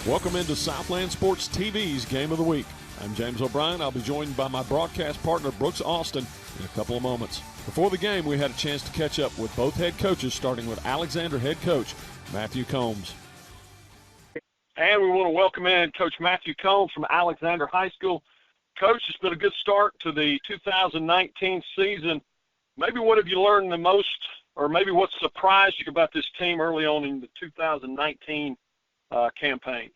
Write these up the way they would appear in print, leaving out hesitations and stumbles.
Welcome into Southland Sports TV's Game of the Week. I'm James O'Brien. I'll be joined by my broadcast partner, Brooks Austin, in a couple of moments. Before the game, we had a chance to catch up with both head coaches, starting with Alexander head coach Matthew Combs. And we want to welcome in Coach Matthew Combs from Alexander High School. Coach, it's been a good start to the 2019 season. Maybe what have you learned the most, or maybe what surprised you about this team early on in the 2019 campaign?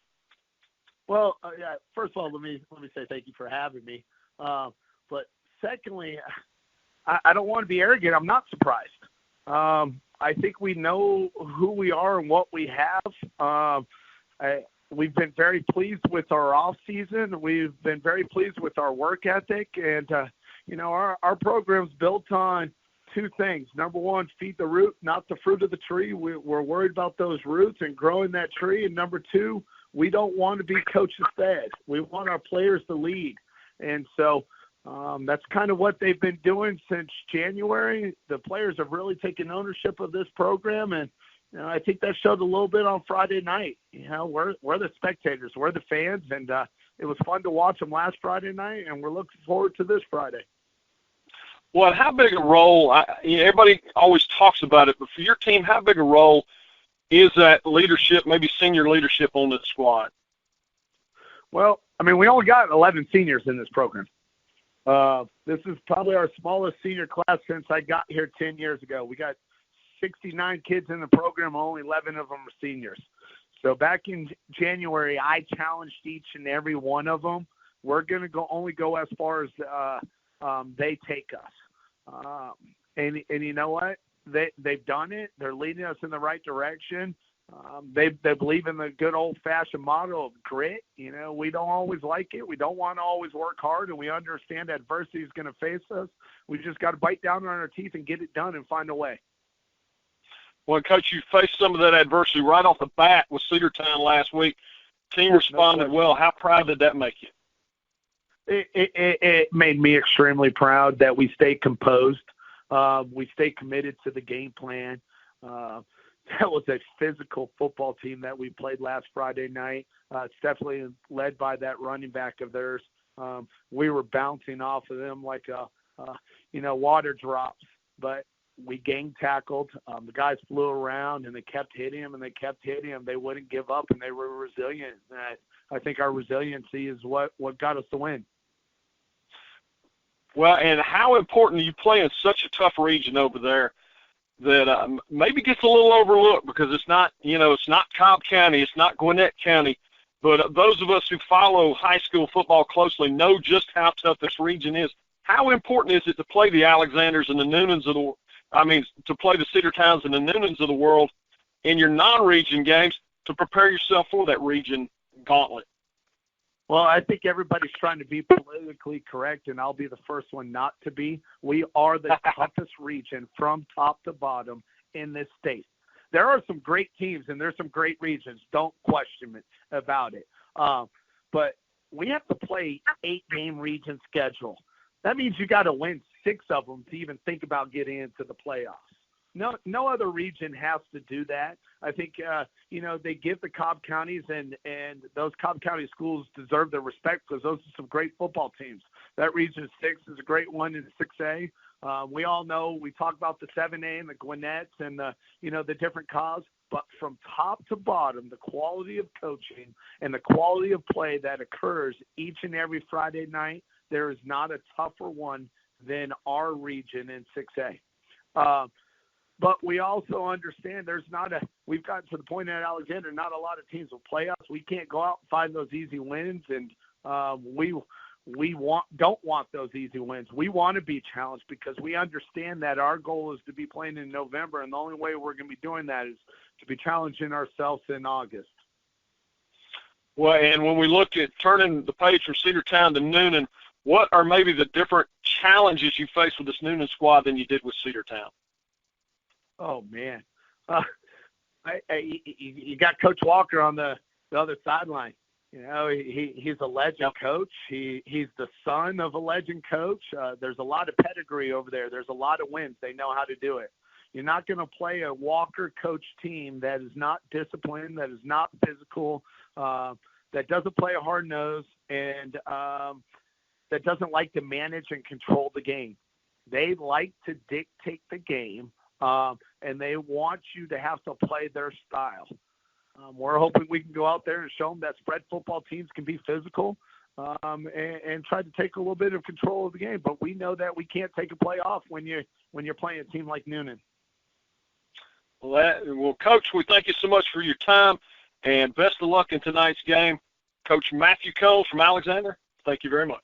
Well, first of all, let me say thank you for having me. But secondly, I don't want to be arrogant. I'm not surprised. I think we know who we are and what we have. We've been very pleased with our off season. We've been very pleased with our work ethic, and our program's built on two things. Number one, feed the root, not the fruit of the tree. We're worried about those roots and growing that tree. And number two, we don't want to be coaches fed. We want our players to lead. And so that's kind of what they've been doing since January. The players have really taken ownership of this program, and I think that showed a little bit on Friday night. We're the spectators, we're the fans, and it was fun to watch them last Friday night, and we're looking forward to this Friday. Well, how big a role, everybody always talks about it, but for your team, how big a role is that leadership, maybe senior leadership on this squad? Well, we only got 11 seniors in this program. This is probably our smallest senior class since I got here 10 years ago. We got 69 kids in the program, only 11 of them are seniors. So back in January, I challenged each and every one of them. We're going to only go as far as they take us. And you know what? They've done it. They're leading us in the right direction. They believe in the good old-fashioned motto of grit. We don't always like it. We don't want to always work hard, and we understand adversity is going to face us. We just got to bite down on our teeth and get it done and find a way. Well, Coach, you faced some of that adversity right off the bat with Cedartown last week. Team responded well. How proud did that make you? It made me extremely proud that we stayed composed. We stayed committed to the game plan. That was a physical football team that we played last Friday night. It's definitely led by that running back of theirs. We were bouncing off of them like water drops, but we gang tackled. The guys flew around, and they kept hitting him, and they kept hitting him. They wouldn't give up, and they were resilient. And I think our resiliency is what got us the win. Well, and how important you play in such a tough region over there that maybe gets a little overlooked because it's not Cobb County, it's not Gwinnett County, but those of us who follow high school football closely know just how tough this region is. How important is it to play the Alexanders and the Newnans to play the Cedartowns and the Newnans of the world in your non-region games to prepare yourself for that region gauntlet? Well, I think everybody's trying to be politically correct, and I'll be the first one not to be. We are the toughest region from top to bottom in this state. There are some great teams, and there's some great regions. Don't question it about it. But we have to play 8-game region schedule. That means you got to win 6 of them to even think about getting into the playoffs. No other region has to do that. I think, they give the Cobb counties, and those Cobb County schools deserve their respect because those are some great football teams. That Region 6 is a great one in 6A. We all know, we talk about the 7A and the Gwinnett's and the different Cobbs, but from top to bottom, the quality of coaching and the quality of play that occurs each and every Friday night, there is not a tougher one than our region in 6A. But we also understand we've gotten to the point at Alexander, not a lot of teams will play us. We can't go out and find those easy wins, and we don't want those easy wins. We want to be challenged because we understand that our goal is to be playing in November, and the only way we're going to be doing that is to be challenging ourselves in August. Well, and when we look at turning the page from Cedartown to Newnan, what are maybe the different challenges you face with this Newnan squad than you did with Cedartown? Oh, man. You got Coach Walker on the other sideline. He's a legend coach. He's the son of a legend coach. There's a lot of pedigree over there. There's a lot of wins. They know how to do it. You're not going to play a Walker coach team that is not disciplined, that is not physical, that doesn't play a hard nose and that doesn't like to manage and control the game. They like to dictate the game, and they want you to have to play their style. We're hoping we can go out there and show them that spread football teams can be physical and try to take a little bit of control of the game. But we know that we can't take a play off when you're playing a team like Newnan. Well, Coach, we thank you so much for your time, and best of luck in tonight's game. Coach Matthew Cole from Alexander, thank you very much.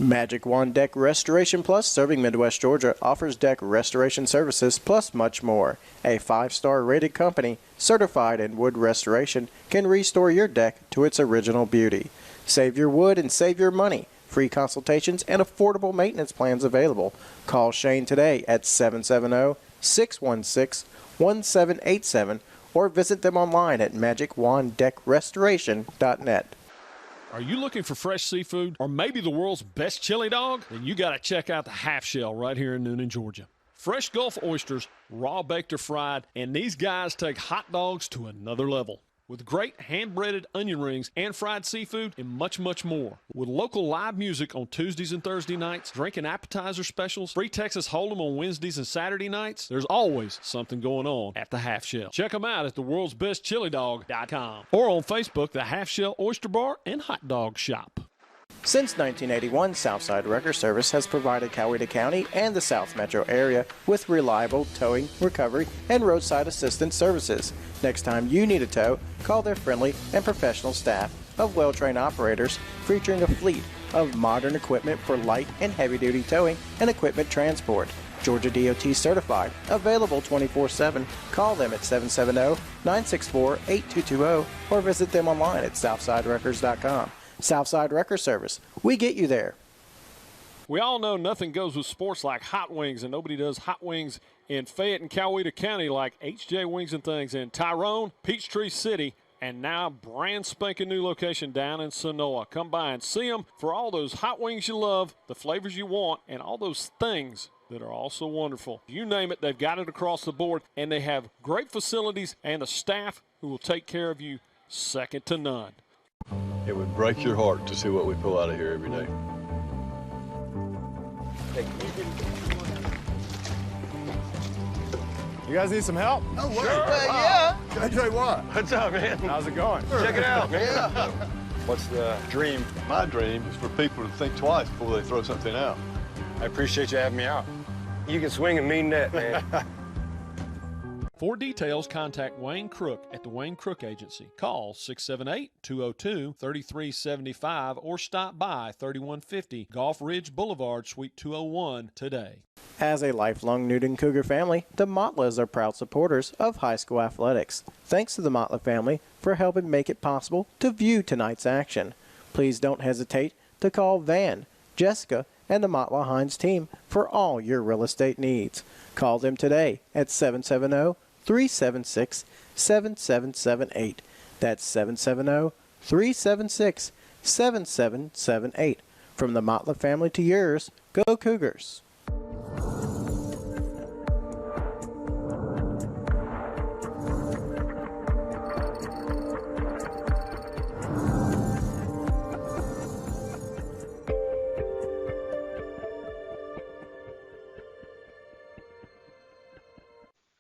Magic Wand Deck Restoration Plus, serving Midwest Georgia, offers deck restoration services plus much more. A 5-star rated company, certified in wood restoration, can restore your deck to its original beauty. Save your wood and save your money. Free consultations and affordable maintenance plans available. Call Shane today at 770-616-1787 or visit them online at magicwanddeckrestoration.net. Are you looking for fresh seafood or maybe the world's best chili dog? Then you got to check out the Half Shell right here in Newnan, Georgia. Fresh Gulf oysters, raw baked or fried, and these guys take hot dogs to another level. With great hand-breaded onion rings and fried seafood and much, much more. With local live music on Tuesdays and Thursday nights, drink and appetizer specials, free Texas Hold'em on Wednesdays and Saturday nights, there's always something going on at the Half Shell. Check them out at theworldsbestchilidog.com or on Facebook, the Half Shell Oyster Bar and Hot Dog Shop. Since 1981, Southside Wrecker Service has provided Coweta County and the South Metro area with reliable towing, recovery, and roadside assistance services. Next time you need a tow, call their friendly and professional staff of well-trained operators featuring a fleet of modern equipment for light and heavy-duty towing and equipment transport. Georgia DOT certified, available 24/7. Call them at 770-964-8220 or visit them online at southsiderecords.com. Southside Wrecker Service. We get you there. We all know nothing goes with sports like hot wings, and nobody does hot wings in Fayette and Coweta County like H.J. Wings and Things in Tyrone, Peachtree City, and now brand spanking new location down in Sonoa. Come by and see them for all those hot wings you love, the flavors you want, and all those things that are also wonderful. You name it, they've got it across the board, and they have great facilities and a staff who will take care of you second to none. It would break your heart to see what we pull out of here every day. You guys need some help? Oh, sure. Yeah. I tell you what. What's up, man? How's it going? Check it out, man. Yeah. What's the dream? My dream is for people to think twice before they throw something out. I appreciate you having me out. You can swing a mean net, man. For details, contact Wayne Crook at the Wayne Crook Agency. Call 678-202-3375 or stop by 3150 Gulf Ridge Boulevard, Suite 201 today. As a lifelong Newnan Cougar family, the Motlas are proud supporters of high school athletics. Thanks to the Motla family for helping make it possible to view tonight's action. Please don't hesitate to call Van, Jessica, and the Motla Hines team for all your real estate needs. Call them today at 770-376-7778. That's 770-376-7778. From the Motla family to yours, go Cougars.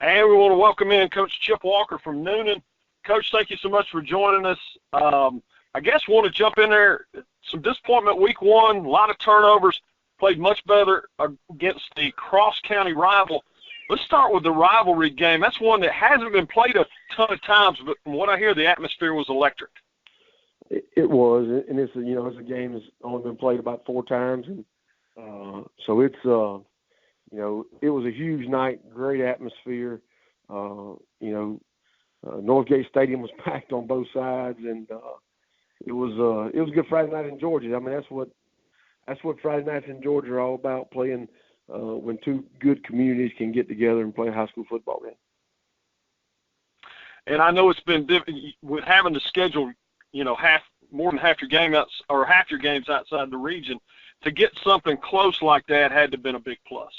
And we want to welcome in Coach Chip Walker from Newnan. Coach, thank you so much for joining us. I guess we want to jump in there. Some disappointment week one, a lot of turnovers, played much better against the cross-county rival. Let's start with the rivalry game. That's one that hasn't been played a ton of times, but from what I hear, the atmosphere was electric. It was, and it's a game that's only been played about 4 times, and so it's it was a huge night, great atmosphere. Northgate Stadium was packed on both sides, and it was a good Friday night in Georgia. I mean, that's what Friday nights in Georgia are all about, playing when two good communities can get together and play a high school football game. And I know it's been with having to schedule more than half your games outside the region. To get something close like that had to have been a big plus.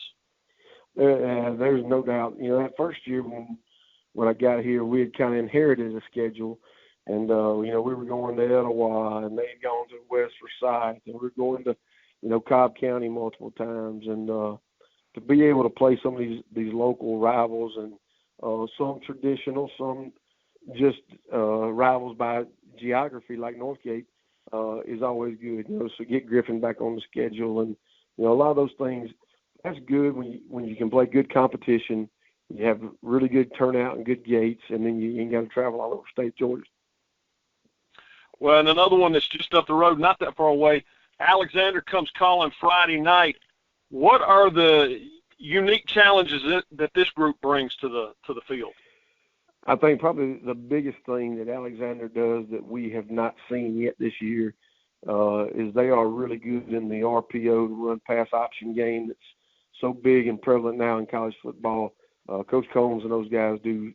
There's no doubt. That first year when I got here, we had kind of inherited a schedule. And, we were going to Etowah, and they had gone to West Forsyth, and we were going to, Cobb County multiple times. And to be able to play some of these local rivals, and some traditional, some just rivals by geography like Northgate, is always good. So get Griffin back on the schedule. And, a lot of those things, that's good when you can play good competition. You have really good turnout and good gates, and then you ain't got to travel all over state Georgia. Well, and another one that's just up the road, not that far away, Alexander comes calling Friday night. What are the unique challenges that this group brings to the field? I think probably the biggest thing that Alexander does that we have not seen yet this year is they are really good in the RPO, run pass option game that's so big and prevalent now in college football. Coach Combs and those guys do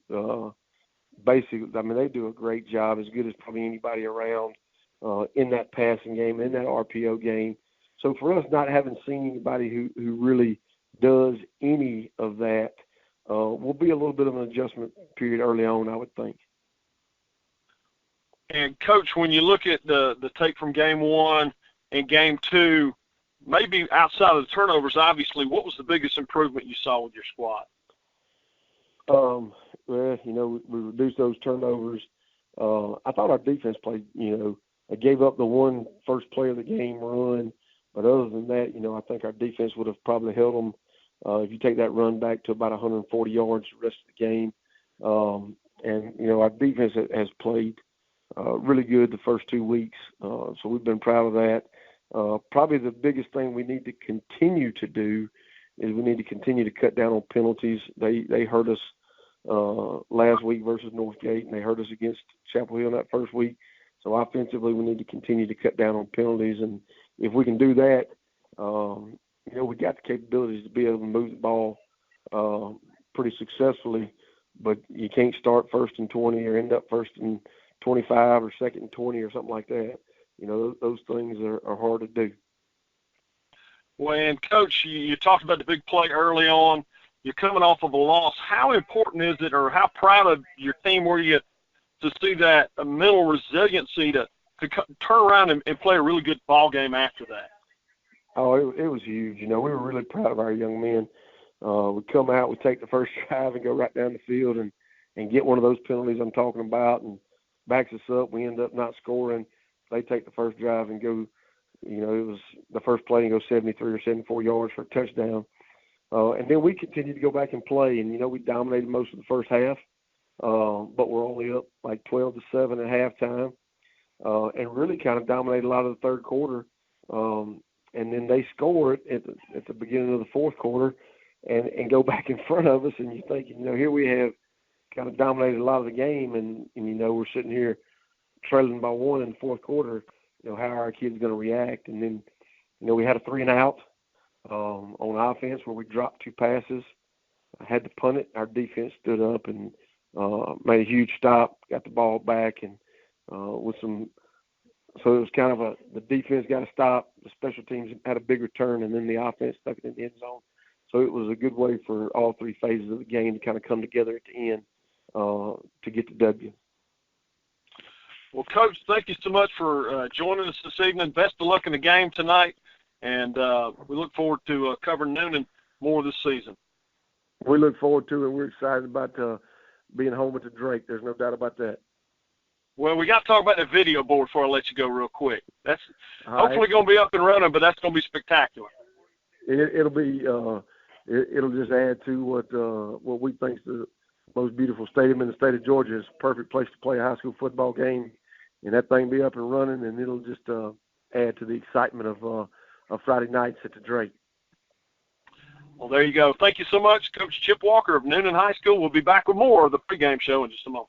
they do a great job, as good as probably anybody around in that passing game, in that RPO game. So for us not having seen anybody who really does any of that, will be a little bit of an adjustment period early on, I would think. And, Coach, when you look at the tape from Game 1 and Game 2, maybe outside of the turnovers, obviously, what was the biggest improvement you saw with your squad? Well, we reduced those turnovers. I thought our defense played, they gave up the one first play of the game run. But other than that, I think our defense would have probably held them, if you take that run back, to about 140 yards the rest of the game. And our defense has played really good the first 2 weeks. So we've been proud of that. Probably the biggest thing we need to continue to do is we need to continue to cut down on penalties. They hurt us last week versus Northgate, and they hurt us against Chapel Hill that first week. So offensively, we need to continue to cut down on penalties. And if we can do that, we got the capabilities to be able to move the ball pretty successfully, but you can't start 1st and 20 or end up 1st and 25 or 2nd and 20 or something like that. Those things are hard to do. Well, and Coach, you talked about the big play early on. You're coming off of a loss. How important is it, or how proud of your team were you to see that mental resiliency to turn around and play a really good ball game after that? Oh, it was huge. We were really proud of our young men. We come out, we take the first drive and go right down the field and get one of those penalties I'm talking about, and backs us up. We end up not scoring. They take the first drive and go, it was the first play and go 73 or 74 yards for a touchdown. And then we continued to go back and play, and, we dominated most of the first half, but we're only up like 12-7 at halftime, and really kind of dominated a lot of the third quarter. And then they score it at the beginning of the fourth quarter and go back in front of us, and you're thinking, here we have kind of dominated a lot of the game, and we're sitting here trailing by 1 in the fourth quarter. How are our kids going to react? And then, we had a 3-and-out on offense where we dropped 2 passes. I had to punt it. Our defense stood up and made a huge stop, got the ball back, and so it was kind of the defense got a stop, the special teams had a big return, and then the offense stuck it in the end zone. So it was a good way for all 3 phases of the game to kind of come together at the end to get the W. Well, Coach, thank you so much for joining us this evening. Best of luck in the game tonight, and we look forward to covering Newnan more this season. We look forward to it. We're excited about being home with the Drake. There's no doubt about that. Well, we got to talk about the video board before I let you go real quick. That's hopefully right. going to be up and running, but that's going to be spectacular. It'll be it'll just add to what we think is the most beautiful stadium in the state of Georgia. It's a perfect place to play a high school football game, and that thing be up and running, and it'll just add to the excitement of Friday nights at the Drake. Well, there you go. Thank you so much, Coach Chip Walker of Newnan High School. We'll be back with more of the pregame show in just a moment.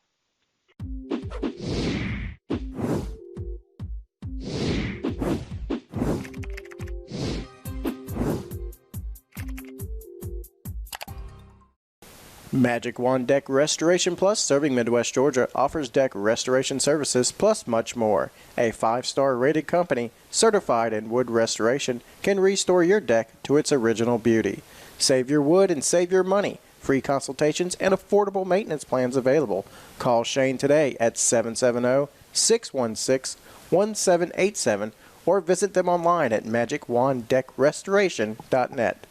Magic Wand Deck Restoration Plus, serving Midwest Georgia, offers deck restoration services plus much more. A 5-star rated company, certified in wood restoration, can restore your deck to its original beauty. Save your wood and save your money. Free consultations and affordable maintenance plans available. Call Shane today at 770-616-1787 or visit them online at magicwanddeckrestoration.net.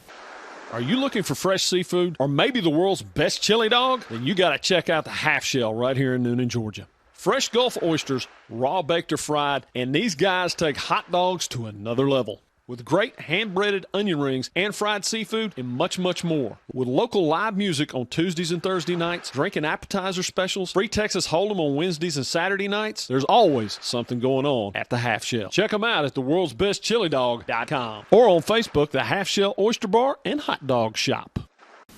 Are you looking for fresh seafood or maybe the world's best chili dog? Then you got to check out the Half Shell right here in Newnan, Georgia. Fresh Gulf oysters, raw baked or fried, and these guys take hot dogs to another level. With great hand-breaded onion rings and fried seafood and much, much more. With local live music on Tuesdays and Thursday nights, drink and appetizer specials, free Texas Hold'em on Wednesdays and Saturday nights, there's always something going on at the Half Shell. Check them out at theworldsbestchilidog.com or on Facebook, the Half Shell Oyster Bar and Hot Dog Shop.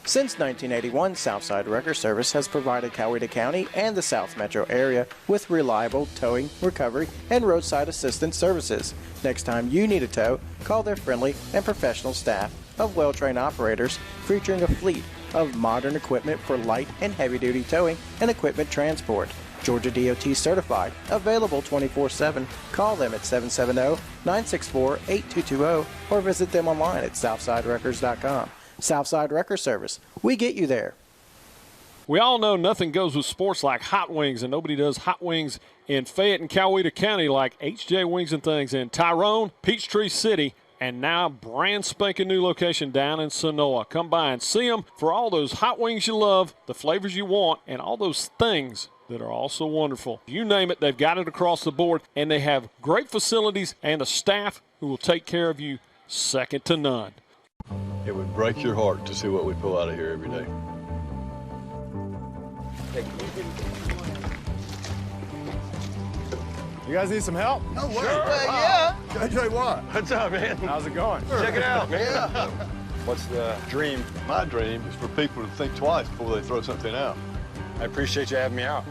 Since 1981, Southside Wrecker Service has provided Coweta County and the South Metro area with reliable towing, recovery, and roadside assistance services. Next time you need a tow, call their friendly and professional staff of well-trained operators featuring a fleet of modern equipment for light and heavy-duty towing and equipment transport. Georgia DOT certified, available 24/7. Call them at 770-964-8220 or visit them online at southsidewreckers.com. Southside Wrecker Service. We get you there. We all know nothing goes with sports like hot wings, and nobody does hot wings in Fayette and Coweta County like HJ Wings and Things in Tyrone, Peachtree City, and now brand spanking new location down in Sonoa. Come by and see them for all those hot wings you love, the flavors you want, and all those things that are also wonderful. You name it, they've got it across the board, and they have great facilities and a staff who will take care of you second to none. It would break your heart to see what we pull out of here every day. You guys need some help? No way. Sure. Yeah. JJ, what? What's up, man? How's it going? Check it out, man. What's the dream? My dream is for people to think twice before they throw something out. I appreciate you having me out.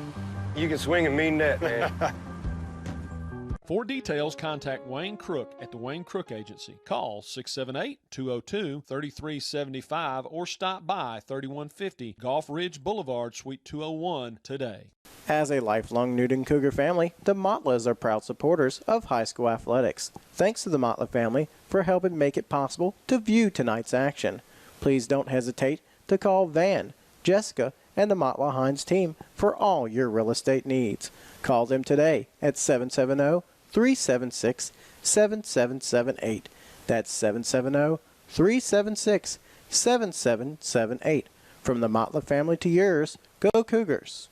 You can swing a mean net, man. For details, contact Wayne Crook at the Wayne Crook Agency. Call 678-202-3375 or stop by 3150 Gulf Ridge Boulevard, Suite 201 today. As a lifelong Newnan Cougar family, the Motlas are proud supporters of high school athletics. Thanks to the Motla family for helping make it possible to view tonight's action. Please don't hesitate to call Van, Jessica, and the Motla Hines team for all your real estate needs. Call them today at 770-376-7778. That's 770-376-7778. From the Motla family to yours, go Cougars.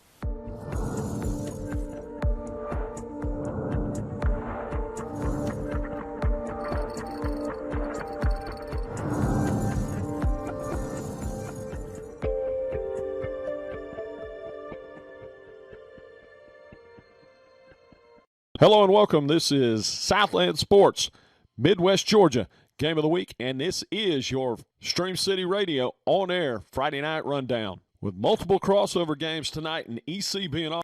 Hello and welcome. This is Southland Sports, Midwest Georgia, Game of the Week, and this is your Stream City Radio on-air Friday night rundown with multiple crossover games tonight and EC being off.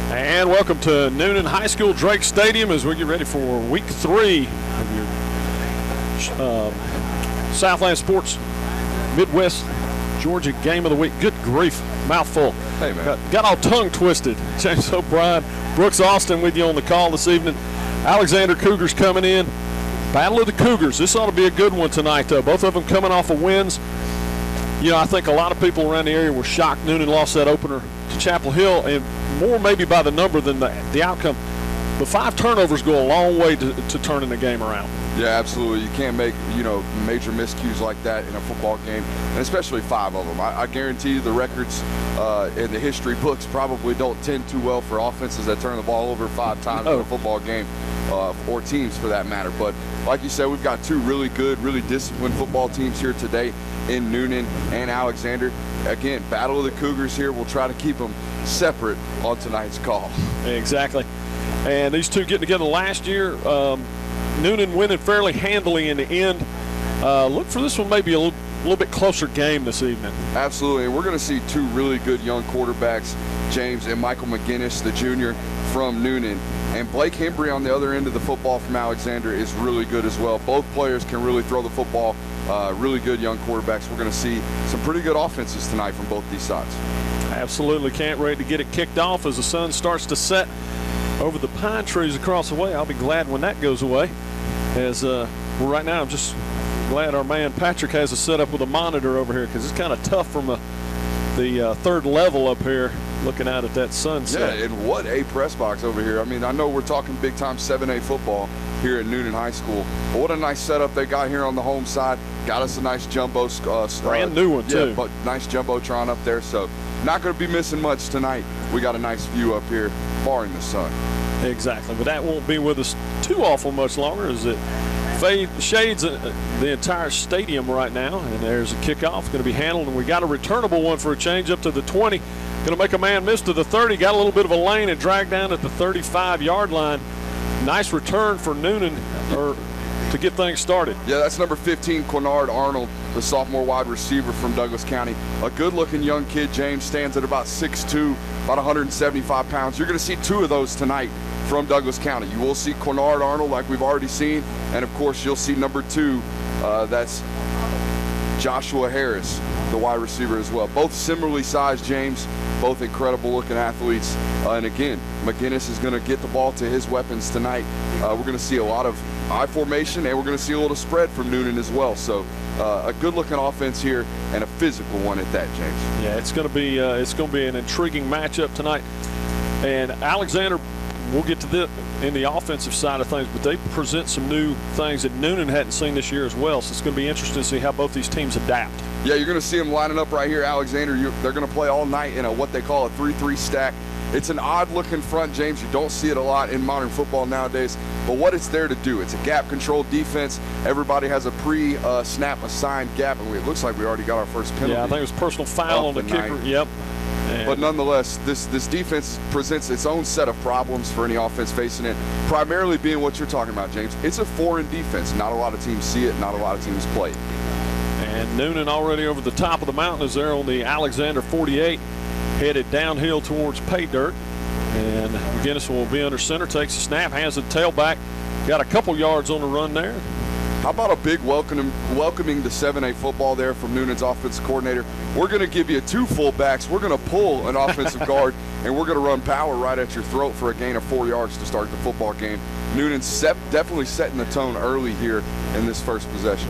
And welcome to Newnan High School Drake Stadium as we get ready for Week 3 of your Southland Sports Midwest Georgia Game of the Week. Good grief, mouthful. Hey, man. Got all tongue twisted. James O'Brien, Brooks Austin with you on the call this evening. Alexander Cougars coming in. Battle of the Cougars. This ought to be a good one tonight, though. Both of them coming off of wins. You know, I think a lot of people around the area were shocked Newnan lost that opener to Chapel Hill, and more maybe by the number than the outcome. The 5 turnovers go a long way to turning the game around. Yeah, absolutely. You can't make, major miscues like that in a football game, and especially 5 of them. I guarantee you the records in the history books probably don't tend too well for offenses that turn the ball over 5 times in a football game, or teams for that matter. But like you said, we've got 2 really good, really disciplined football teams here today in Newnan and Alexander. Again, battle of the Cougars here. We'll try to keep them separate on tonight's call. Exactly. And these 2 getting together last year, Newnan winning fairly handily in the end. Look for this one maybe a little bit closer game this evening. Absolutely, and we're going to see two really good young quarterbacks, James and Michael McGinnis, the junior from Newnan. And Blake Hembry on the other end of the football from Alexander is really good as well. Both players can really throw the football, really good young quarterbacks. We're going to see some pretty good offenses tonight from both these sides. Absolutely, can't wait to get it kicked off as the sun starts to set over the pine trees across the way. I'll be glad when that goes away. As right now, I'm just glad our man Patrick has us set up with a monitor over here, because it's kind of tough from the third level up here looking out at that sunset. Yeah, and what a press box over here. I mean, I know we're talking big-time 7A football here at Newnan High School, but what a nice setup they got here on the home side. Got us a nice jumbo. Brand new one, too. Yeah, but nice Jumbotron up there, so not going to be missing much tonight. We got a nice view up here, barring the sun. Exactly, but that won't be with us too awful much longer, as it shades the entire stadium right now. And there's a kickoff going to be handled, and we got a returnable one for a change up to the 20. Going to make a man miss to the 30. Got a little bit of a lane and dragged down at the 35-yard line. Nice return for Newnan to get things started. Yeah, that's number 15, Quinard Arnold, the sophomore wide receiver from Douglas County. A good-looking young kid, James, stands at about 6'2", about 175 pounds. You're going to see two of those tonight from Douglas County. You will see Quinard Arnold, like we've already seen, and, of course, you'll see number 2, that's Joshua Harris, the wide receiver as well. Both similarly sized, James, both incredible-looking athletes. And, again, McGinnis is going to get the ball to his weapons tonight. We're going to see a lot of I formation, and we're going to see a little spread from Newnan as well. So a good-looking offense here and a physical one at that, James. Yeah, it's going to be an intriguing matchup tonight. And Alexander, we'll get to this in the offensive side of things, but they present some new things that Newnan hadn't seen this year as well. So it's going to be interesting to see how both these teams adapt. Yeah, you're going to see them lining up right here, Alexander. They're going to play all night in what they call a 3-3 stack. It's an odd-looking front, James. You don't see it a lot in modern football nowadays. But what it's there to do, it's a gap-controlled defense. Everybody has a pre-snap assigned gap, and it looks like we already got our first penalty. Yeah, I think it was personal foul on the kicker. Yep. But nonetheless, this defense presents its own set of problems for any offense facing it, primarily being what you're talking about, James. It's a foreign defense. Not a lot of teams see it. Not a lot of teams play it. And Newnan already over the top of the mountain is there on the Alexander 48, headed downhill towards pay dirt. And McGinnis will be under center, takes the snap, hands the tailback. Got a couple yards on the run there. How about a big welcoming to 7A football there from Newnan's offensive coordinator? We're going to give you 2 fullbacks. We're going to pull an offensive guard, and we're going to run power right at your throat for a gain of 4 yards to start the football game. Newnan's definitely setting the tone early here in this first possession.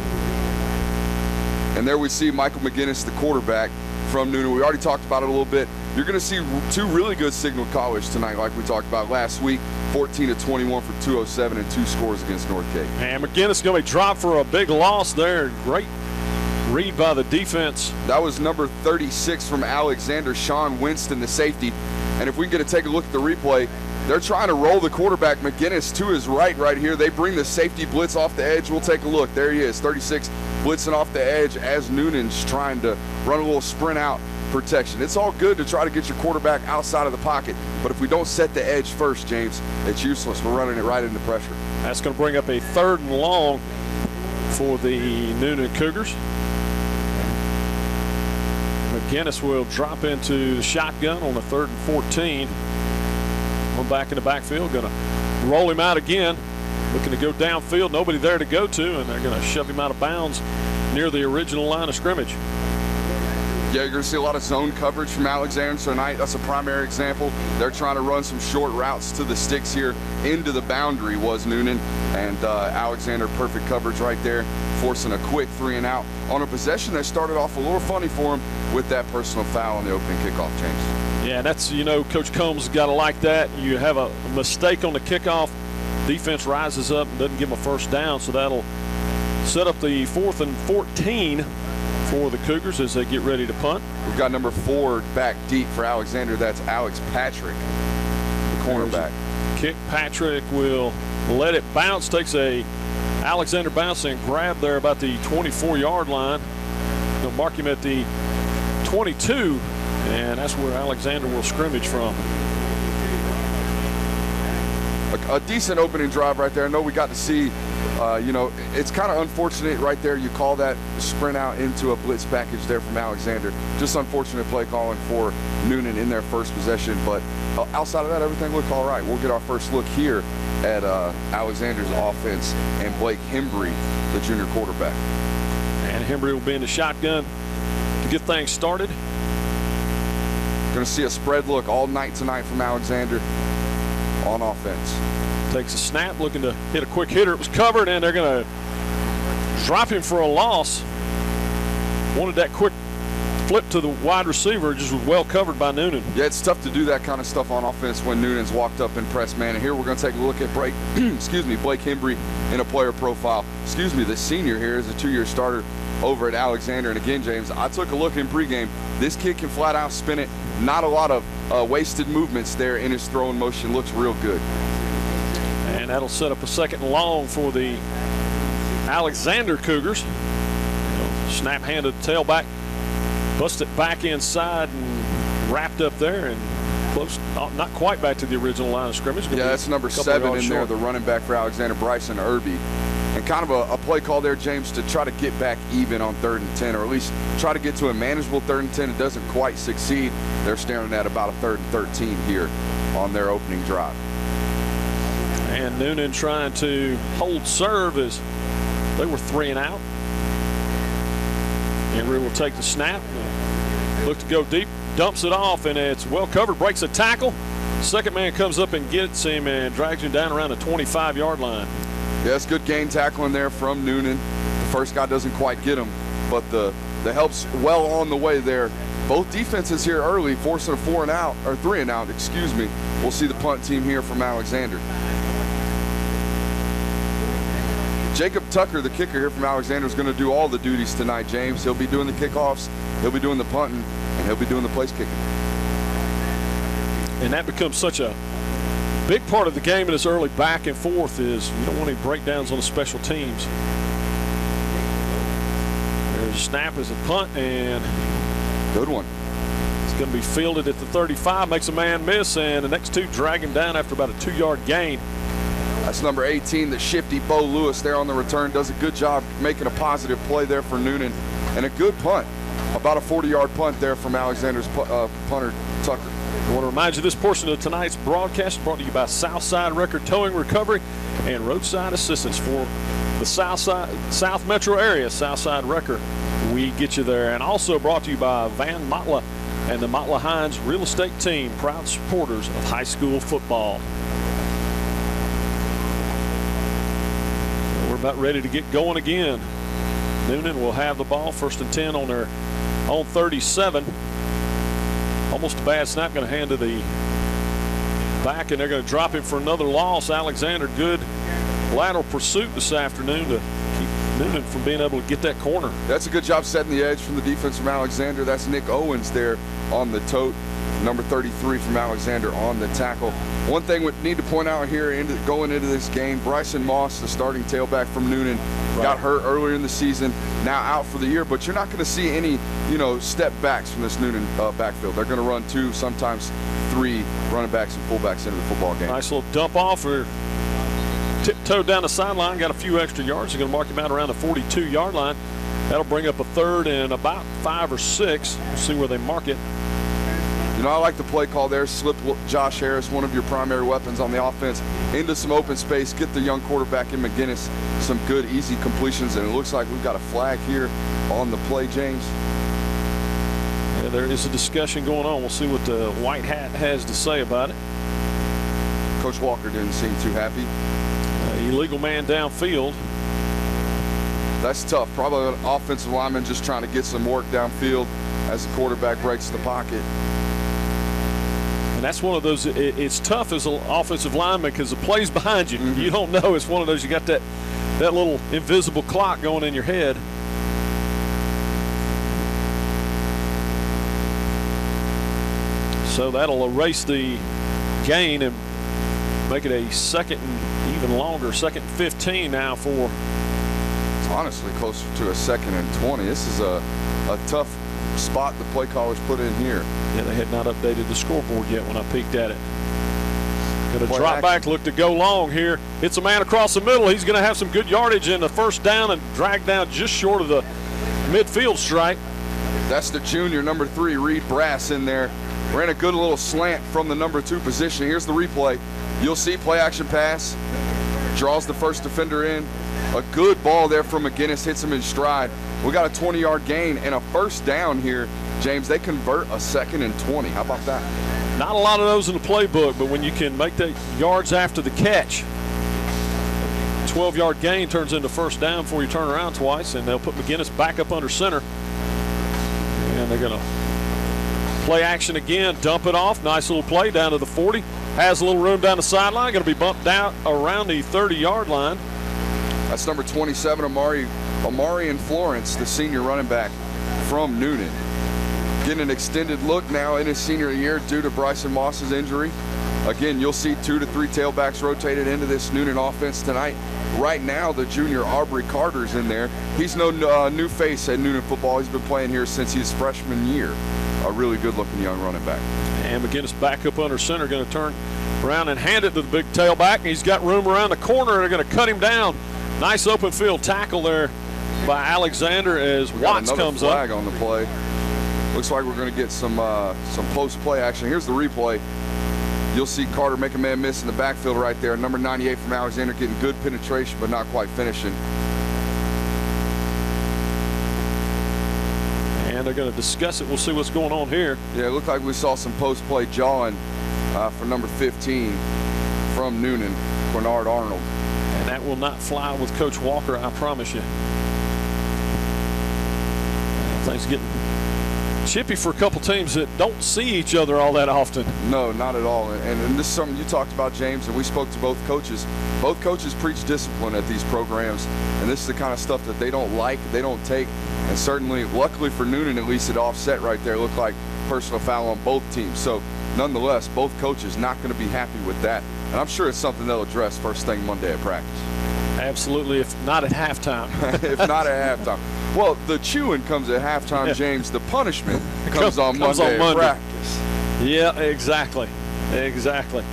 And there we see Michael McGinnis, the quarterback from Newnan. We already talked about it a little bit. You're going to see 2 really good Signal College tonight, like we talked about last week. 14-21 for 207 and 2 scores against North Cape. And McGinnis is going to be dropped for a big loss there. Great read by the defense. That was number 36 from Alexander, Sean Winston, the safety. And if we can take a look at the replay, they're trying to roll the quarterback, McGinnis, to his right here. They bring the safety blitz off the edge. We'll take a look. There he is, 36, blitzing off the edge as Noonan's trying to run a little sprint out protection. It's all good to try to get your quarterback outside of the pocket, but if we don't set the edge first, James, it's useless. We're running it right into pressure. That's going to bring up a 3rd and long for the Newnan Cougars. McGinnis will drop into the shotgun on the 3rd and 14. One back in the backfield, going to roll him out again, looking to go downfield. Nobody there to go to, and they're going to shove him out of bounds near the original line of scrimmage. Yeah, you're going to see a lot of zone coverage from Alexander tonight. That's a primary example. They're trying to run some short routes to the sticks here. Into the boundary was Newnan, and Alexander, perfect coverage right there, forcing a quick 3-and-out on a possession that started off a little funny for him with that personal foul on the opening kickoff, James. Yeah, that's, Coach Combs got to like that. You have a mistake on the kickoff, defense rises up and doesn't give them a first down, so that'll set up the 4th and 14 for the Cougars as they get ready to punt. We've got number 4 back deep for Alexander. That's Alex Patrick, the cornerback. Kick. Patrick will let it bounce, takes a Alexander bounce and grab there about the 24-yard line. They'll mark him at the 22, and that's where Alexander will scrimmage from. A decent opening drive right there. I know we got to see It's kind of unfortunate right there. You call that sprint out into a blitz package there from Alexander. Just unfortunate play calling for Newnan in their first possession. But outside of that, everything looked all right. We'll get our first look here at Alexander's offense and Blake Hembry, the junior quarterback. And Hembry will be in the shotgun to get things started. Going to see a spread look all night tonight from Alexander on offense. Takes a snap, looking to hit a quick hitter. It was covered, and they're going to drop him for a loss. Wanted that quick flip to the wide receiver, just was well covered by Newnan. Yeah, it's tough to do that kind of stuff on offense when Noonan's walked up in press man. And here we're going to take a look at Blake Hembry in a player profile. The senior here is a 2-year starter over at Alexander. And again, James, I took a look in pregame. This kid can flat out spin it. Not a lot of wasted movements there in his throwing motion. Looks real good. And that'll set up a second and long for the Alexander Cougars. Snap hand to the tailback. Bust it back inside and wrapped up there and close, not quite back to the original line of scrimmage. Yeah, that's number 7 in there, the running back for Alexander, Bryson Irby. And kind of a play call there, James, to try to get back even on 3rd and 10, or at least try to get to a manageable 3rd and 10. It doesn't quite succeed. They're staring at about a 3rd and 13 here on their opening drive. And Newnan trying to hold serve as they were 3 and out. Hembry will take the snap, look to go deep, dumps it off, and it's well covered, breaks a tackle. Second man comes up and gets him and drags him down around the 25-yard line. Yeah, it's good gain tackling there from Newnan. The first guy doesn't quite get him, but the help's well on the way there. Both defenses here early, forcing a 3 and out. We'll see the punt team here from Alexander. Jacob Tucker, the kicker here from Alexander, is going to do all the duties tonight, James. He'll be doing the kickoffs, he'll be doing the punting, and he'll be doing the place kicking. And that becomes such a big part of the game in this early back and forth is you don't want any breakdowns on the special teams. There's a snap as a punt, and good one. It's going to be fielded at the 35, makes a man miss, and the next two drag him down after about a 2-yard gain. That's number 18, the shifty Bo Lewis there on the return. Does a good job making a positive play there for Newnan. And a good punt. About a 40-yard punt there from Alexander's punter, Tucker. I want to remind you this portion of tonight's broadcast is brought to you by Southside Record Towing Recovery and Roadside Assistance for the South Metro area. Southside Record, we get you there. And also brought to you by Van Matla and the Matla Hines Real Estate Team, proud supporters of high school football. We're about ready to get going again. Newnan will have the ball, 1st and 10 on their own 37. Almost a bad snap, going to hand to the back, and they're going to drop him for another loss. Alexander, good lateral pursuit this afternoon to keep Newnan from being able to get that corner. That's a good job setting the edge from the defense from Alexander. That's Nick Owens there on the tote. Number 33 from Alexander on the tackle. One thing we need to point out here going into this game, Bryson Moss, the starting tailback from Newnan, got hurt earlier in the season, now out for the year, but you're not going to see any, step backs from this Newnan backfield. They're going to run 2, sometimes 3 running backs and fullbacks into the football game. Nice little dump off or tiptoed down the sideline, got a few extra yards. They're going to mark him out around the 42-yard line. That'll bring up a 3rd and about 5 or 6. We'll see where they mark it. I like the play call there. Slip Josh Harris, one of your primary weapons on the offense, into some open space. Get the young quarterback in McGinnis some good, easy completions. And it looks like we've got a flag here on the play, James. Yeah, there is a discussion going on. We'll see what the white hat has to say about it. Coach Walker didn't seem too happy. Illegal man downfield. That's tough. Probably an offensive lineman just trying to get some work downfield as the quarterback breaks the pocket. And that's one of those, it's tough as an offensive lineman because the play's behind you. Mm-hmm. You don't know. It's one of those, you got that little invisible clock going in your head. So that'll erase the gain and make it a 2nd and even longer, 2nd and 15 now for. It's honestly closer to a 2nd and 20. This is a tough spot the play callers put in here. Yeah, they had not updated the scoreboard yet when I peeked at it. Going to drop back, look to go long here. Hits a man across the middle. He's going to have some good yardage in the first down and drag down just short of the midfield stripe. That's the junior, number 3, Reed Brass in there. Ran a good little slant from the number 2 position. Here's the replay. You'll see play action pass. Draws the first defender in. A good ball there from McGinnis, hits him in stride. We got a 20-yard gain and a first down here. James, they convert a 2nd and 20. How about that? Not a lot of those in the playbook, but when you can make the yards after the catch, 12-yard gain turns into first down before you turn around twice, and they'll put McGinnis back up under center. And they're going to play action again, dump it off. Nice little play down to the 40. Has a little room down the sideline. Going to be bumped down around the 30-yard line. That's number 27, Amari and Florence, the senior running back from Newnan. Getting an extended look now in his senior year due to Bryson Moss's injury. Again, you'll see 2 to 3 tailbacks rotated into this Newnan offense tonight. Right now, the junior Aubrey Carter's in there. He's no new face at Newnan football. He's been playing here since his freshman year. A really good-looking young running back. And McGinnis back up under center, going to turn around and hand it to the big tailback. He's got room around the corner. They're going to cut him down. Nice open field tackle there by Alexander as Watts comes up. Flag on the play. Looks like we're going to get some post-play action. Here's the replay. You'll see Carter make a man miss in the backfield right there. Number 98 from Alexander getting good penetration, but not quite finishing. And they're going to discuss it. We'll see what's going on here. Yeah, it looked like we saw some post-play jawing for number 15 from Newnan, Bernard Arnold. And that will not fly with Coach Walker, I promise you. Things getting chippy for a couple teams that don't see each other all that often. No, not at all. And this is something you talked about, James, and we spoke to both coaches. Both coaches preach discipline at these programs, and this is the kind of stuff that they don't like, they don't take. And certainly, luckily for Newnan, at least it offset right there. It looked like personal foul on both teams. So, nonetheless, both coaches not going to be happy with that. And I'm sure it's something they'll address first thing Monday at practice. Absolutely, if not at halftime. If not at halftime. Well, the chewing comes at halftime, yeah. James. The punishment comes on Monday at practice. Yeah, exactly. Exactly.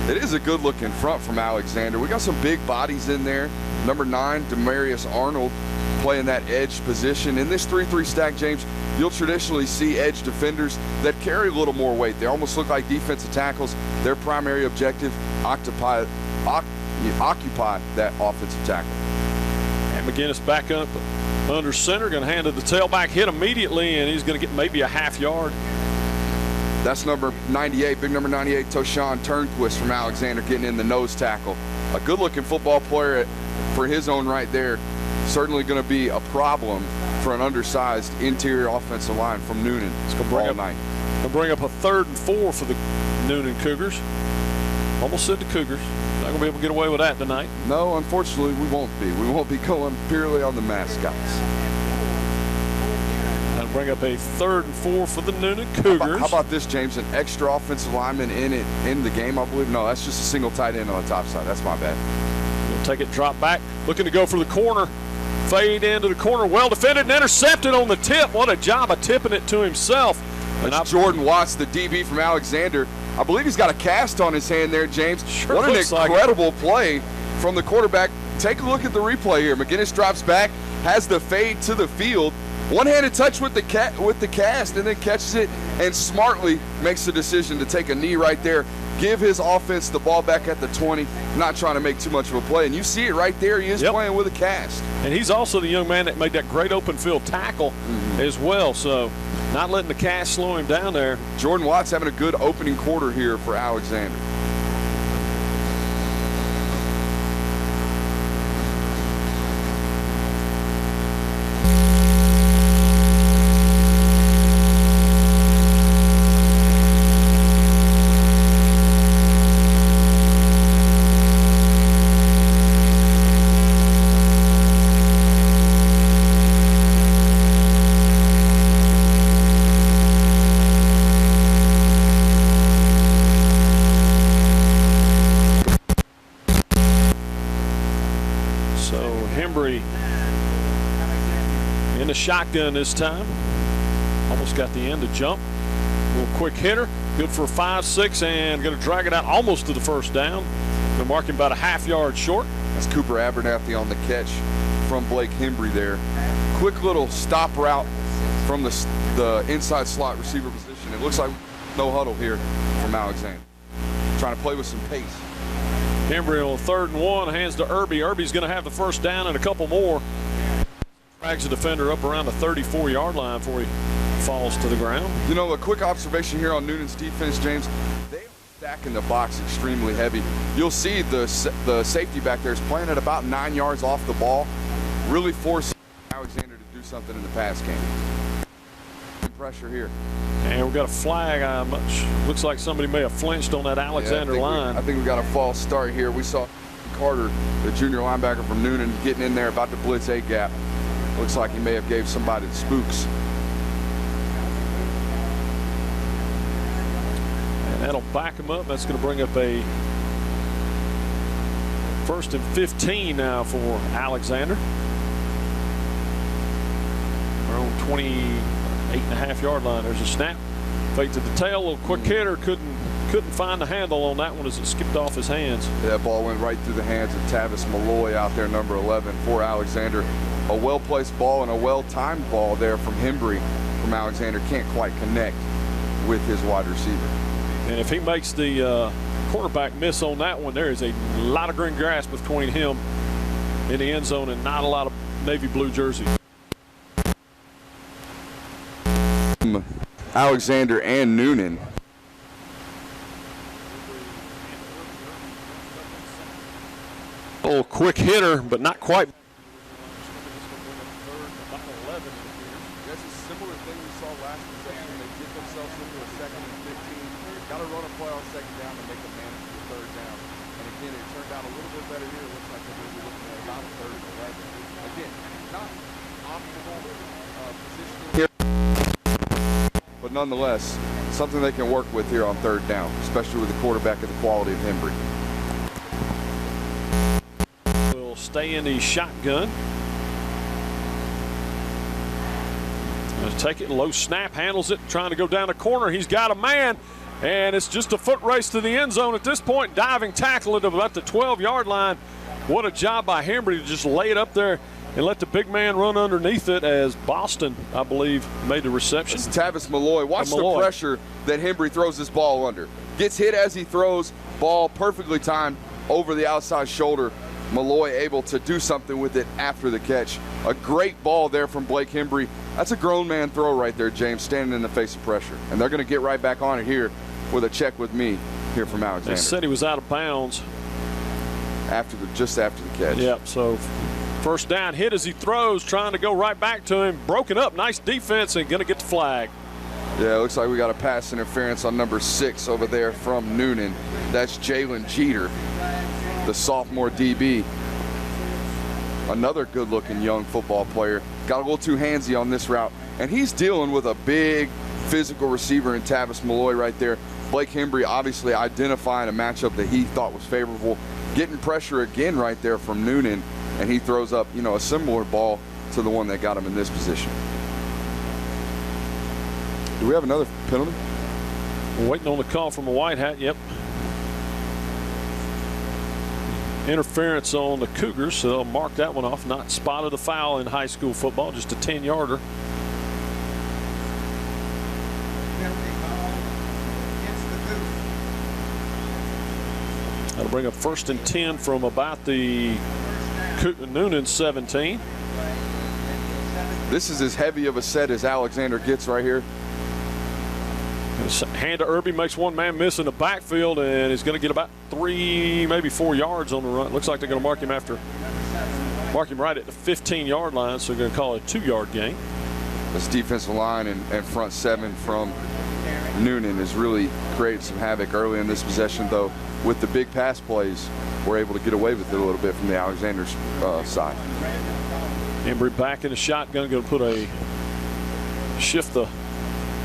It is a good-looking front from Alexander. We got some big bodies in there. Number 9, Demarius Arnold, playing that edge position. In this 3-3 stack, James, you'll traditionally see edge defenders that carry a little more weight. They almost look like defensive tackles. Their primary objective, occupy that offensive tackle. And McGinnis back up under center, going to hand to the tailback, hit immediately, and he's going to get maybe a half yard. That's number 98, big number 98, Toshawn Turnquist from Alexander, getting in the nose tackle. A good-looking football player for his own right there. Certainly going to be a problem for an undersized interior offensive line from Newnan. It's going to bring up a 3rd and 4 for the Newnan Cougars. Almost said the Cougars. Not going to be able to get away with that tonight. No, unfortunately, we won't be. We won't be going purely on the mascots. That'll bring up a 3rd and 4 for the Newnan Cougars. How about this, James? An extra offensive lineman in the game, I believe. No, that's just a single tight end on the top side. That's my bad. He'll take it, drop back, looking to go for the corner. Fade into the corner, well defended and intercepted on the tip. What a job of tipping it to himself. That's Jordan Watts, the DB from Alexander. I believe he's got a cast on his hand there, James. Sure, what an incredible play from the quarterback. Take a look at the replay here. McGinnis drops back, has the fade to the field. One-handed touch with the cast, and then catches it and smartly makes the decision to take a knee right there. Give his offense the ball back at the 20, not trying to make too much of a play. And you see it right there. He is playing with a cast. And he's also the young man that made that great open field tackle as well. So not letting the cast slow him down there. Jordan Watts having a good opening quarter here for Alexander. In the shotgun this time. Almost got the end to jump. little quick hitter, good for a 5-6, and going to drag it out almost to the first down. Going to mark him about a half-yard short. That's Cooper Abernathy on the catch from Blake Hembry there. Quick little stop route from the inside slot receiver position. It looks like no huddle here from Alexander. Trying to play with some pace. Hembry on 3rd and 1, hands to Irby. Irby's going to have the first down and a couple more. Drags the defender up around the 34-yard line before he falls to the ground. You know, a quick observation here on Newnan's defense, James. They are stacking the box extremely heavy. You'll see the safety back there is playing at about 9 yards off the ball, really forcing Alexander to do something in the pass game. Pressure here. And we've got a flag. Looks like somebody may have flinched on that Alexander line. I think we got a false start here. We saw Carter, the junior linebacker from Newnan, getting in there about to blitz a gap. Looks like he may have gave somebody the spooks. And that'll back him up. That's going to bring up a 1st and 15 now for Alexander. We're on 28.5-yard line. There's a snap. Fake to the tail. A little quick hitter. Couldn't find the handle on that one as it skipped off his hands. Yeah, that ball went right through the hands of Tavis Malloy out there, number 11 for Alexander. A well-placed ball and a well-timed ball there from Hembry from Alexander. Can't quite connect with his wide receiver. And if he makes the quarterback miss on that one, there is a lot of green grass between him in the end zone and not a lot of navy blue jerseys. Alexander and Newnan. A little quick hitter, but not quite. That's a similar thing we saw last possession. They get themselves into a 2nd and 15. Got to run a play on 2nd down to make a manage the 3rd down. And again, it turned out a little bit better here. It looks like they're going to be looking at about a 3rd and 11. Again, not optimal positioning here, but nonetheless, something they can work with here on 3rd down, especially with the quarterback of the quality of Hembry. Will stay in the shotgun. Let's take it, low snap, handles it, trying to go down the corner. He's got a man, and it's just a foot race to the end zone at this point. Diving tackle at about the 12-yard line. What a job by Hembry to just lay it up there and let the big man run underneath it as Boston, I believe, made the reception. It's Tavis Malloy. Watch the pressure that Hembry throws this ball under. Gets hit as he throws, ball perfectly timed over the outside shoulder. Malloy able to do something with it after the catch. A great ball there from Blake Hembry. That's a grown man throw right there, James, standing in the face of pressure. And they're going to get right back on it here with a check with me here from Alexander. They said he was out of bounds. Just after the catch. Yep, so first down, hit as he throws, trying to go right back to him. Broken up, nice defense, and going to get the flag. Yeah, it looks like we got a pass interference on number 6 over there from Newnan. That's Jalen Jeter, the sophomore DB. Another good-looking young football player. Got a little too handsy on this route, and he's dealing with a big physical receiver in Tavis Malloy right there. Blake Hembry obviously identifying a matchup that he thought was favorable. Getting pressure again right there from Newnan, and he throws up, a similar ball to the one that got him in this position. Do we have another penalty? We're waiting on the call from a white hat. Yep. Interference on the Cougars, so they'll mark that one off. Not spotted a foul in high school football, just a 10-yarder. That'll bring up 1st and 10 from about the Newnan 17. This is as heavy of a set as Alexander gets right here. Hand to Irby, makes one man miss in the backfield, and he's going to get about 3, maybe 4 yards on the run. Looks like they're going to mark him right at the 15-yard line, so they're going to call it a 2-yard gain. This defensive line and front 7 from Newnan has really created some havoc early in this possession, though. With the big pass plays, we're able to get away with it a little bit from the Alexander's side. Hembry back in the shotgun, going to put shift the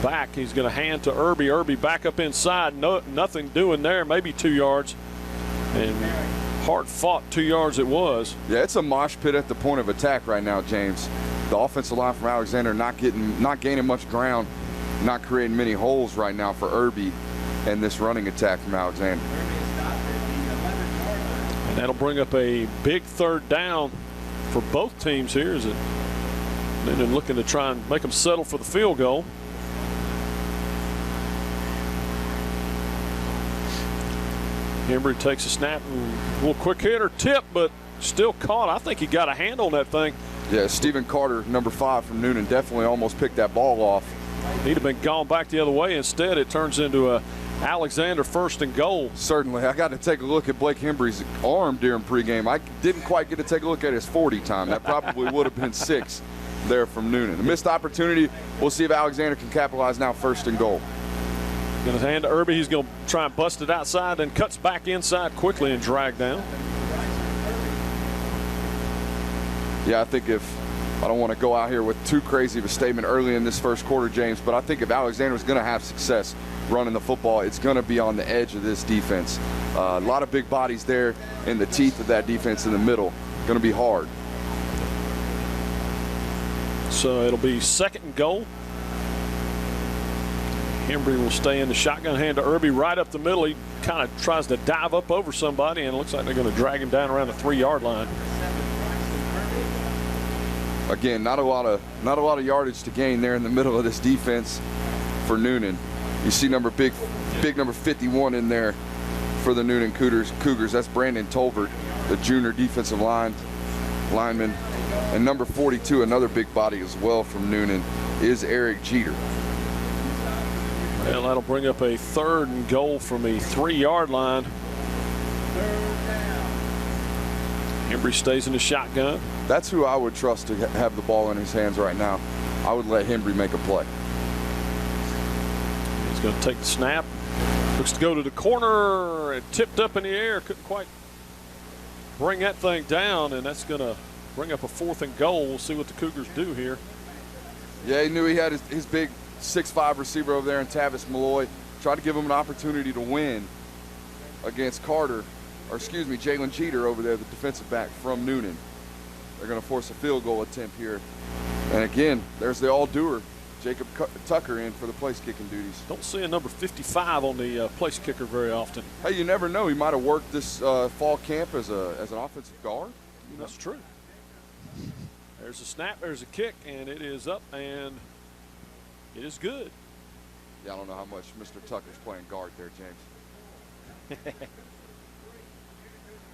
back. He's going to hand to Irby. Irby back up inside. Nothing doing there. Maybe 2 yards. And hard fought 2 yards it was. Yeah, it's a mosh pit at the point of attack right now, James. The offensive line from Alexander not gaining much ground not creating many holes right now for Irby and this running attack from Alexander. And that'll bring up a big third down for both teams here. Is it Newnan looking to try and make them settle for the field goal? Embry takes a snap and a little quick hitter tip, but still caught. I think he got a hand on that thing. Yeah, Stephen Carter, number 5 from Newnan, definitely almost picked that ball off. He'd have been gone back the other way. Instead, it turns into a Alexander 1st and goal. Certainly. I got to take a look at Blake Embry's arm during pregame. I didn't quite get to take a look at his 40 time. That probably would have been 6 there from Newnan. A missed opportunity. We'll see if Alexander can capitalize now, 1st and goal. Going to hand to Irby. He's going to try and bust it outside, then cuts back inside quickly and drag down. Yeah, I think I don't want to go out here with too crazy of a statement early in this first quarter, James, but I think if Alexander is going to have success running the football, it's going to be on the edge of this defense. A lot of big bodies there in the teeth of that defense in the middle. Going to be hard. So it'll be 2nd and goal. Embry will stay in the shotgun, hand to Irby right up the middle. He kind of tries to dive up over somebody, and it looks like they're going to drag him down around the 3-yard line. Again, not a lot of yardage to gain there in the middle of this defense for Newnan. You see big number 51 in there for the Newnan Cougars. That's Brandon Tolbert, the junior defensive lineman. And number 42, another big body as well from Newnan, is Eric Jeter. Well, that'll bring up a 3rd and goal from a 3-yard line. Embry stays in the shotgun. That's who I would trust to have the ball in his hands right now. I would let Embry make a play. He's going to take the snap. Looks to go to the corner. It tipped up in the air. Couldn't quite bring that thing down, and that's going to bring up a 4th and goal. We'll see what the Cougars do here. Yeah, he knew he had his big 6'5" receiver over there in Tavis Malloy. Tried to give him an opportunity to win against Jalen Jeter over there, the defensive back from Newnan. They're going to force a field goal attempt here. And again, there's the all-doer, Jacob Tucker, in for the place kicking duties. Don't see a number 55 on the place kicker very often. Hey, you never know. He might have worked this fall camp as an offensive guard. That's true. There's a snap, there's a kick, and it is up, and it is good. Yeah, I don't know how much Mr. Tucker's playing guard there, James.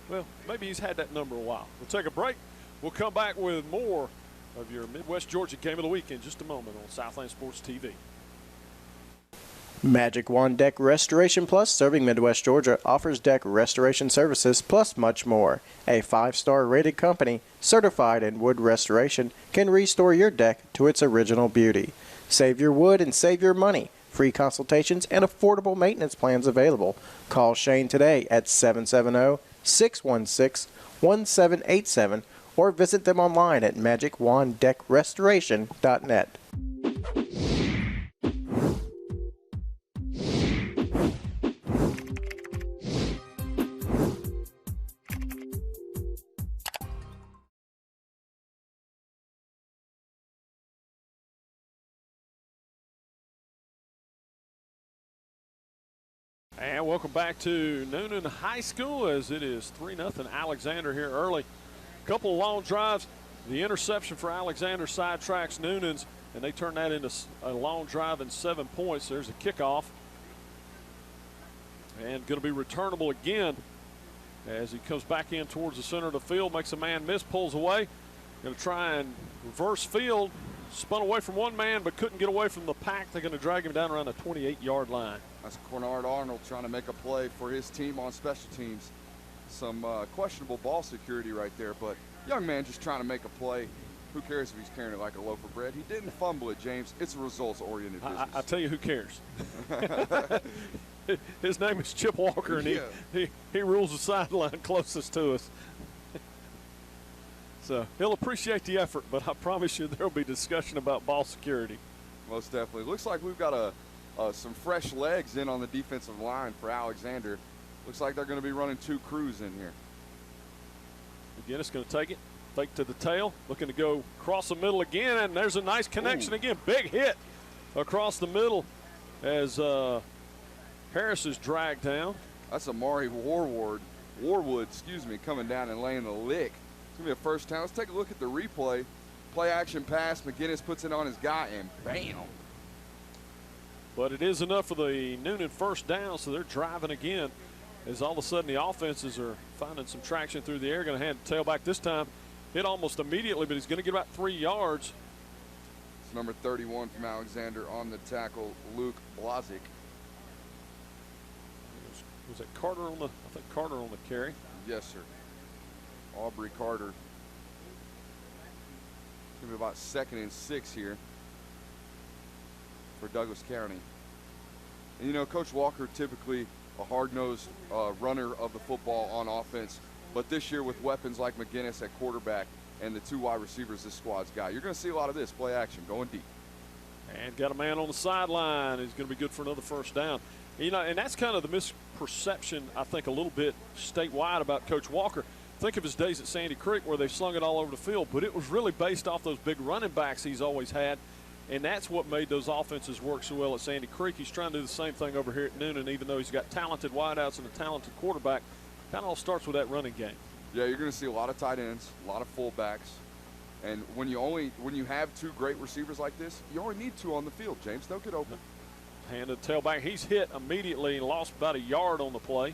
Well, maybe he's had that number a while. We'll take a break. We'll come back with more of your Midwest Georgia Game of the Week in just a moment on Southland Sports TV. Magic Wand Deck Restoration Plus, serving Midwest Georgia, offers deck restoration services plus much more. A 5-star rated company, certified in wood restoration, can restore your deck to its original beauty. Save your wood and save your money. Free consultations and affordable maintenance plans available. Call Shane today at 770-616-1787 or visit them online at magicwanddeckrestoration.net. And welcome back to Newnan High School as it is 3-0 Alexander here early. A couple of long drives. The interception for Alexander sidetracks Newnan's, and they turn that into a long drive and 7 points. There's a kickoff. And going to be returnable again as he comes back in towards the center of the field, makes a man miss, pulls away. Going to try and reverse field. Spun away from one man but couldn't get away from the pack. They're going to drag him down around the 28-yard line. That's Cornard Arnold trying to make a play for his team on special teams. Some questionable ball security right there, but young man just trying to make a play. Who cares if he's carrying it like a loaf of bread? He didn't fumble it, James. It's a results-oriented business. I tell you who cares. His name is Chip Walker, and he rules the sideline closest to us. So he'll appreciate the effort, but I promise you there will be discussion about ball security. Most definitely. Looks like we've got some fresh legs in on the defensive line for Alexander. Looks like they're going to be running 2 crews in here. Again, it's going to take it. Fake to the tail. Looking to go across the middle again, and there's a nice connection again. Big hit across the middle as Harris is dragged down. That's Amari Warwood, coming down and laying a lick. It's going to be a first down. Let's take a look at the replay. Play action pass. McGinnis puts it on his guy, and bam. But it is enough for the Newnan first down, so they're driving again as all of a sudden the offenses are finding some traction through the air. Going to hand the tailback this time. Hit almost immediately, but he's going to get about 3 yards. It's number 31 from Alexander on the tackle, Luke Blazik. Was it Carter on the, I think Carter on the carry? Yes, sir. Aubrey Carter. It's going to be about 2nd and 6 here for Douglas County. And, you know, Coach Walker typically a hard-nosed runner of the football on offense, but this year with weapons like McGinnis at quarterback and the 2 wide receivers this squad's got, you're going to see a lot of this play action going deep. And got a man on the sideline. He's going to be good for another first down. You know, and that's kind of the misperception, I think, a little bit statewide about Coach Walker. Think of his days at Sandy Creek where they slung it all over the field, but it was really based off those big running backs he's always had, and that's what made those offenses work so well at Sandy Creek. He's trying to do the same thing over here at Newnan, even though he's got talented wideouts and a talented quarterback. Kind of all starts with that running game. Yeah, you're going to see a lot of tight ends, a lot of fullbacks, and when you have 2 great receivers like this, you only need 2 on the field. James, don't get open. Handed the tailback. He's hit immediately and lost about a yard on the play.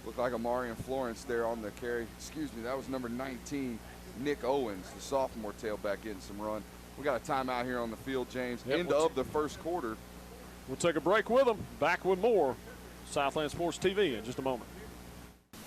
Looked like Amari and Florence there on the carry. Excuse me, that was number 19, Nick Owens, the sophomore tailback, getting some run. We got a timeout here on the field, James. Yep, End of the first quarter. We'll take a break with them. Back with more Southland Sports TV in just a moment.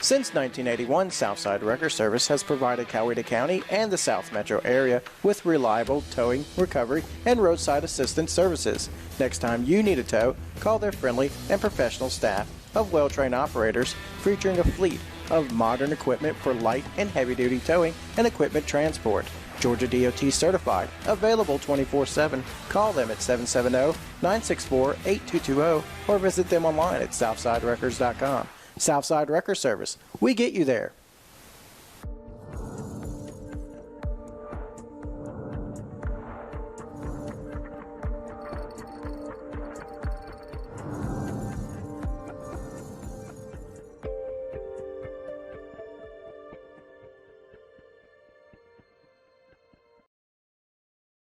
Since 1981, Southside Wrecker Service has provided Coweta County and the South Metro area with reliable towing, recovery, and roadside assistance services. Next time you need a tow, call their friendly and professional staff of well-trained operators featuring a fleet of modern equipment for light and heavy-duty towing and equipment transport. Georgia DOT certified, available 24/7. Call them at 770-964-8220 or visit them online at southsiderecords.com. Southside Wrecker Service. We get you there.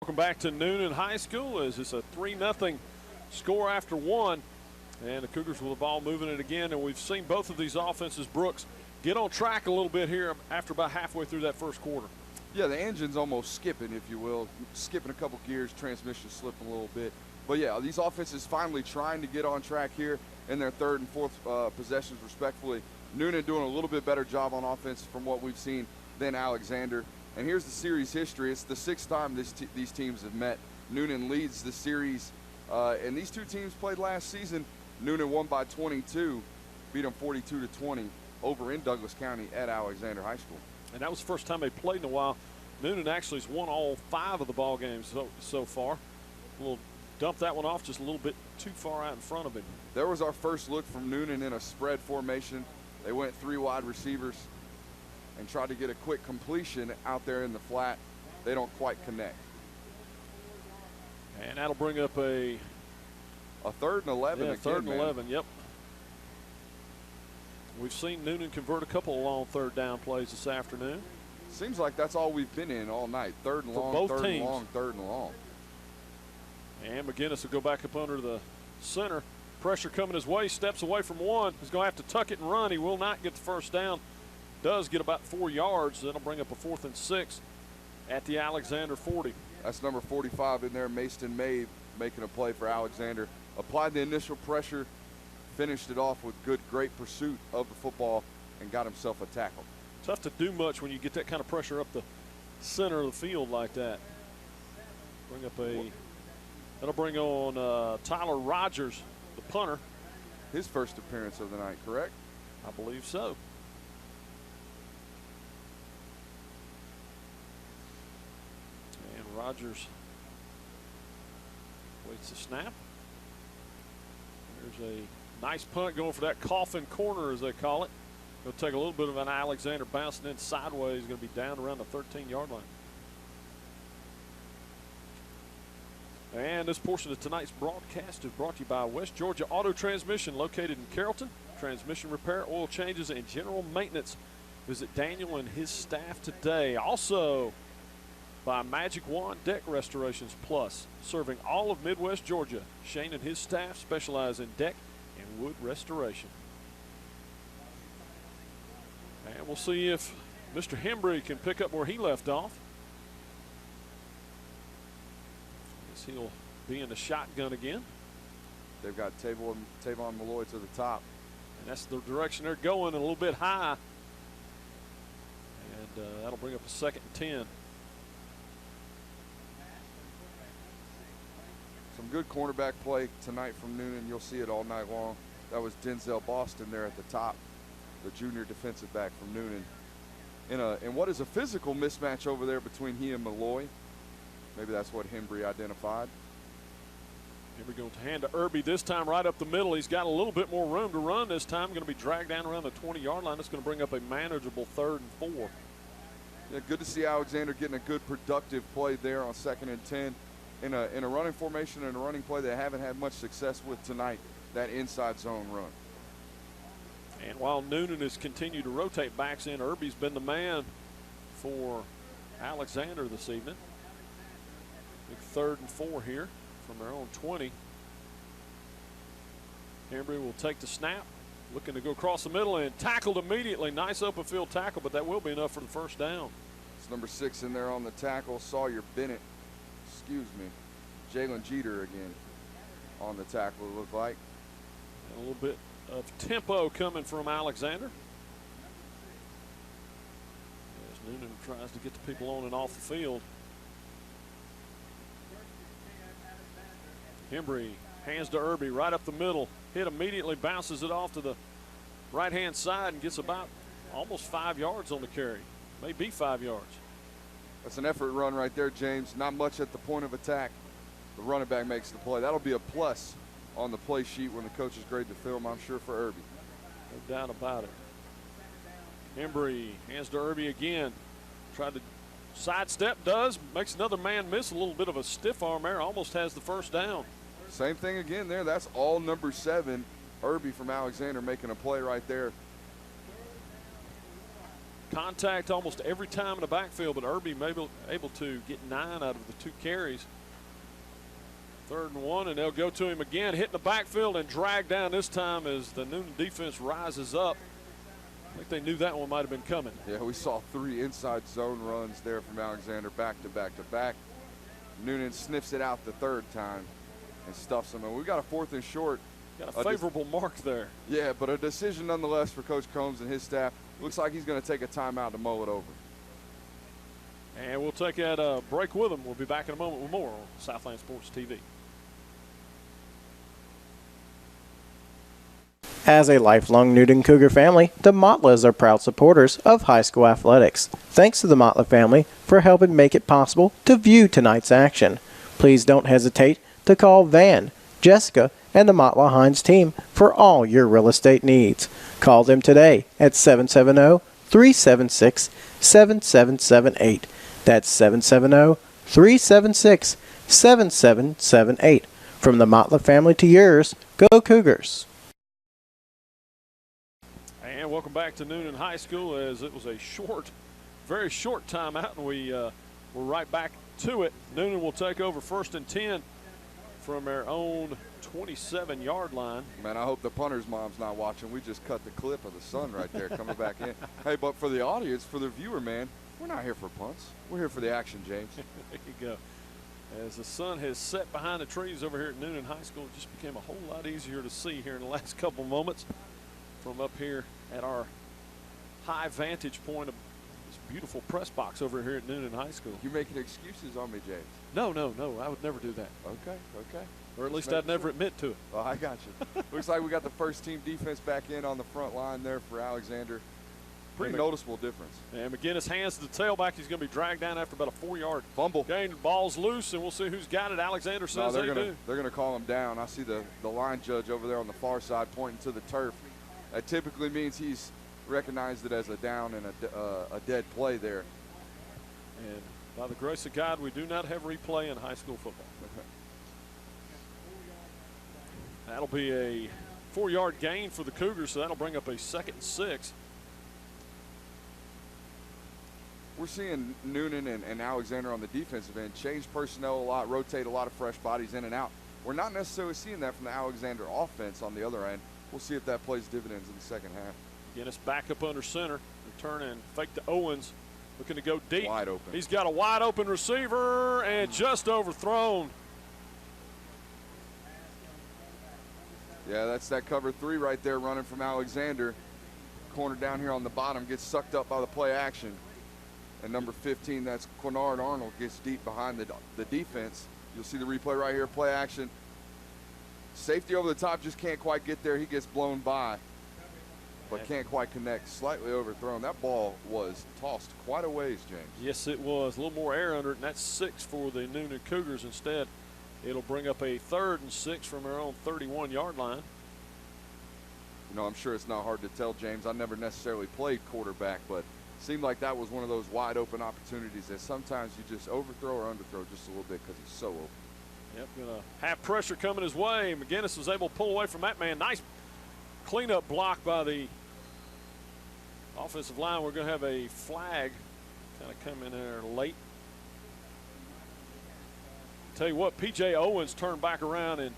Welcome back to Newnan High School as it's a 3-0 score after 1. And the Cougars with the ball moving it again. And we've seen both of these offenses, Brooks, get on track a little bit here after about halfway through that first quarter. Yeah, the engine's almost skipping, if you will. Skipping a couple gears, transmission slipping a little bit. But, yeah, these offenses finally trying to get on track here in their 3rd and 4th possessions, respectfully. Newnan doing a little bit better job on offense from what we've seen than Alexander. And here's the series history. It's the 6th time these teams have met. Newnan leads the series. And these 2 teams played last season. Newnan won by 22, beat them 42-20 over in Douglas County at Alexander High School. And that was the first time they played in a while. Newnan actually has won all 5 of the ball games so far. We'll dump that one off just a little bit too far out in front of him. There was our first look from Newnan in a spread formation. They went 3 wide receivers and tried to get a quick completion out there in the flat. They don't quite connect. And that'll bring up a 3rd and 11 again, 3rd and 11, yep. We've seen Newnan convert a couple of long 3rd down plays this afternoon. Seems like that's all we've been in all night. 3rd and long, 3rd and long, 3rd and long. And McGinnis will go back up under the center. Pressure coming his way, steps away from one. He's going to have to tuck it and run. He will not get the first down. Does get about 4 yards. That'll bring up a 4th and 6 at the Alexander 40. That's number 45 in there, Mason May, making a play for Alexander. Applied the initial pressure, finished it off with great pursuit of the football, and got himself a tackle. Tough to do much when you get that kind of pressure up the center of the field like that. That'll bring on Tyler Rogers, the punter. His first appearance of the night, correct? I believe so. And Rogers waits the snap. There's a nice punt going for that coffin corner, as they call it. He'll take a little bit of an Alexander bouncing in sideways. He's going to be down around the 13-yard line. And this portion of tonight's broadcast is brought to you by West Georgia Auto Transmission, located in Carrollton. Transmission repair, oil changes, and general maintenance. Visit Daniel and his staff today. Also by Magic Wand Deck Restorations Plus, serving all of Midwest Georgia. Shane and his staff specialize in deck and wood restoration. And we'll see if Mr. Hembry can pick up where he left off. I guess he'll be in the shotgun again. They've got Tavon Malloy to the top. And that's the direction they're going, a little bit high. And that'll bring up a 2nd and 10. Some good cornerback play tonight from Newnan. You'll see it all night long. That was Denzel Boston there at the top, the junior defensive back from Newnan. In what is a physical mismatch over there between he and Malloy. Maybe that's what Hembry identified. Hembry going to hand to Irby this time right up the middle. He's got a little bit more room to run this time. Going to be dragged down around the 20-yard line. That's going to bring up a manageable 3rd and 4. Yeah, good to see Alexander getting a good productive play there on 2nd and 10. In a running formation and a running play they haven't had much success with tonight, that inside zone run. And while Newnan has continued to rotate backs in, Irby's been the man for Alexander this evening. Big 3rd and 4 here from their own 20. Hembry will take the snap, looking to go across the middle and tackled immediately. Nice open field tackle, but that will be enough for the 1st down. It's number 6 in there on the tackle, Sawyer Bennett. Jalen Jeter again on the tackle, it looked like. And a little bit of tempo coming from Alexander. As Newnan tries to get the people on and off the field. Hembry hands to Irby right up the middle. Hit immediately, bounces it off to the right-hand side and gets about almost 5 yards on the carry. Maybe 5 yards. That's an effort run right there, James. Not much at the point of attack. The running back makes the play. That'll be a plus on the play sheet when the coaches grade the film, I'm sure, for Irby. No doubt about it. Hembry hands to Irby again. Tried to sidestep, makes another man miss. A little bit of a stiff arm error. Almost has the 1st down. Same thing again there. That's all number 7. Irby from Alexander making a play right there. Contact almost every time in the backfield, but Irby may be able to get 9 out of the 2 carries. 3rd and 1, and they'll go to him again, hitting the backfield and drag down this time as the Newnan defense rises up. I think they knew that one might have been coming. Yeah, we saw 3 inside zone runs there from Alexander back to back to back. Newnan sniffs it out the 3rd time and stuffs him. And we got a 4th and short. Got a favorable mark there. Yeah, but a decision nonetheless for Coach Combs and his staff. Looks like he's going to take a timeout to mull it over. And we'll take that break with him. We'll be back in a moment with more on Southland Sports TV. As a lifelong Newnan Cougar family, the Motlas are proud supporters of high school athletics. Thanks to the Motla family for helping make it possible to view tonight's action. Please don't hesitate to call Van, Jessica, and the Motla Hines team for all your real estate needs. Call them today at 770-376-7778. That's 770-376-7778. From the Motla family to yours, go Cougars. And welcome back to Newnan High School, as it was a very short timeout, and we're right back to it. Newnan will take over 1st and 10 from their own 27-yard line. Man, I hope the punter's mom's not watching. We just cut the clip of the sun right there coming back in. Hey, but for the audience, for the viewer, man, we're not here for punts. We're here for the action, James. There you go. As the sun has set behind the trees over here at Newnan High School, it just became a whole lot easier to see here in the last couple moments from up here at our high vantage point of this beautiful press box over here at Newnan High School. You're making excuses on me, James. No, I would never do that. Okay. Or at least I'd never admit to it. Well, I got you. Looks like we got the 1st team defense back in on the front line there for Alexander. Pretty noticeable difference. And McGinnis hands to the tailback. He's going to be dragged down after about a 4-yard fumble. Gain, ball's loose, and we'll see who's got it. Alexander says they're do. They're going to call him down. I see the line judge over there on the far side pointing to the turf. That typically means he's recognized it as a down and a dead play there. And by the grace of God, we do not have replay in high school football. That'll be a 4-yard gain for the Cougars, so that'll bring up a 2nd and 6. We're seeing Newnan and Alexander on the defensive end change personnel a lot, rotate a lot of fresh bodies in and out. We're not necessarily seeing that from the Alexander offense on the other end. We'll see if that plays dividends in the second half. Guinness back up under center. Return and fake to Owens. Looking to go deep. Wide open. He's got a wide open receiver and just overthrown. Yeah, that's that cover 3 right there running from Alexander. Corner down here on the bottom gets sucked up by the play action. And number 15, that's Quinard Arnold, gets deep behind the defense. You'll see the replay right here, play action. Safety over the top, just can't quite get there. He gets blown by, but can't quite connect. Slightly overthrown. That ball was tossed quite a ways, James. Yes, it was. A little more air under it, and that's 6 for the Newnan Cougars. Instead, it'll bring up a 3rd and 6 from their own 31-yard line. You know, I'm sure it's not hard to tell, James. I never necessarily played quarterback, but seemed like that was one of those wide open opportunities that sometimes you just overthrow or underthrow just a little bit because he's so open. Yep, gonna have pressure coming his way. McGinnis was able to pull away from that man. Nice cleanup block by the offensive line. We're gonna have a flag kind of come in there late. Tell you what, P.J. Owens turned back around and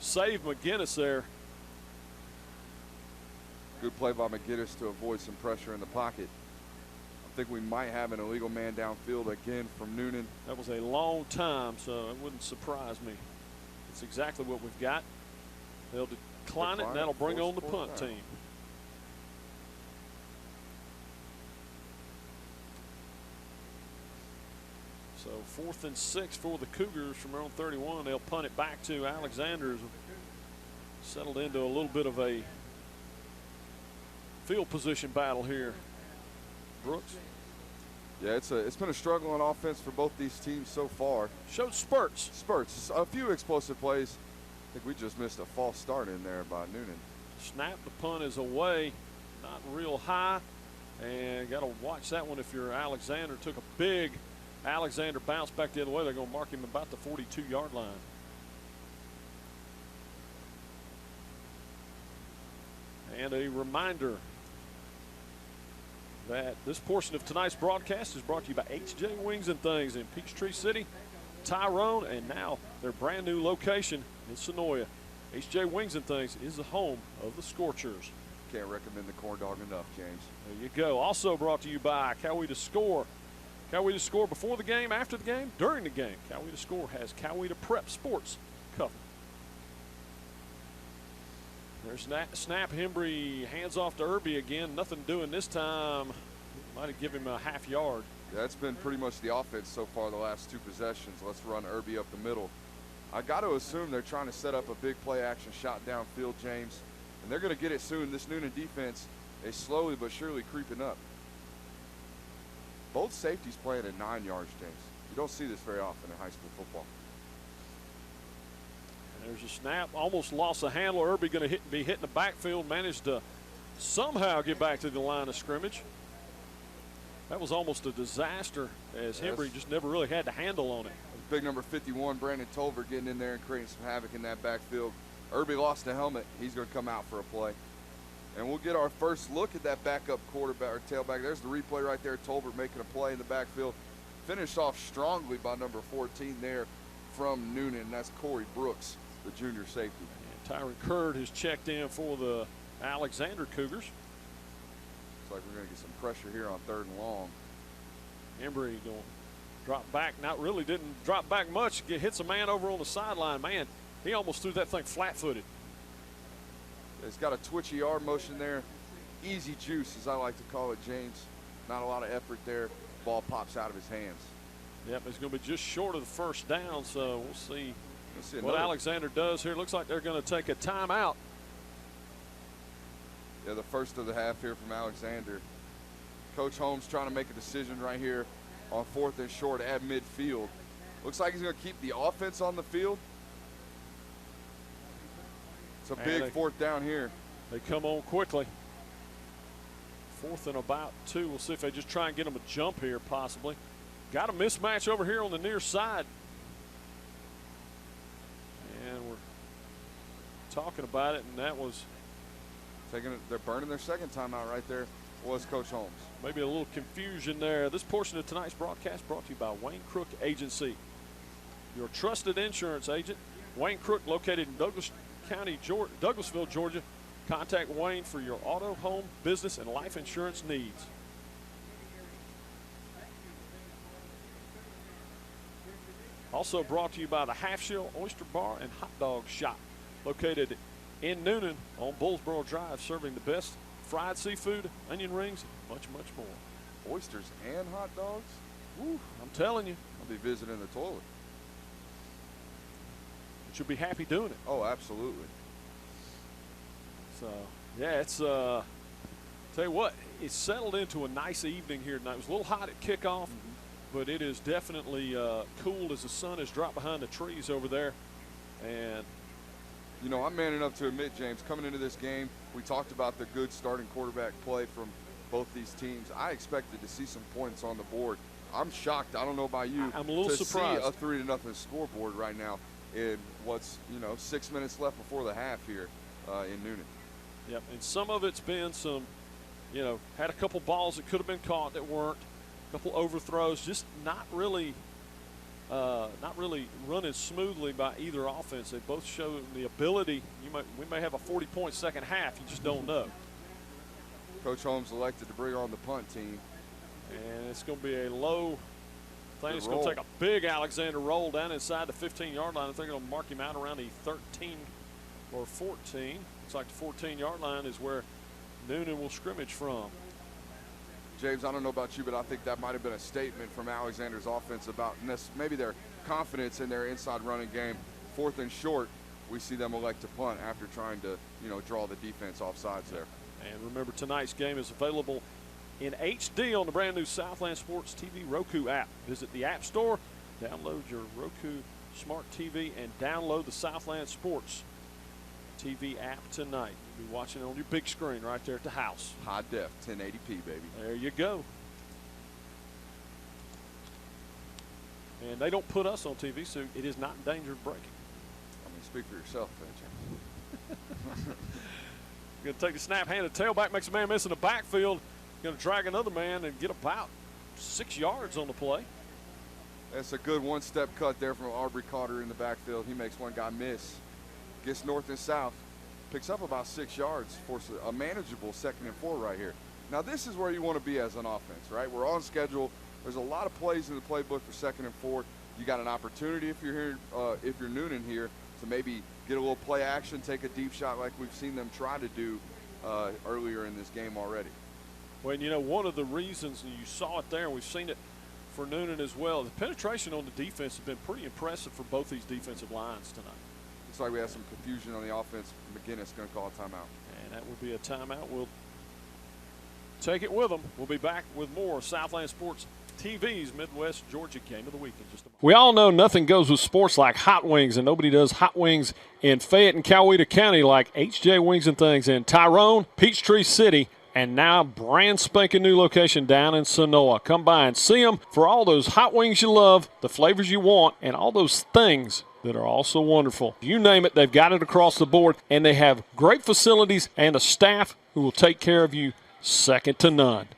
saved McGinnis there. Good play by McGinnis to avoid some pressure in the pocket. I think we might have an illegal man downfield again from Newnan. That was a long time, so it wouldn't surprise me. It's exactly what we've got. They'll decline it, and that'll bring on the punt team. So 4th and 6 for the Cougars from their own 31. They'll punt it back to Alexander's. Settled into a little bit of a field position battle here. Brooks? Yeah, it's been a struggle on offense for both these teams so far. Showed spurts. Spurts. A few explosive plays. I think we just missed a false start in there by Newnan. Snap, the punt is away. Not real high. And got to watch that one if you're Alexander. Took a big Alexander bounce back the other way. They're going to mark him about the 42-yard line. And a reminder that this portion of tonight's broadcast is brought to you by HJ Wings and Things in Peachtree City, Tyrone, and now their brand new location in Sonoya. HJ Wings and Things is the home of the Scorchers. Can't recommend the corn dog enough, James. There you go. Also brought to you by Coweta Score. Coweta Score before the game, after the game, during the game. Coweta Score has Coweta Prep Sports covered. There's snap. Hembry hands off to Irby again. Nothing doing this time. Might have given him a half yard. Yeah, that's been pretty much the offense so far the last 2 possessions. Let's run Irby up the middle. I got to assume they're trying to set up a big play action shot downfield, James. And they're going to get it soon. This Newnan defense is slowly but surely creeping up. Both safeties playing at 9 yards, James. You don't see this very often in high school football. There's a snap, almost lost a handle. Irby going to be hitting the backfield, managed to somehow get back to the line of scrimmage. That was almost a disaster as Hembry just never really had the handle on it. Big number 51, Brandon Tolver, getting in there and creating some havoc in that backfield. Irby lost the helmet. He's going to come out for a play. And we'll get our first look at that backup quarterback or tailback. There's the replay right there. Tolbert making a play in the backfield. Finished off strongly by number 14 there from Newnan. That's Corey Brooks, the junior safety. And Tyron Curd has checked in for the Alexander Cougars. Looks like we're going to get some pressure here on 3rd and long. Embry going to drop back. Really didn't drop back much. Hits a man over on the sideline. Man, he almost threw that thing flat-footed. It's got a twitchy arm motion there. Easy juice, as I like to call it, James. Not a lot of effort there. Ball pops out of his hands. Yep, it's going to be just short of the first down, so we'll see what Alexander does here. Looks like they're going to take a timeout. Yeah, the first of the half here from Alexander. Coach Holmes trying to make a decision right here on 4th and short at midfield. Looks like he's going to keep the offense on the field. It's a big 4th down here. They come on quickly. 4th and about 2. We'll see if they just try and get them a jump here possibly. Got a mismatch over here on the near side. And we're talking about it, and that was they're burning their second timeout right there. Was Coach Holmes. Maybe a little confusion there. This portion of tonight's broadcast brought to you by Wayne Crook Agency, your trusted insurance agent. Wayne Crook, located in Douglasville, Georgia. Contact Wayne for your auto, home, business, and life insurance needs. Also brought to you by the Half Shell Oyster Bar and Hot Dog Shop, located in Newnan on Bullsboro Drive, serving the best fried seafood, onion rings, and much, much more. Oysters and hot dogs? Woo, I'm telling you. I'll be visiting the toilet. But you'll be happy doing it. Oh, absolutely. So, yeah, it's, tell you what, it's settled into a nice evening here tonight. It was a little hot at kickoff, but it is definitely cooled as the sun has dropped behind the trees over there. And you know, I'm man enough to admit, James, coming into this game, we talked about the good starting quarterback play from both these teams. I expected to see some points on the board. I'm shocked. I don't know about you. I'm a little surprised. To see a 3-0 scoreboard right now in what's, 6 minutes left before the half here in Newnan. Yep, and some of it's been some, had a couple balls that could have been caught that weren't, a couple overthrows, just not really running smoothly by either offense. They both show the ability. We may have a 40-point second half. You just don't know. Coach Holmes elected to bring on the punt team. And it's going to be a low thing. It's going to take a big Alexander roll down inside the 15-yard line. I think they're going to mark him out around the 13 or 14. Looks like the 14-yard line is where Newnan will scrimmage from. James, I don't know about you, but I think that might have been a statement from Alexander's offense about maybe their confidence in their inside running game. 4th and short, we see them elect to punt after trying to, draw the defense off sides there. And remember, tonight's game is available in HD on the brand new Southland Sports TV Roku app. Visit the App Store, download your Roku Smart TV, and download the Southland Sports TV app tonight. You'll be watching it on your big screen right there at the house. High def, 1080p, baby. There you go. And they don't put us on TV, so it is not in danger of breaking. I mean, speak for yourself, James. Going to take the snap, hand the tailback, makes a man miss in the backfield. Going to drag another man and get about 6 yards on the play. That's a good one-step cut there from Aubrey Carter in the backfield. He makes one guy miss. Gets north and south, picks up about 6 yards, forces a manageable 2nd and 4 right here. Now this is where you want to be as an offense, right? We're on schedule. There's a lot of plays in the playbook for 2nd and 4. You got an opportunity if you're here, if you're Newnan here, to maybe get a little play action, take a deep shot like we've seen them try to do earlier in this game already. Well, one of the reasons, and you saw it there, and we've seen it for Newnan as well, the penetration on the defense has been pretty impressive for both these defensive lines tonight. Looks like we have some confusion on the offense. McGinnis going to call a timeout. And that will be a timeout. We'll take it with them. We'll be back with more Southland Sports TV's Midwest Georgia Game of the Week in just a moment. We all know nothing goes with sports like hot wings, and nobody does hot wings in Fayette and Coweta County like HJ Wings and Things in Tyrone, Peachtree City, and now brand spanking new location down in Sonoa. Come by and see them for all those hot wings you love, the flavors you want, and all those things that are also wonderful. You name it, they've got it across the board, and they have great facilities and a staff who will take care of you second to none.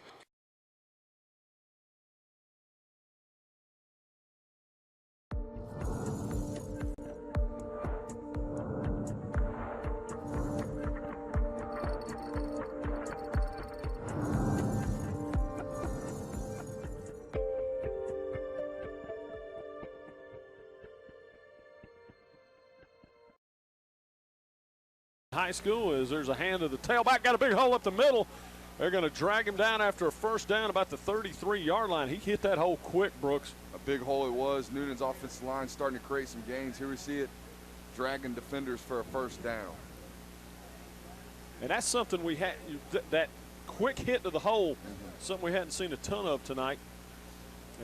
High school as there's a hand to the tailback, got a big hole up the middle. They're going to drag him down after a first down about the 33-yard line. He hit that hole quick, Brooks. A big hole it was. Noonan's offensive line starting to create some gains. Here we see it, dragging defenders for a first down. And that's something we had, that quick hit to the hole, something we hadn't seen a ton of tonight.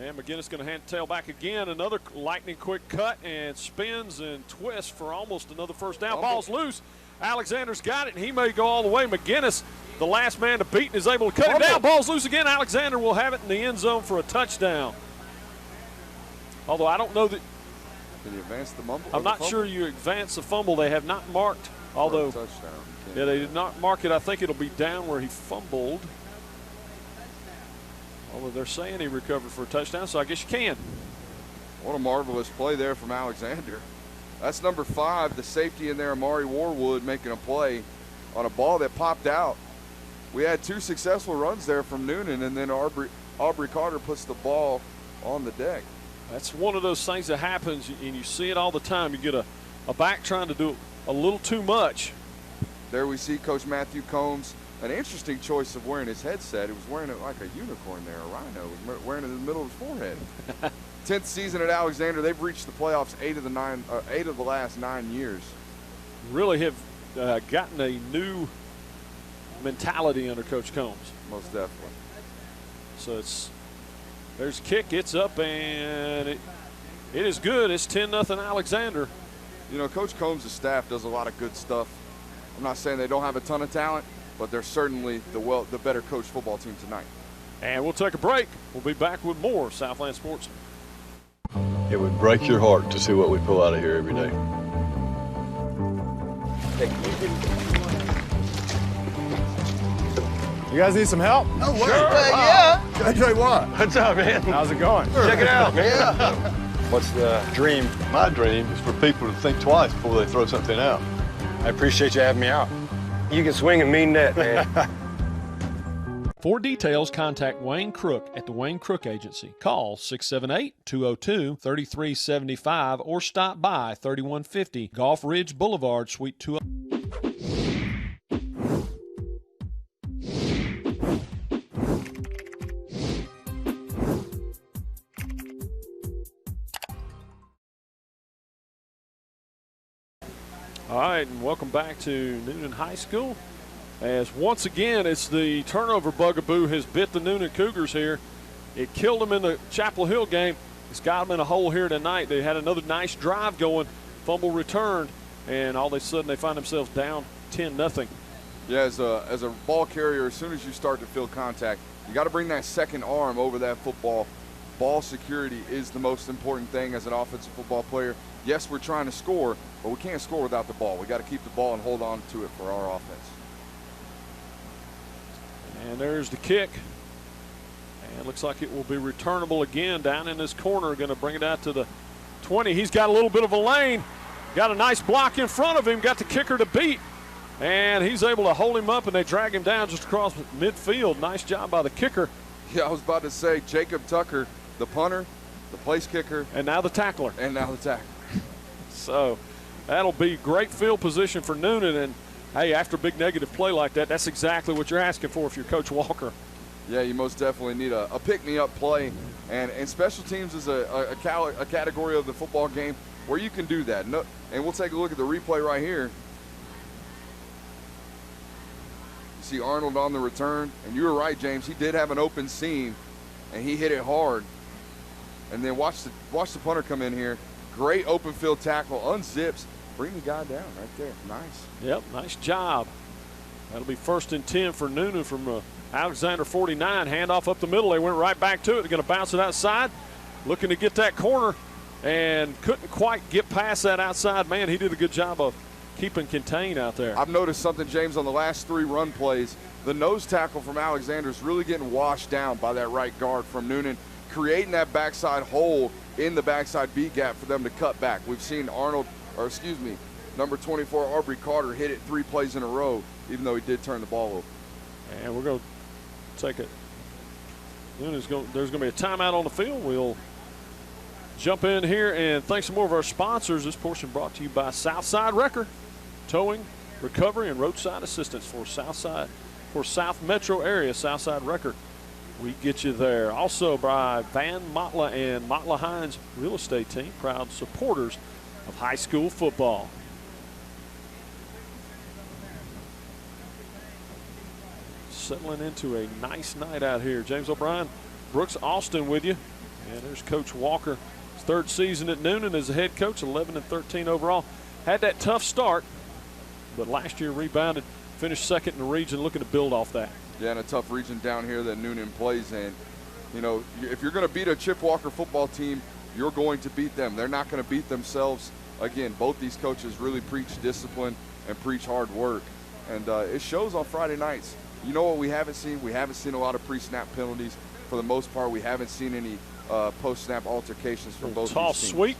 And McGinnis going to hand the tailback again. Another lightning quick cut and spins and twists for almost another first down. Ball's loose. Alexander's got it, and he may go all the way. McGinnis, the last man to beat, and is able to cut it down. Ball's loose again. Alexander will have it in the end zone for a touchdown. Although I don't know that. Can you advance the mumble? I'm not sure you advance the fumble. They have not marked Although, for a touchdown. yeah, they did not mark it. I think it'll be down where he fumbled. Although they're saying he recovered for a touchdown, so I guess you can. What a marvelous play there from Alexander. That's number 5, the safety in there, Amari Warwood, making a play on a ball that popped out. We had 2 successful runs there from Newnan, and then Aubrey Carter puts the ball on the deck. That's one of those things that happens, and you see it all the time. You get a back trying to do a little too much. There we see Coach Matthew Combs. An interesting choice of wearing his headset. He was wearing it like a unicorn there, a rhino. He was wearing it in the middle of his forehead. 10th season at Alexander. They've reached the playoffs 8 of the last 9 years. Really have gotten a new mentality under Coach Combs. Most definitely. So there's a kick. It's up, and it is good. It's 10-0 Alexander. You know, Coach Combs' staff does a lot of good stuff. I'm not saying they don't have a ton of talent, but they're certainly the better coached football team tonight. And we'll take a break. We'll be back with more Southland Sports. It would break your heart to see what we pull out of here every day. You guys need some help? Oh, sure. Yeah. JJ Watt. What's up, man? How's it going? Check it out, man. Yeah. What's the dream? My dream is for people to think twice before they throw something out. I appreciate you having me out. You can swing a mean net, man. For details, contact Wayne Crook at the Wayne Crook Agency. Call 678-202-3375 or stop by 3150 Gulf Ridge Boulevard, Suite 2. All right, and welcome back to Newnan High School. As once again, it's the turnover bugaboo has bit the Newnan Cougars here. It killed them in the Chapel Hill game. It's got them in a hole here tonight. They had another nice drive going, fumble returned, and all of a sudden they find themselves down 10-0. Yeah, as a ball carrier, as soon as you start to feel contact, you got to bring that second arm over that football. Ball security is the most important thing as an offensive football player. Yes, we're trying to score, but we can't score without the ball. We got to keep the ball and hold on to it for our offense. And there's the kick. And it looks like it will be returnable again down in this corner. Going to bring it out to the 20. He's got a little bit of a lane. Got a nice block in front of him. Got the kicker to beat. And he's able to hold him up, and they drag him down just across midfield. Nice job by the kicker. Yeah, I was about to say Jacob Tucker, the punter, the place kicker. And now the tackler. And now the tackler. So that'll be great field position for Newnan. And, hey, after a big negative play like that, that's exactly what you're asking for if you're Coach Walker. Yeah, you most definitely need a pick-me-up play. And special teams is a category of the football game where you can do that. No, and we'll take a look at the replay right here. You see Arnold on the return. And you were right, James. He did have an open seam, and he hit it hard. And then watch the punter come in here. Great open field tackle, unzips. Bring the guy down right there. Nice. Yep, nice job. That'll be 1st and 10 for Newnan from Alexander 49. Handoff up the middle. They went right back to it. They're going to bounce it outside. Looking to get that corner and couldn't quite get past that outside man. He did a good job of keeping contained out there. I've noticed something, James, on the last 3 run plays. The nose tackle from Alexander is really getting washed down by that right guard from Newnan, creating that backside hole in the backside B gap for them to cut back. We've seen number 24, Aubrey Carter, hit it 3 plays in a row, even though he did turn the ball over. And we're going to take it. There's going to be a timeout on the field. We'll jump in here and thank some more of our sponsors. This portion brought to you by Southside Wrecker, towing, recovery, and roadside assistance for South Metro area. Southside Wrecker, we get you there. Also by Van Motla and Motla Hines Real Estate Team, proud supporters of high school football. Settling into a nice night out here. James O'Brien, Brooks Austin with you. And there's Coach Walker. His 3rd season at Newnan as a head coach, 11-13 overall. Had that tough start, but last year rebounded, finished 2nd in the region, looking to build off that. Yeah, and a tough region down here that Newnan plays in. You know, if you're going to beat a Chip Walker football team, you're going to beat them. They're not going to beat themselves. Again, both these coaches really preach discipline and preach hard work. And it shows on Friday nights. You know what we haven't seen? We haven't seen a lot of pre-snap penalties. For the most part, we haven't seen any post-snap altercations from both toss teams. Sweep.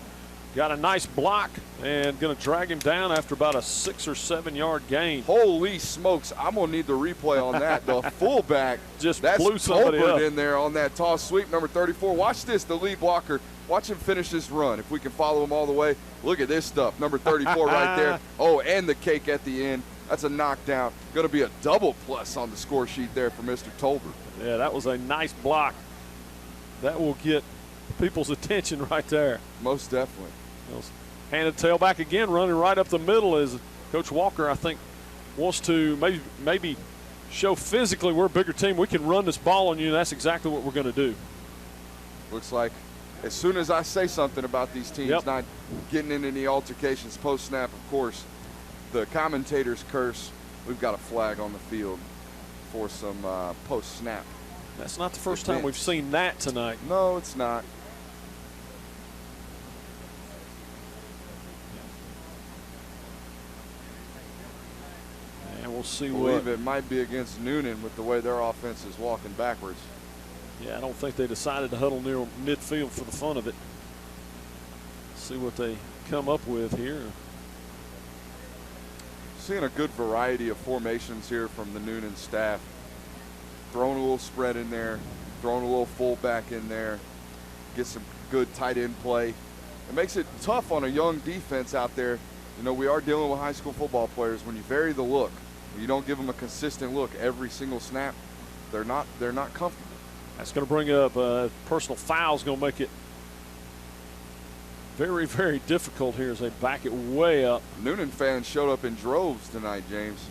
Got a nice block and going to drag him down after about a 6 or 7 yard gain. Holy smokes, I'm going to need the replay on that. The fullback just that's blew somebody up in there on that toss sweep, number 34. Watch this, the lead blocker. Watch him finish this run. If we can follow him all the way, look at this stuff. Number 34 right there. Oh, and the cake at the end. That's a knockdown. Going to be a double plus on the score sheet there for Mr. Tolbert. Yeah, that was a nice block. That will get people's attention right there. Most definitely. Handed tailback again, running right up the middle as Coach Walker, I think, wants to maybe show physically we're a bigger team. We can run this ball on you, and that's exactly what we're going to do. Looks like as soon as I say something about these teams not getting into any altercations post-snap, of course, the commentators curse. We've got a flag on the field for some post-snap. That's not the first time we've seen that tonight. No, it's not. And we'll see I believe it might be against Newnan with the way their offense is walking backwards. Yeah, I don't think they decided to huddle near midfield for the fun of it. See what they come up with here. Seeing a good variety of formations here from the Newnan staff. Throwing a little spread in there, throwing a little fullback in there, get some good tight end play. It makes it tough on a young defense out there. You know, we are dealing with high school football players. When you vary the look, when you don't give them a consistent look every single snap, they're not comfortable. That's going to bring up personal fouls, going to make it very, very difficult here as they back it way up. Newnan fans showed up in droves tonight, James.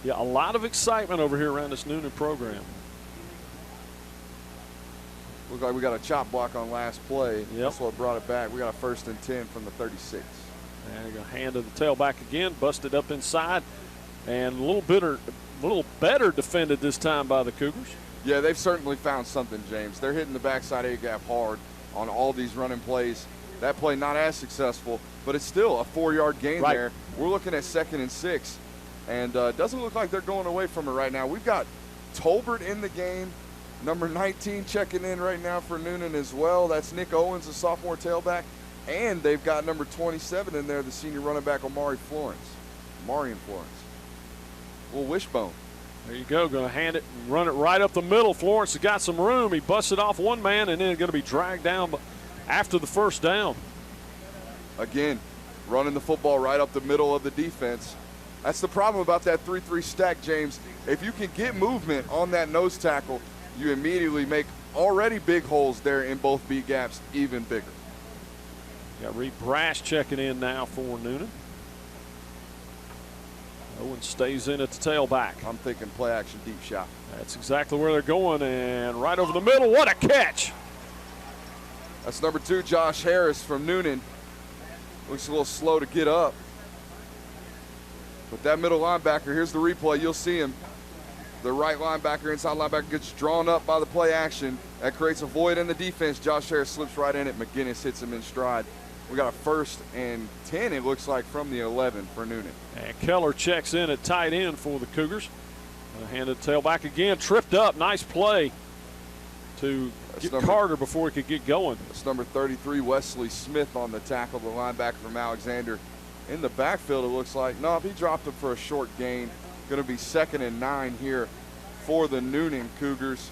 Yeah, a lot of excitement over here around this Newnan program. Looks like we got a chop block on last play. Yep. That's what brought it back. We got a 1st and 10 from the 36. And a hand to the tailback again, busted up inside, and a little better defended this time by the Cougars. Yeah, they've certainly found something, James. They're hitting the backside A-gap hard on all these running plays. That play not as successful, but it's still a 4-yard gain there. We're looking at 2nd and 6, and it doesn't look like they're going away from it right now. We've got Tolbert in the game, number 19 checking in right now for Newnan as well. That's Nick Owens, the sophomore tailback, and they've got number 27 in there, the senior running back, Marion Florence. Little wishbone. There you go. Going to hand it and run it right up the middle. Florence has got some room. He busted off one man and then going to be dragged down after the first down. Again, running the football right up the middle of the defense. That's the problem about that 3-3 stack, James. If you can get movement on that nose tackle, you immediately make already big holes there in both B gaps even bigger. Got Reed Brash checking in now for Newnan. Owen stays in at the tailback. I'm thinking play action deep shot. That's exactly where they're going, and right over the middle. What a catch! That's number 2, Josh Harris from Newnan. Looks a little slow to get up. But that middle linebacker, here's the replay. You'll see him. The right linebacker, inside linebacker, gets drawn up by the play action. That creates a void in the defense. Josh Harris slips right in it. McGinnis hits him in stride. We got a 1st and 10, it looks like, from the 11 for Newnan. And Keller checks in at tight end for the Cougars. Handed tailback again, tripped up. Nice play to get Carter before he could get going. That's number 33, Wesley Smith on the tackle, the linebacker from Alexander. In the backfield, it looks like. No, he dropped him for a short gain. Going to be 2nd and 9 here for the Newnan Cougars.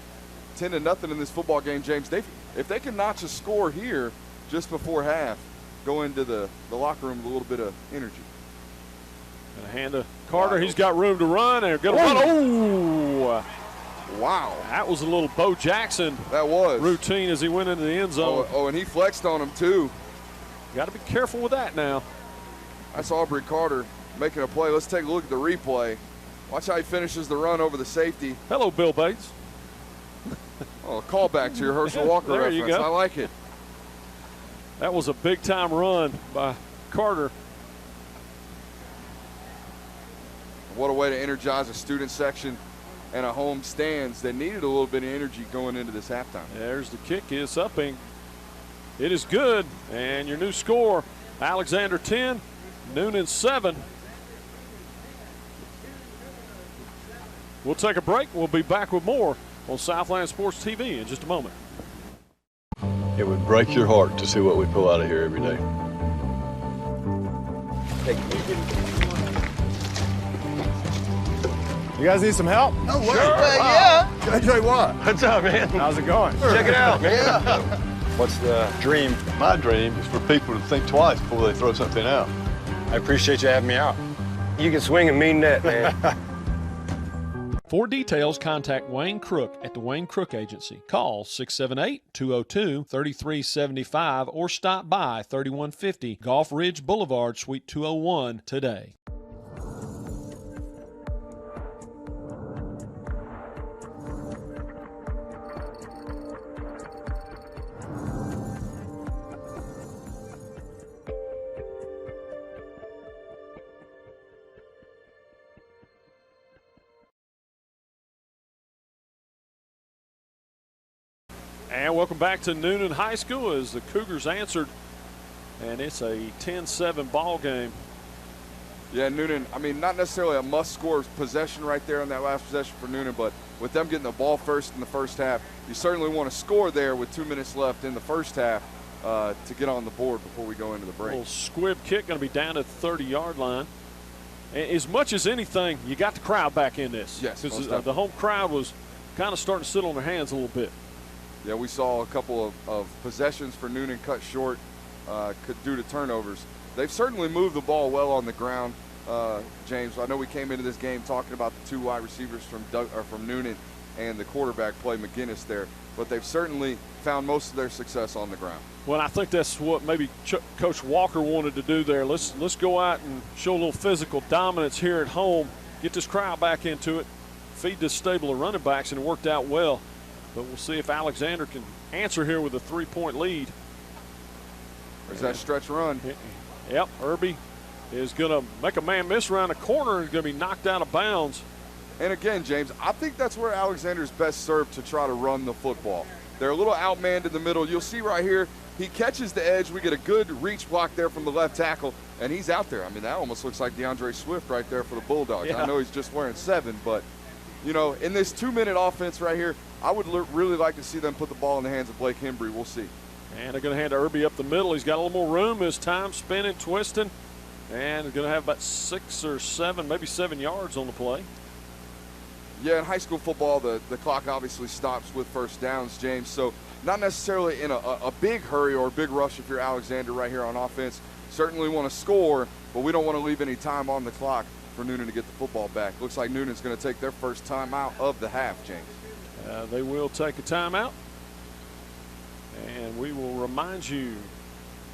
10-0 in this football game, James. If they can notch a score here just before half, go into the locker room with a little bit of energy. Gonna hand to Carter. He's got room to run. And gonna run. Oh! Wow. That was a little Bo Jackson routine as he went into the end zone. Oh, and he flexed on him too. Got to be careful with that now. That's Aubrey Carter making a play. Let's take a look at the replay. Watch how he finishes the run over the safety. Hello, Bill Bates. Oh, a callback to your Herschel Walker there reference. You go. I like it. That was a big-time run by Carter. What a way to energize a student section and a home stands that needed a little bit of energy going into this halftime. There's the kick. It's upping. It is good. And your new score, Alexander 10, Newnan 7. We'll take a break. We'll be back with more on Southland Sports TV in just a moment. It would break your heart to see what we pull out of here every day. You guys need some help? Oh, sure. Yeah. JJ Watt. What's up, man? How's it going? Check it out, man. Yeah. What's the dream? My dream is for people to think twice before they throw something out. I appreciate you having me out. You can swing a mean net, man. For details, contact Wayne Crook at the Wayne Crook Agency. Call 678-202-3375 or stop by 3150 Gulf Ridge Boulevard, Suite 201 today. And welcome back to Newnan High School as the Cougars answered, and it's a 10-7 ball game. Yeah, Newnan, I mean, not necessarily a must-score possession right there on that last possession for Newnan, but with them getting the ball first in the first half, you certainly want to score there with 2 minutes left in the first half to get on the board before we go into the break. A little squib kick going to be down at the 30-yard line. As much as anything, you got the crowd back in this. Yes, because the home crowd was kind of starting to sit on their hands a little bit. Yeah, we saw a couple of possessions for Newnan cut short due to turnovers. They've certainly moved the ball well on the ground, James. I know we came into this game talking about the two wide receivers from Newnan and the quarterback play McGinnis there, but they've certainly found most of their success on the ground. Well, I think that's what maybe Coach Walker wanted to do there. Let's go out and show a little physical dominance here at home, get this crowd back into it, feed this stable of running backs, and it worked out well. But we'll see if Alexander can answer here with a 3-point lead. There's that stretch run. Yep, Irby is going to make a man miss around the corner and is going to be knocked out of bounds. And again, James, I think that's where Alexander's best served to try to run the football. They're a little outmanned in the middle. You'll see right here, he catches the edge. We get a good reach block there from the left tackle, and he's out there. I mean, that almost looks like DeAndre Swift right there for the Bulldogs. Yeah. I know he's just wearing 7, but, you know, in this 2-minute offense right here, I would really like to see them put the ball in the hands of Blake Hembry. We'll see. And they're going to hand Irby up the middle. He's got a little more room this time, spinning, twisting, and they're going to have about 6 or 7, maybe 7 yards on the play. Yeah, in high school football, the clock obviously stops with first downs, James. So not necessarily in a big hurry or a big rush if you're Alexander right here on offense. Certainly want to score, but we don't want to leave any time on the clock for Newnan to get the football back. Looks like Noonan's going to take their first timeout of the half, James. They will take a timeout. And we will remind you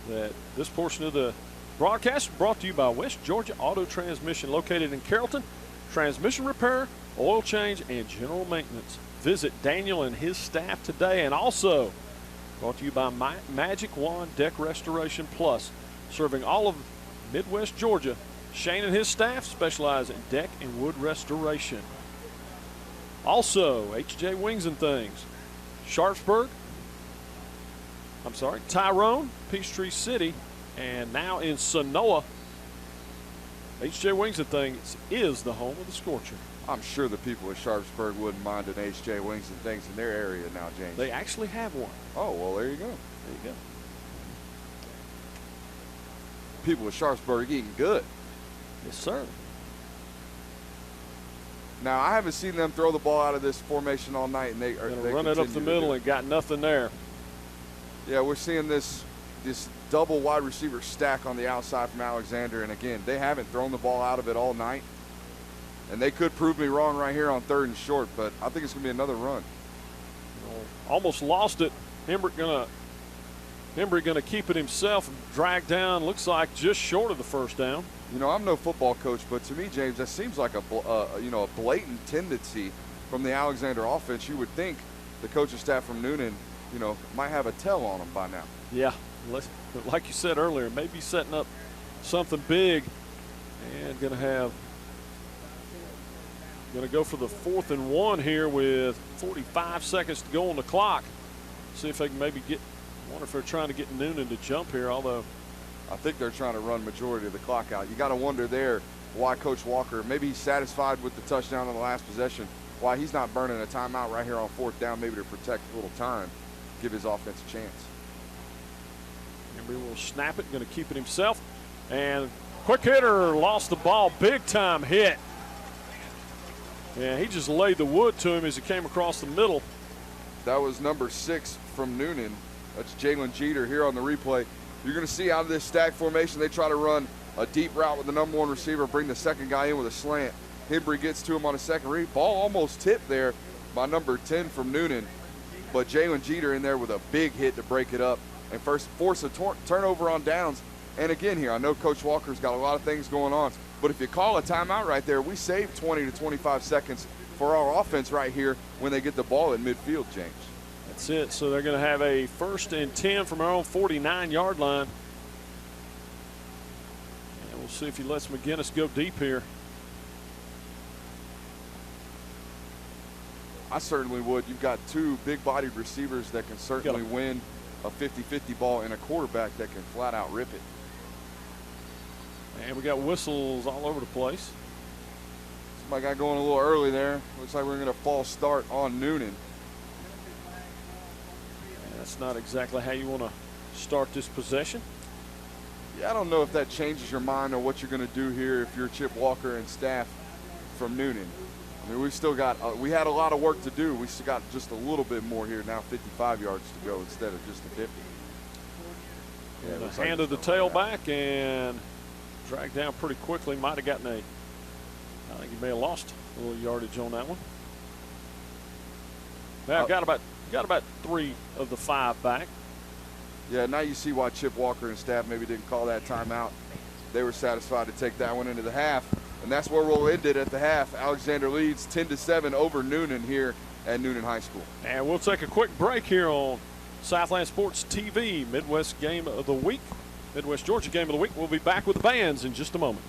that this portion of the broadcast is brought to you by West Georgia Auto Transmission, located in Carrollton. Transmission repair, oil change, and general maintenance. Visit Daniel and his staff today. And also brought to you by Magic Wand Deck Restoration Plus, serving all of Midwest Georgia. Shane and his staff specialize in deck and wood restoration. Also, HJ Wings and Things, Tyrone, Peachtree City, and now in Sonoa. HJ Wings and Things is the home of the Scorcher. I'm sure the people of Sharpsburg wouldn't mind an HJ Wings and Things in their area now, James. They actually have one. Oh, well, there you go. There you go. People of Sharpsburg eating good. Yes, sir. Now, I haven't seen them throw the ball out of this formation all night, and they run it up the middle and got nothing there. Yeah, we're seeing this double wide receiver stack on the outside from Alexander, and again, they haven't thrown the ball out of it all night, and they could prove me wrong right here on 3rd and short, but I think it's going to be another run. Almost lost it. Hembry gonna keep it himself and drag down. Looks like just short of the first down. You know, I'm no football coach, but to me, James, that seems like a blatant tendency from the Alexander offense. You would think the coaching staff from Newnan, might have a tell on them by now. Yeah, like you said earlier, maybe setting up something big, and gonna go for the 4th and 1 here with 45 seconds to go on the clock. See if they can maybe wonder if they're trying to get Newnan to jump here, although I think they're trying to run majority of the clock out. You got to wonder there why Coach Walker, maybe he's satisfied with the touchdown on the last possession, why he's not burning a timeout right here on 4th down, maybe to protect a little time, give his offense a chance. Embry will snap it, going to keep it himself. And quick hitter lost the ball, big time hit. Yeah, he just laid the wood to him as he came across the middle. That was number 6 from Newnan. That's Jalen Jeter here on the replay. You're going to see out of this stack formation, they try to run a deep route with the number 1 receiver, bring the second guy in with a slant. Embry gets to him on a second read. Ball almost tipped there by number 10 from Newnan. But Jalen Jeter in there with a big hit to break it up and first force a turnover on downs. And again here, I know Coach Walker's got a lot of things going on, but if you call a timeout right there, we save 20 to 25 seconds for our offense right here when they get the ball at midfield, James. That's it. So they're going to have a 1st and 10 from our own 49-yard line. And we'll see if he lets McGinnis go deep here. I certainly would. You've got 2 big-bodied receivers that can certainly win a 50-50 ball and a quarterback that can flat out rip it. And we got whistles all over the place. Somebody got going a little early there. Looks like we're going to false start on Newnan. That's not exactly how you want to start this possession. Yeah, I don't know if that changes your mind on what you're going to do here if you're Chip Walker and staff from Newnan. I mean, we've still got, we had a lot of work to do. We still got just a little bit more here now, 55 yards to go instead of just the 50. Yeah, the hand of the tailback and dragged down pretty quickly. Might have gotten I think he may have lost a little yardage on that one. Now got about 3 of the 5 back. Yeah, now you see why Chip Walker and staff maybe didn't call that timeout. They were satisfied to take that one into the half. And that's where we'll end it at the half. Alexander leads 10-7 over Newnan here at Newnan High School. And we'll take a quick break here on Southland Sports TV, Midwest Game of the Week, Midwest Georgia Game of the Week. We'll be back with the bands in just a moment.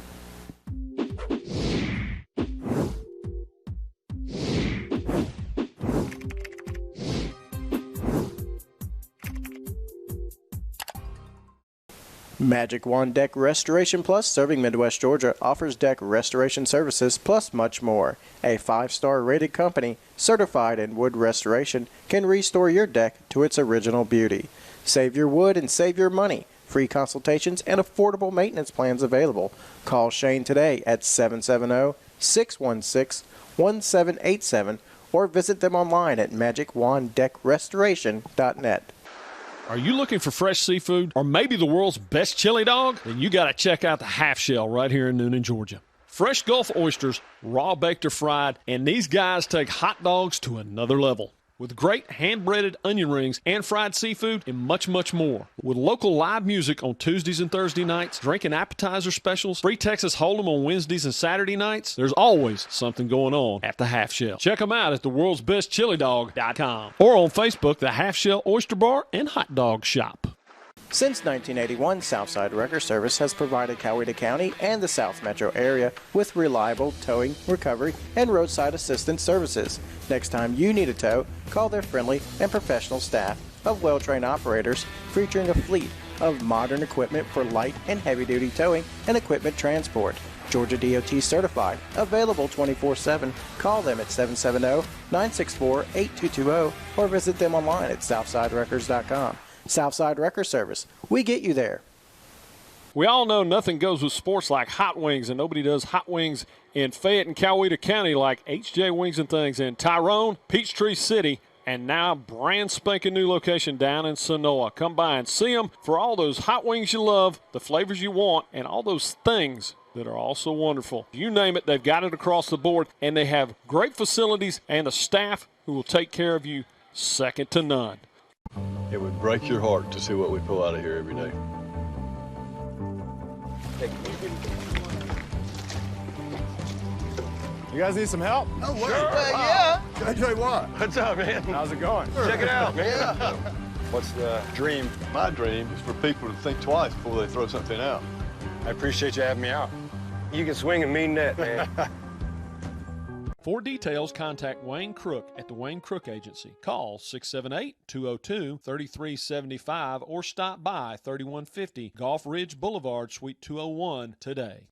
Magic Wand Deck Restoration Plus, serving Midwest Georgia, offers deck restoration services plus much more. A 5-star rated company, certified in wood restoration, can restore your deck to its original beauty. Save your wood and save your money. Free consultations and affordable maintenance plans available. Call Shane today at 770-616-1787 or visit them online at magicwanddeckrestoration.net. Are you looking for fresh seafood or maybe the world's best chili dog? Then you got to check out the Half Shell right here in Newnan, Georgia. Fresh Gulf oysters, raw baked or fried, and these guys take hot dogs to another level. With great hand-breaded onion rings and fried seafood and much, much more. With local live music on Tuesdays and Thursday nights, drink and appetizer specials, free Texas Hold'em on Wednesdays and Saturday nights, there's always something going on at the Half Shell. Check them out at theworldsbestchilidog.com or on Facebook, the Half Shell Oyster Bar and Hot Dog Shop. Since 1981, Southside Wrecker Service has provided Coweta County and the South Metro area with reliable towing, recovery, and roadside assistance services. Next time you need a tow, call their friendly and professional staff of well-trained operators featuring a fleet of modern equipment for light and heavy-duty towing and equipment transport. Georgia DOT certified, available 24/7. Call them at 770-964-8220 or visit them online at southsiderecords.com. Southside Wrecker Service. We get you there. We all know nothing goes with sports like hot wings, and nobody does hot wings in Fayette and Coweta County like HJ Wings and Things in Tyrone, Peachtree City, and now brand spanking new location down in Sonoa. Come by and see them for all those hot wings you love, the flavors you want, and all those things that are also wonderful. You name it, they've got it across the board, and they have great facilities and a staff who will take care of you second to none. It would break your heart to see what we pull out of here every day. You guys need some help? Oh, sure. Yeah. Can I tell you what? What's up, man? How's it going? Check it out, man. What's the dream? My dream is for people to think twice before they throw something out. I appreciate you having me out. You can swing a mean net, man. For details, contact Wayne Crook at the Wayne Crook Agency. Call 678-202-3375 or stop by 3150 Gulf Ridge Boulevard, Suite 201 today.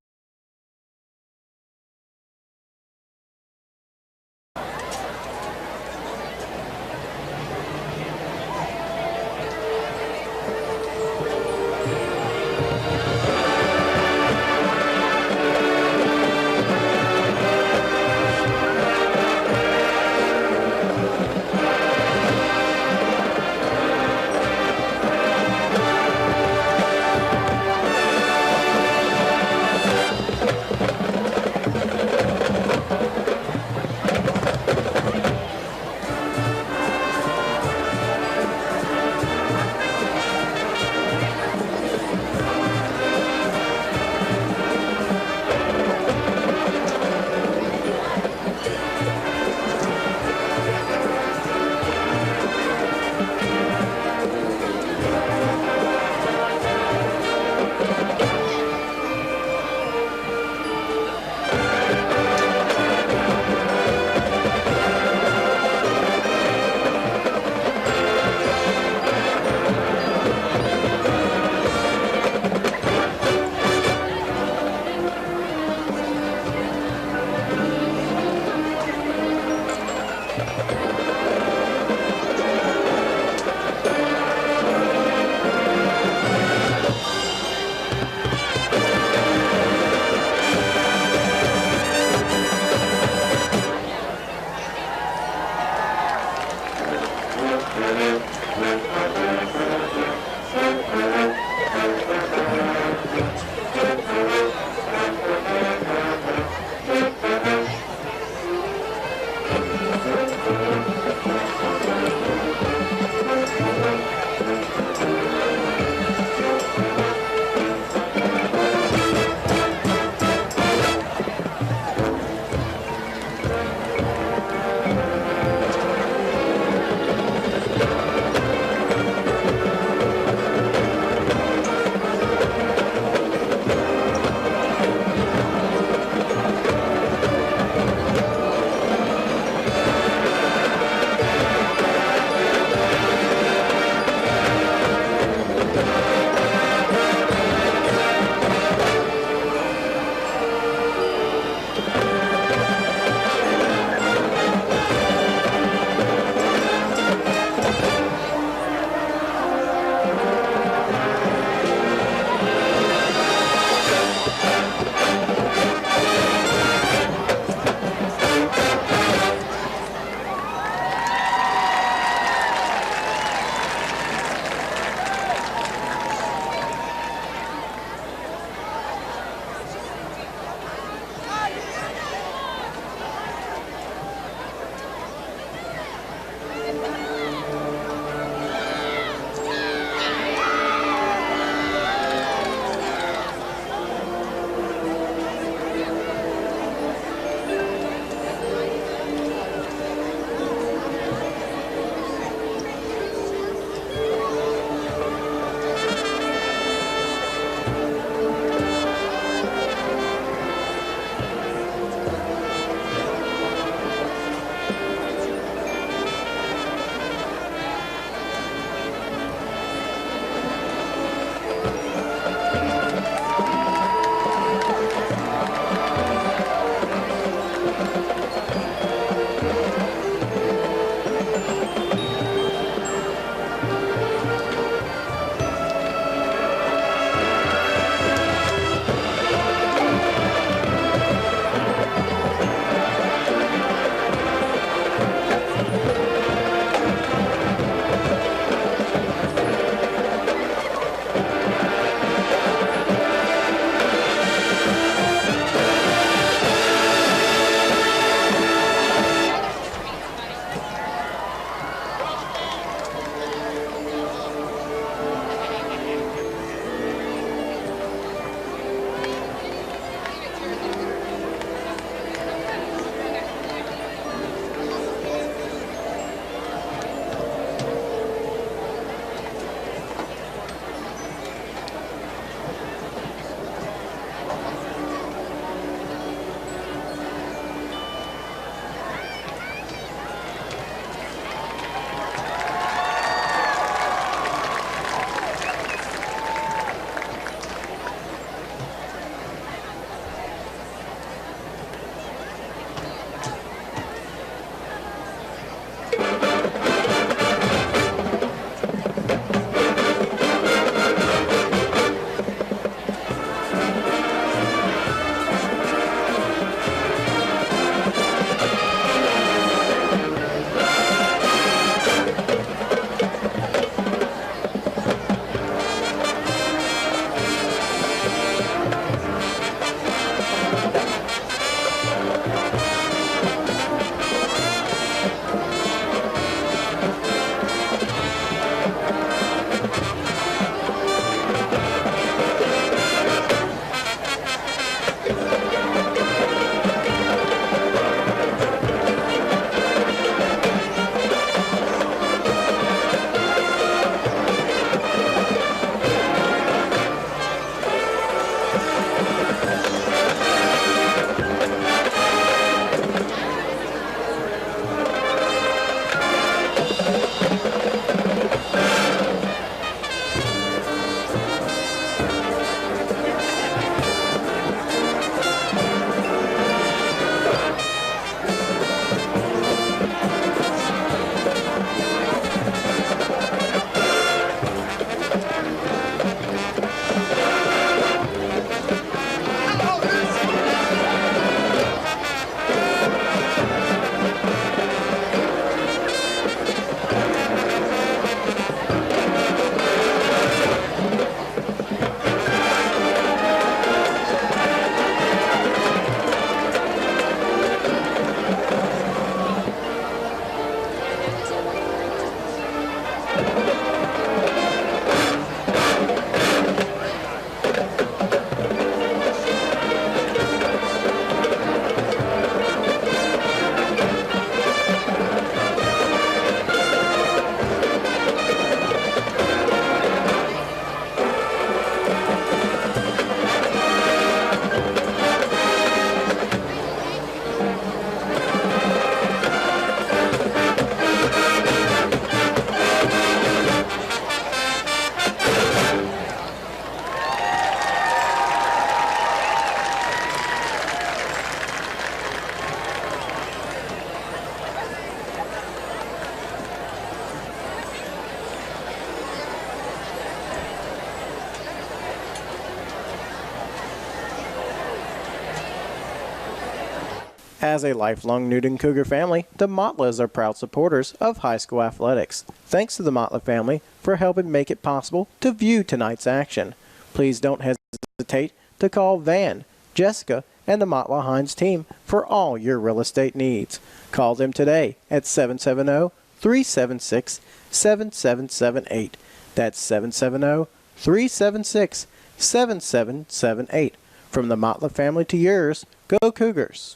As a lifelong Newnan Cougar family, the Motlas are proud supporters of high school athletics. Thanks to the Motla family for helping make it possible to view tonight's action. Please don't hesitate to call Van, Jessica, and the Motla Hines team for all your real estate needs. Call them today at 770-376-7778. That's 770-376-7778. From the Motla family to yours, go Cougars.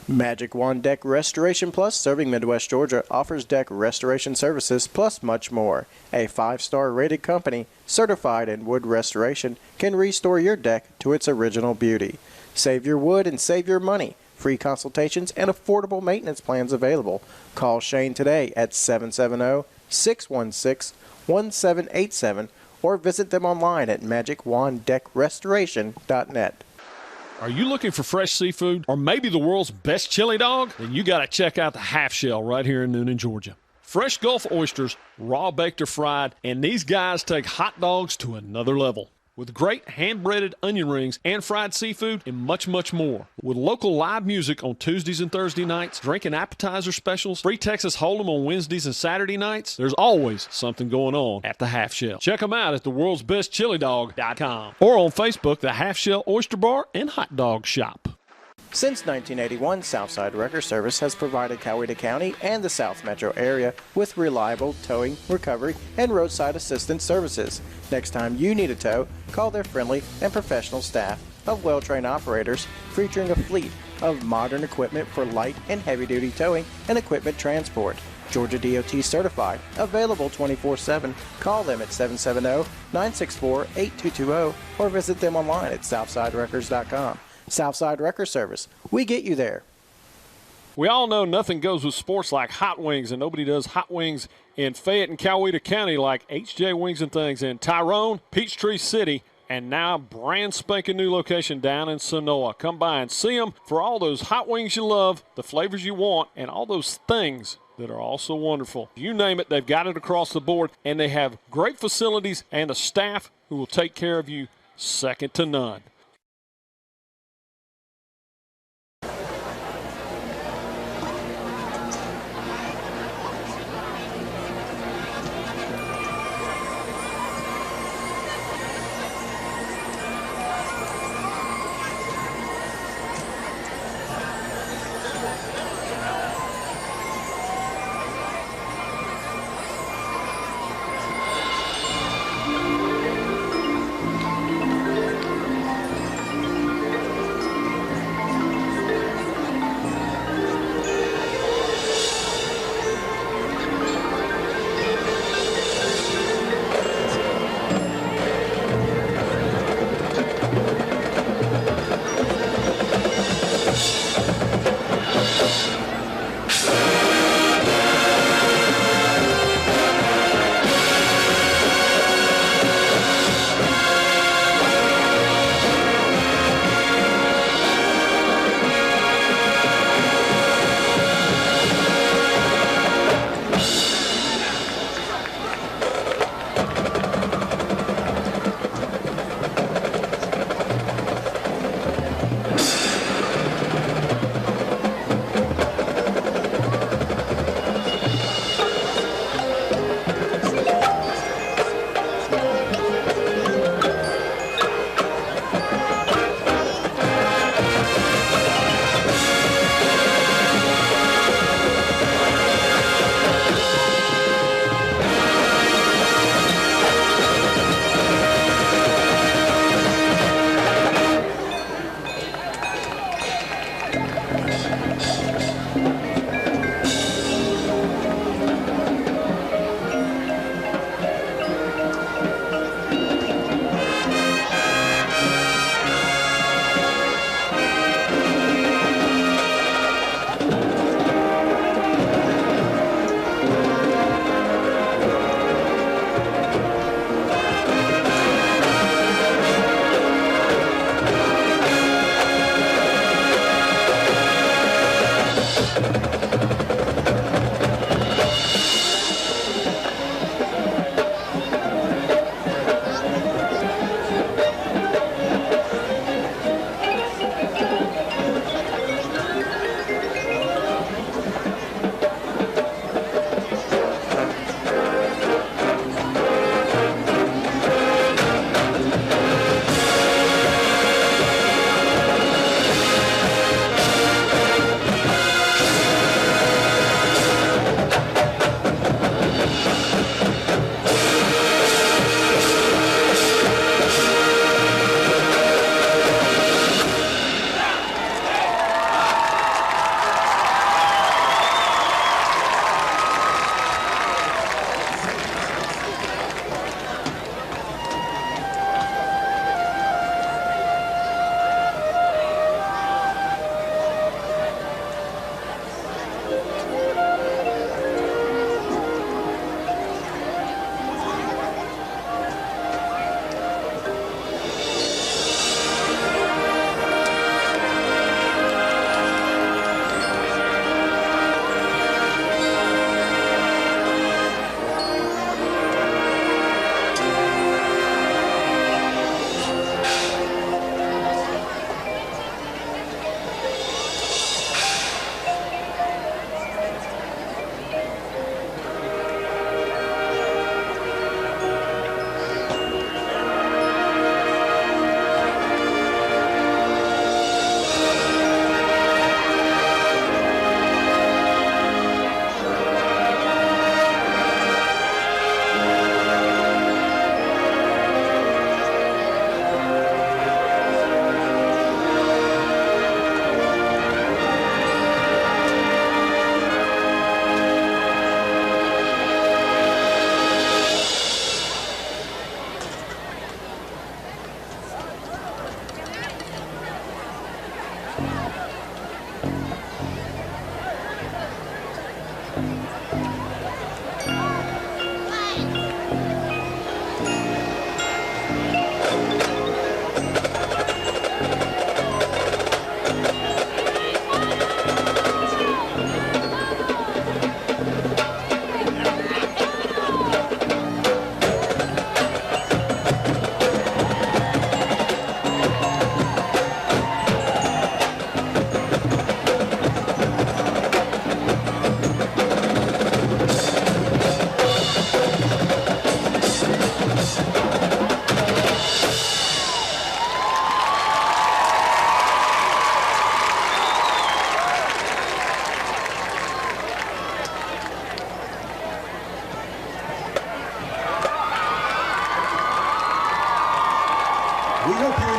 Magic Wand Deck Restoration Plus, serving Midwest Georgia, offers deck restoration services plus much more. A 5-star rated company, certified in wood restoration, can restore your deck to its original beauty. Save your wood and save your money. Free consultations and affordable maintenance plans available. Call Shane today at 770-616-1787 or visit them online at magicwanddeckrestoration.net. Are you looking for fresh seafood or maybe the world's best chili dog? Then you got to check out the Half Shell right here in Newnan, Georgia. Fresh Gulf oysters, raw baked or fried, and these guys take hot dogs to another level. With great hand-breaded onion rings and fried seafood and much, much more. With local live music on Tuesdays and Thursday nights, drink and appetizer specials, free Texas Hold'em on Wednesdays and Saturday nights, there's always something going on at the Half Shell. Check them out at theworldsbestchilidog.com or on Facebook, the Half Shell Oyster Bar and Hot Dog Shop. Since 1981, Southside Wrecker Service has provided Coweta County and the South Metro area with reliable towing, recovery, and roadside assistance services. Next time you need a tow, call their friendly and professional staff of well-trained operators featuring a fleet of modern equipment for light and heavy-duty towing and equipment transport. Georgia DOT certified, available 24/7. Call them at 770-964-8220 or visit them online at southsiderecords.com. Southside Wrecker Service. We get you there. We all know nothing goes with sports like hot wings, and nobody does hot wings in Fayette and Coweta County like HJ Wings and Things in Tyrone, Peachtree City, and now brand spanking new location down in Sonoa. Come by and see them for all those hot wings you love, the flavors you want, and all those things that are also wonderful. You name it, they've got it across the board, and they have great facilities and a staff who will take care of you second to none.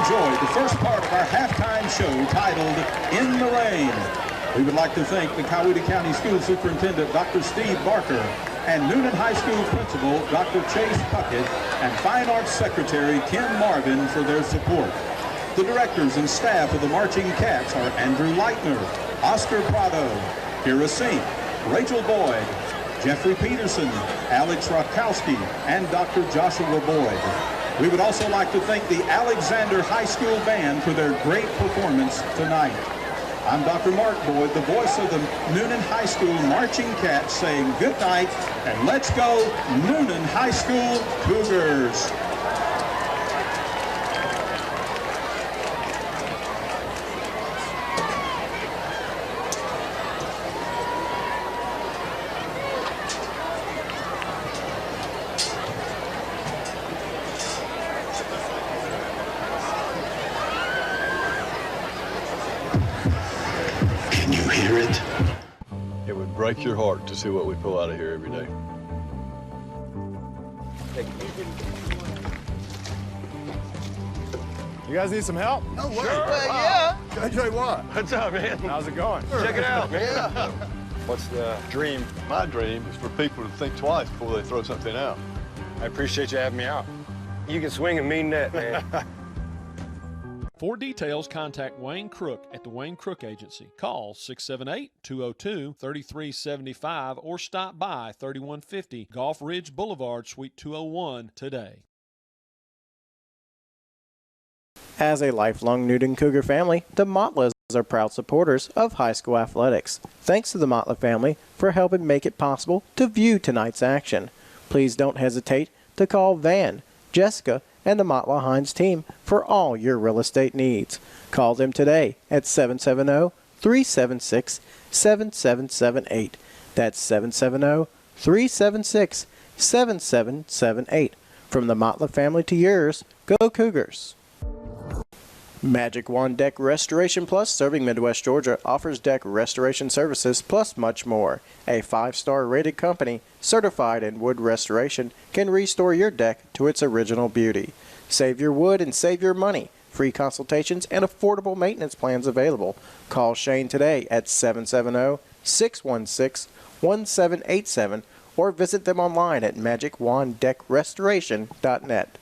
enjoyed the first part of our halftime show titled In the Rain. We would like to thank the Coweta County School Superintendent, Dr. Steve Barker, and Newnan High School Principal, Dr. Chase Puckett, and Fine Arts Secretary Kim Marvin for their support. The directors and staff of the Marching Cats are Andrew Leitner, Oscar Prado, Kira Sink, Rachel Boyd, Jeffrey Peterson, Alex Rakowski, and Dr. Joshua Boyd. We would also like to thank the Alexander High School Band for their great performance tonight. I'm Dr. Mark Boyd, the voice of the Newnan High School Marching Cats, saying good night, and let's go Newnan High School Cougars. Break your heart to see what we pull out of here every day. You guys need some help? Oh, sure. Yeah. JJ Watt. What's up, man? How's it going? Check it out, man. Yeah. What's the dream? My dream is for people to think twice before they throw something out. I appreciate you having me out. You can swing a mean net, man. For details, contact Wayne Crook at the Wayne Crook Agency. Call 678-202-3375 or stop by 3150 Gulf Ridge Boulevard, Suite 201 today. As a lifelong Newnan Cougar family, the Motlas are proud supporters of high school athletics. Thanks to the Motla family for helping make it possible to view tonight's action. Please don't hesitate to call Van, Jessica, and the Motla Hines team for all your real estate needs. Call them today at 770-376-7778. That's 770-376-7778. From the Motla family to yours, go Cougars. Magic Wand Deck Restoration Plus, serving Midwest Georgia, offers deck restoration services plus much more. A 5-star rated company, certified in wood restoration, can restore your deck to its original beauty. Save your wood and save your money. Free consultations and affordable maintenance plans available. Call Shane today at 770-616-1787 or visit them online at magicwanddeckrestoration.net.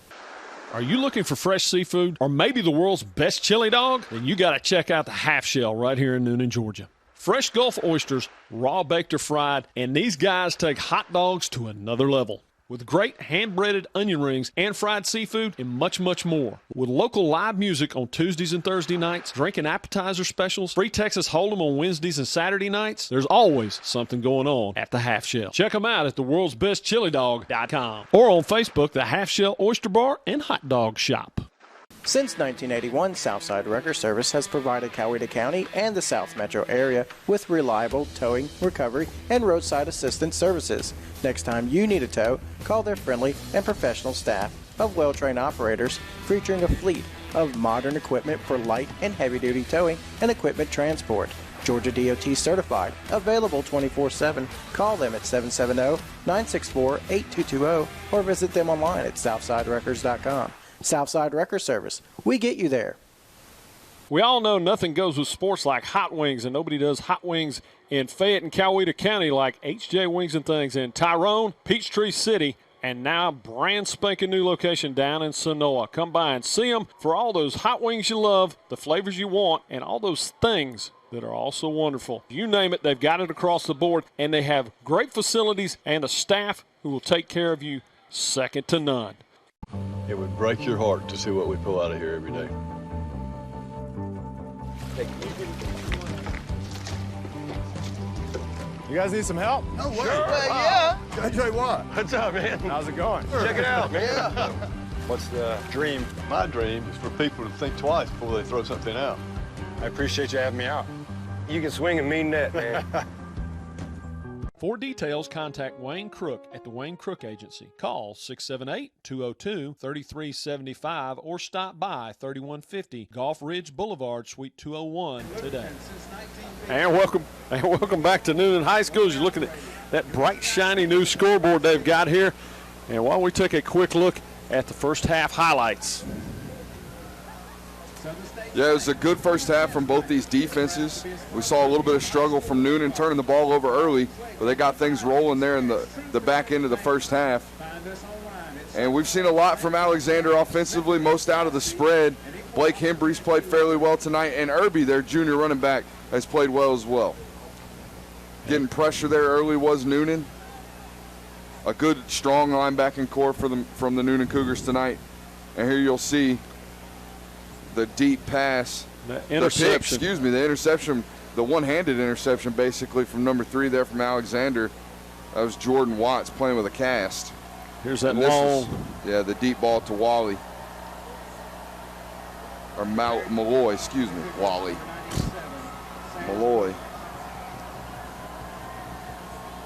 Are you looking for fresh seafood or maybe the world's best chili dog? Then you got to check out the Half Shell right here in Newnan, Georgia. Fresh Gulf oysters, raw baked or fried, and these guys take hot dogs to another level. With great hand-breaded onion rings and fried seafood and much, much more. With local live music on Tuesdays and Thursday nights, drink and appetizer specials, free Texas Hold'em on Wednesdays and Saturday nights, there's always something going on at the Half Shell. Check them out at theworldsbestchilidog.com or on Facebook, the Half Shell Oyster Bar and Hot Dog Shop. Since 1981, Southside Wrecker Service has provided Coweta County and the South Metro area with reliable towing, recovery, and roadside assistance services. Next time you need a tow, call their friendly and professional staff of well-trained operators featuring a fleet of modern equipment for light and heavy-duty towing and equipment transport. Georgia DOT certified, available 24/7. Call them at 770-964-8220 or visit them online at southsiderecords.com. Southside Wrecker Service. We get you there. We all know nothing goes with sports like hot wings, and nobody does hot wings in Fayette and Coweta County like H.J. Wings and Things in Tyrone, Peachtree City, and now brand spanking new location down in Sonoa. Come by and see them for all those hot wings you love, the flavors you want, and all those things that are also wonderful. You name it, they've got it across the board, and they have great facilities and a staff who will take care of you second to none. It would break your heart to see what we pull out of here every day. You guys need some help? Oh, sure. Yeah. JJ Watt. What's up, man? How's it going? Check it out, man. Yeah. What's the dream? My dream is for people to think twice before they throw something out. I appreciate you having me out. You can swing a mean net, man. For details, contact Wayne Crook at the Wayne Crook Agency. Call 678-202-3375 or stop by 3150 Gulf Ridge Boulevard, Suite 201 today. And welcome back to Newnan High School. You're looking at that bright, shiny new scoreboard they've got here. And while we take a quick look at the first half highlights. Yeah, it was a good first half from both these defenses. We saw a little bit of struggle from Newnan turning the ball over early, but they got things rolling there in the back end of the first half. And we've seen a lot from Alexander offensively, most out of the spread. Blake Hembry's played fairly well tonight, and Irby, their junior running back, has played well as well. Getting pressure there early was Newnan. A good, strong linebacking core from the Newnan Cougars tonight. And here you'll see the deep pass. The interception. The interception, the one-handed interception basically from number 3 there from Alexander. That was Jordan Watts playing with a cast. Here's that long. The deep ball to Wally. Or Malloy, Wally. Malloy.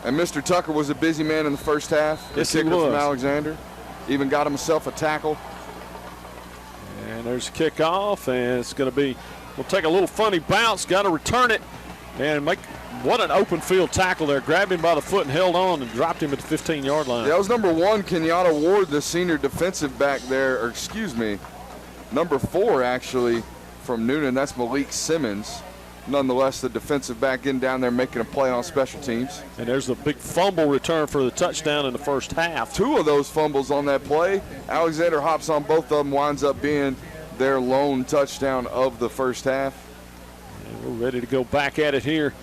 And Mr. Tucker was a busy man in the first half. Yes, the kicker he was. from Alexander. Even got himself a tackle. And there's a kickoff, and it's going to be, we'll take a little funny bounce, got to return it, and make, what an open field tackle there. Grabbed him by the foot and held on and dropped him at the 15-yard line. Yeah, that was number 1, Kenyatta Ward, the senior defensive back there, or number 4 actually from Newnan. That's Malik Simmons. Nonetheless, the defensive back getting down there making a play on special teams. And there's the big fumble return for the touchdown in the first half. 2 of those fumbles on that play. Alexander hops on both of them, winds up being their lone touchdown of the first half. And we're ready to go back at it here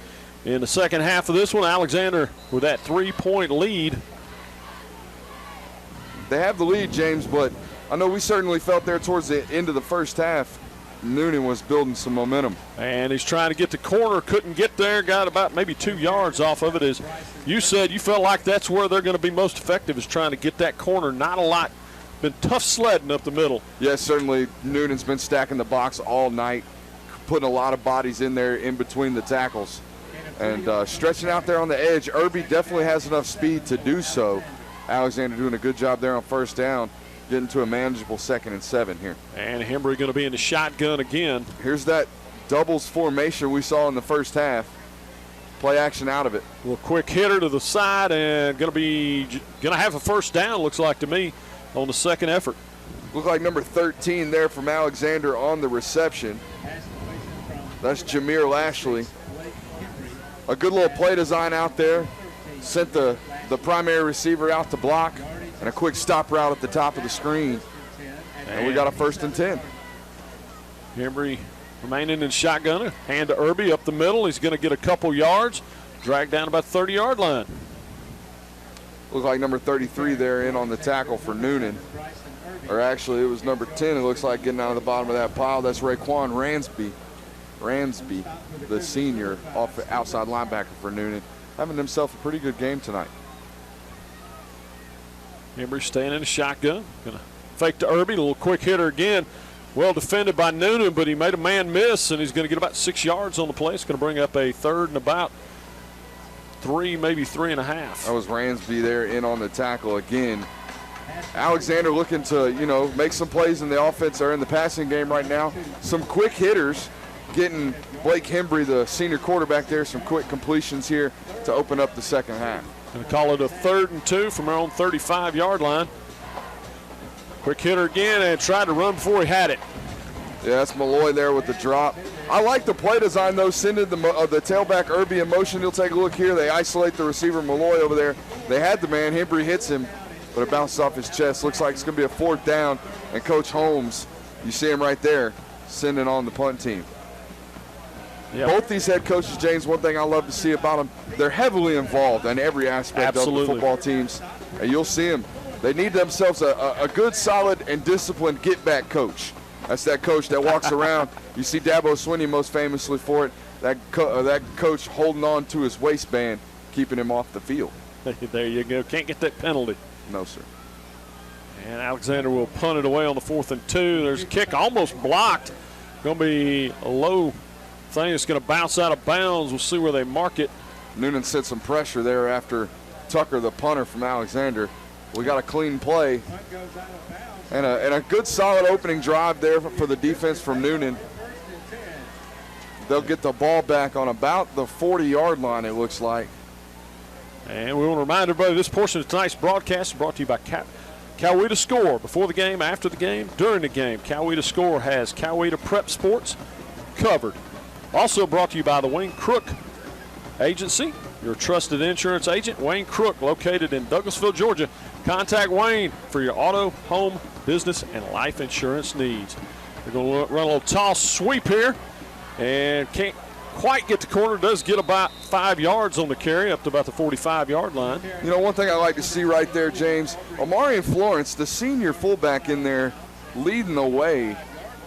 in the second half of this one. Alexander with that 3-point lead. They have the lead, James, but I know we certainly felt there towards the end of the first half Newnan was building some momentum. And he's trying to get the corner, couldn't get there, got about maybe 2 yards off of it. As you said, you felt like that's where they're going to be most effective, is trying to get that corner. Not a lot, been tough sledding up the middle. Yes, certainly Noonan's been stacking the box all night, putting a lot of bodies in there in between the tackles. And stretching out there on the edge, Irby definitely has enough speed to do so. Alexander doing a good job there on first down, getting to a manageable 2nd and 7 here. And Hembry going to be in the shotgun again. Here's that doubles formation we saw in the first half. Play action out of it. A little quick hitter to the side and going to have a first down, looks like to me, on the second effort. Look like number 13 there from Alexander on the reception. That's Jameer Lashley. A good little play design out there. Sent the primary receiver out to block, and a quick stop route at the top of the screen. And we got a 1st and 10. Hembry remaining in shotgun. Hand to Irby up the middle. He's going to get a couple yards. Dragged down about 30-yard line. Looks like number 33 there in on the tackle for Newnan. Or actually, it was number 10. It looks like getting out of the bottom of that pile. That's Raekwon Ransby, the senior outside linebacker for Newnan, having himself a pretty good game tonight. Hembry staying in the shotgun. Going to fake to Irby. A little quick hitter again. Well defended by Newnan, but he made a man miss, and he's going to get about 6 yards on the play. It's going to bring up a 3rd and about 3, maybe 3.5. That was Ransby there in on the tackle again. Alexander looking to, make some plays in the offense or in the passing game right now. Some quick hitters, getting Blake Hembry, the senior quarterback there, some quick completions here to open up the second half. Going to call it a 3rd and 2 from our own 35-yard line. Quick hitter again and tried to run before he had it. Yeah, that's Malloy there with the drop. I like the play design, though, sending the tailback Irby in motion. You'll take a look here. They isolate the receiver Malloy over there. They had the man. Hembry hits him, but it bounced off his chest. Looks like it's going to be a 4th down, and Coach Holmes, you see him right there, sending on the punt team. Yep. Both these head coaches, James, one thing I love to see about them, they're heavily involved in every aspect of the football teams. And you'll see them. They need themselves a good, solid, and disciplined get-back coach. That's that coach that walks around. You see Dabo Swinney most famously for it. That coach holding on to his waistband, keeping him off the field. There you go. Can't get that penalty. No, sir. And Alexander will punt it away on the 4th and 2. There's a kick almost blocked. Going to be a low thing. It's going to bounce out of bounds. We'll see where they mark it. Newnan set some pressure there after Tucker, the punter from Alexander. We got a clean play and a good solid opening drive there for the defense from Newnan. They'll get the ball back on about the 40-yard line, it looks like. And we want to remind everybody this portion of tonight's broadcast is brought to you by Coweta to Score before the game, after the game, during the game. Coweta to Score has Coweta Prep Sports covered. Also brought to you by the Wayne Crook Agency, your trusted insurance agent. Wayne Crook, located in Douglasville, Georgia. Contact Wayne for your auto, home, business, and life insurance needs. They're going to run a little toss sweep here, and can't quite get the corner. Does get about 5 yards on the carry, up to about the 45-yard line. You know, one thing I like to see right there, James, Omarion Florence, the senior fullback in there, leading the way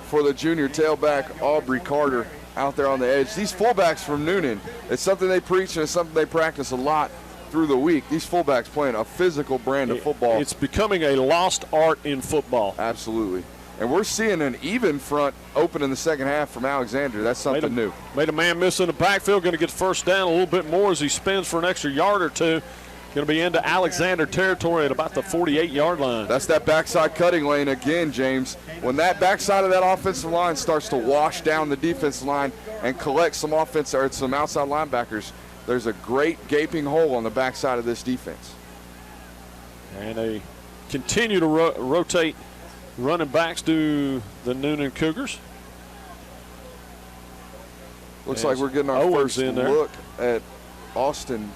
for the junior tailback, Aubrey Carter, out there on the edge. These fullbacks from Newnan, it's something they preach and it's something they practice a lot through the week. These fullbacks playing a physical brand of football. It's becoming a lost art in football. Absolutely. And we're seeing an even front open in the second half from Alexander. That's something new. Made a man miss in the backfield. Going to get first down a little bit more as he spins for an extra yard or two. Going to be into Alexander territory at about the 48-yard line. That's that backside cutting lane again, James. When that backside of that offensive line starts to wash down the defensive line and collect some offense or some outside linebackers, there's a great gaping hole on the backside of this defense. And they continue to rotate running backs to the Newnan Cougars. Looks like we're getting our first look at Austin.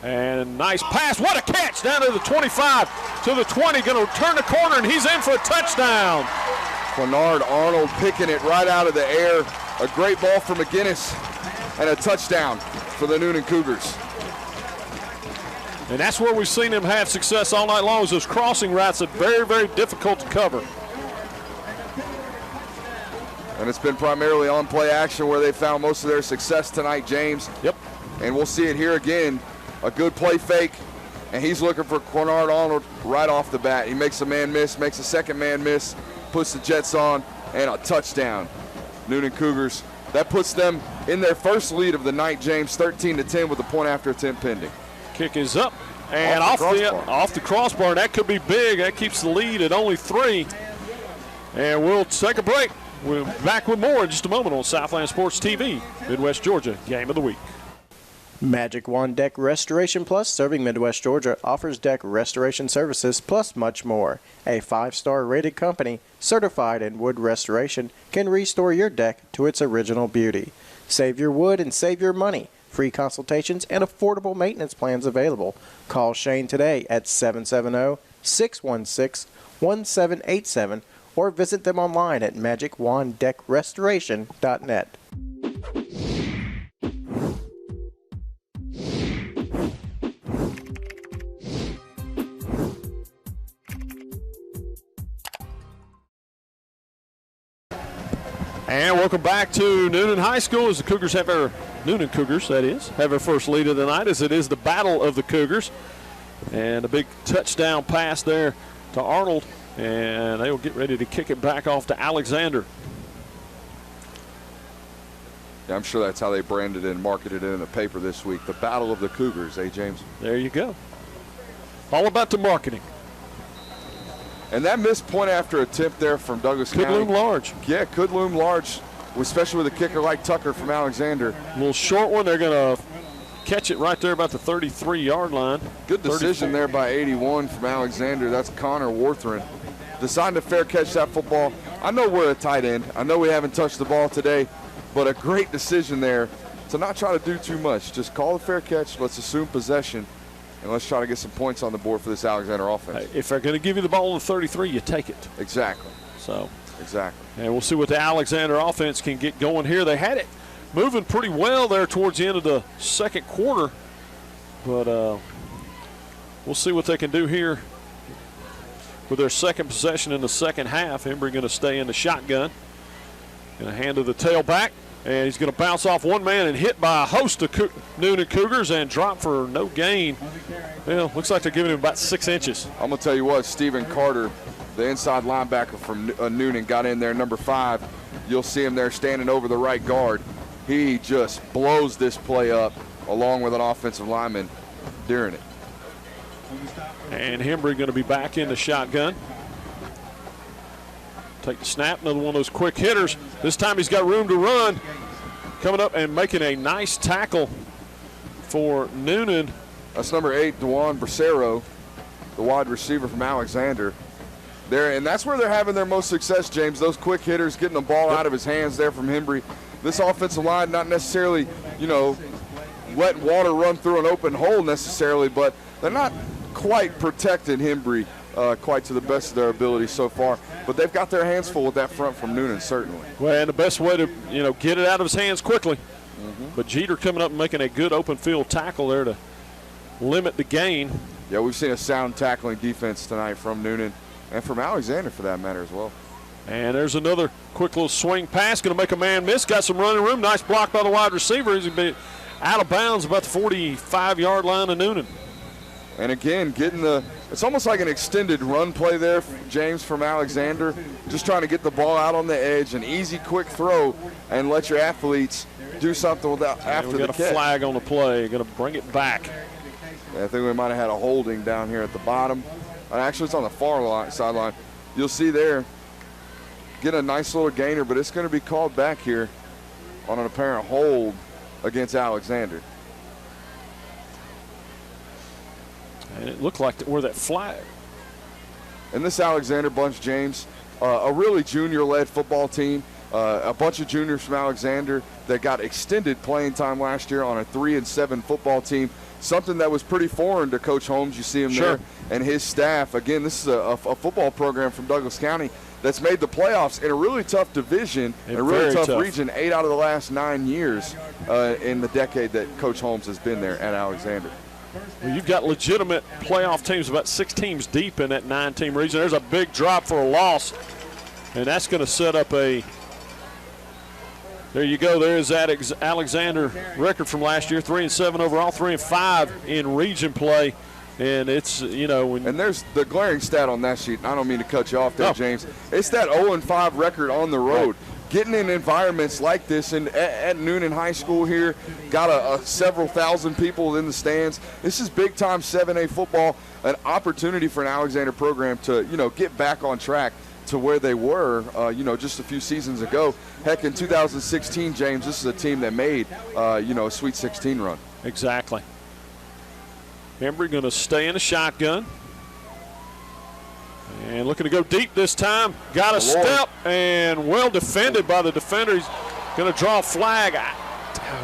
And nice pass. What a catch down to the 25, to the 20. Going to turn the corner, and he's in for a touchdown. Quinard Arnold picking it right out of the air. A great ball for McGinnis and a touchdown for the Newnan Cougars. And that's where we've seen him have success all night long, is those crossing routes that are very, very difficult to cover. And it's been primarily on play action where they found most of their success tonight, James. Yep. And we'll see it here again. A good play fake, and he's looking for Quinard Arnold right off the bat. He makes a man miss, makes a second man miss, puts the Jets on, and a touchdown. Newnan Cougars. That puts them in their first lead of the night, James, 13-10 with a point after attempt pending. Kick is up and off the crossbar. That could be big. That keeps the lead at only 3. And we'll take a break. We'll be back with more in just a moment on Southland Sports TV, Midwest Georgia Game of the Week. Magic Wand Deck Restoration Plus, serving Midwest Georgia, offers deck restoration services plus much more. A 5-star rated company, certified in wood restoration, can restore your deck to its original beauty. Save your wood and save your money. Free consultations and affordable maintenance plans available. Call Shane today at 770-616-1787 or visit them online at magicwanddeckrestoration.net. And welcome back to Newnan High School as the Cougars have Newnan Cougars, that is, have their first lead of the night as it is the battle of the Cougars. And a big touchdown pass there to Arnold, and they will get ready to kick it back off to Alexander. Yeah, I'm sure that's how they branded it and marketed it in the paper this week. The battle of the Cougars, James? There you go. All about the marketing. And that missed point after attempt there from Douglas County. Could loom large. Yeah, could loom large, especially with a kicker like Tucker from Alexander. A little short one. They're going to catch it right there about the 33-yard line. Good decision there by 81 from Alexander. That's Connor Warthrin. Deciding to fair catch that football. I know we're a tight end. I know we haven't touched the ball today, but a great decision there to not try to do too much. Just call the fair catch. Let's assume possession. And let's try to get some points on the board for this Alexander offense. If they're going to give you the ball on the 33, you take it. Exactly. So. Exactly. And we'll see what the Alexander offense can get going here. They had it moving pretty well there towards the end of the second quarter. But we'll see what they can do here with their second possession in the second half. Embry going to stay in the shotgun. Going to hand to the tailback. And he's going to bounce off one man and hit by a host of Newnan Cougars and drop for no gain. Well, looks like they're giving him about 6 inches. I'm going to tell you what, Stephen Carter, the inside linebacker from Newnan, got in there, number 5. You'll see him there standing over the right guard. He just blows this play up along with an offensive lineman during it. And Hembry going to be back in the shotgun. Take the snap, another one of those quick hitters. This time he's got room to run. Coming up and making a nice tackle for Newnan. That's number 8, Dewan Bracero. the wide receiver from Alexander. And that's where they're having their most success, James. Those quick hitters, getting the ball out of his hands there from Hembry. This offensive line not necessarily, letting water run through an open hole necessarily, but they're not quite protecting Hembry quite to the best of their ability so far. But they've got their hands full with that front from Newnan, certainly. Well, and the best way to, get it out of his hands quickly. But Jeter coming up and making a good open field tackle there to limit the gain. Yeah, we've seen a sound tackling defense tonight from Newnan and from Alexander for that matter as well. And there's another quick little swing pass, going to make a man miss. Got some running room. Nice block by the wide receiver. He's going to be out of bounds about the 45-yard line of Newnan. And again, it's almost like an extended run play there, James, from Alexander. Just trying to get the ball out on the edge, an easy, quick throw, and let your athletes do something after the catch. We got a flag on the play. Going to bring it back. Yeah, I think we might have had a holding down here at the bottom. Actually, it's on the far sideline. You'll see there, get a nice little gainer, but it's going to be called back here on an apparent hold against Alexander. And it looked like where that flag. And this Alexander bunch, James, a really junior-led football team. A bunch of juniors from Alexander that got extended playing time last year on a 3-7 football team. Something that was pretty foreign to Coach Holmes. You see him there and his staff. Again, this is a football program from Douglas County that's made the playoffs in a really tough division, in a really tough region, 8 out of the last 9 years in the decade that Coach Holmes has been there at Alexander. Well, you've got legitimate playoff teams, about 6 teams deep in that 9-team region. There's a big drop for a loss, and that's going to set up a – there you go. There's that Alexander record from last year, 3-7 overall, 3-5 in region play. And it's, and there's the glaring stat on that sheet. I don't mean to cut you off there, James. It's that 0-5 record on the road. Getting in environments like this and at Newnan High School here, got several thousand people in the stands. This is big-time 7A football, an opportunity for an Alexander program to, get back on track to where they were, just a few seasons ago. Heck, in 2016, James, this is a team that made, a Sweet 16 run. Exactly. Hembry going to stay in a shotgun. And looking to go deep this time. Got a step and well defended by the defender. He's going to draw a flag.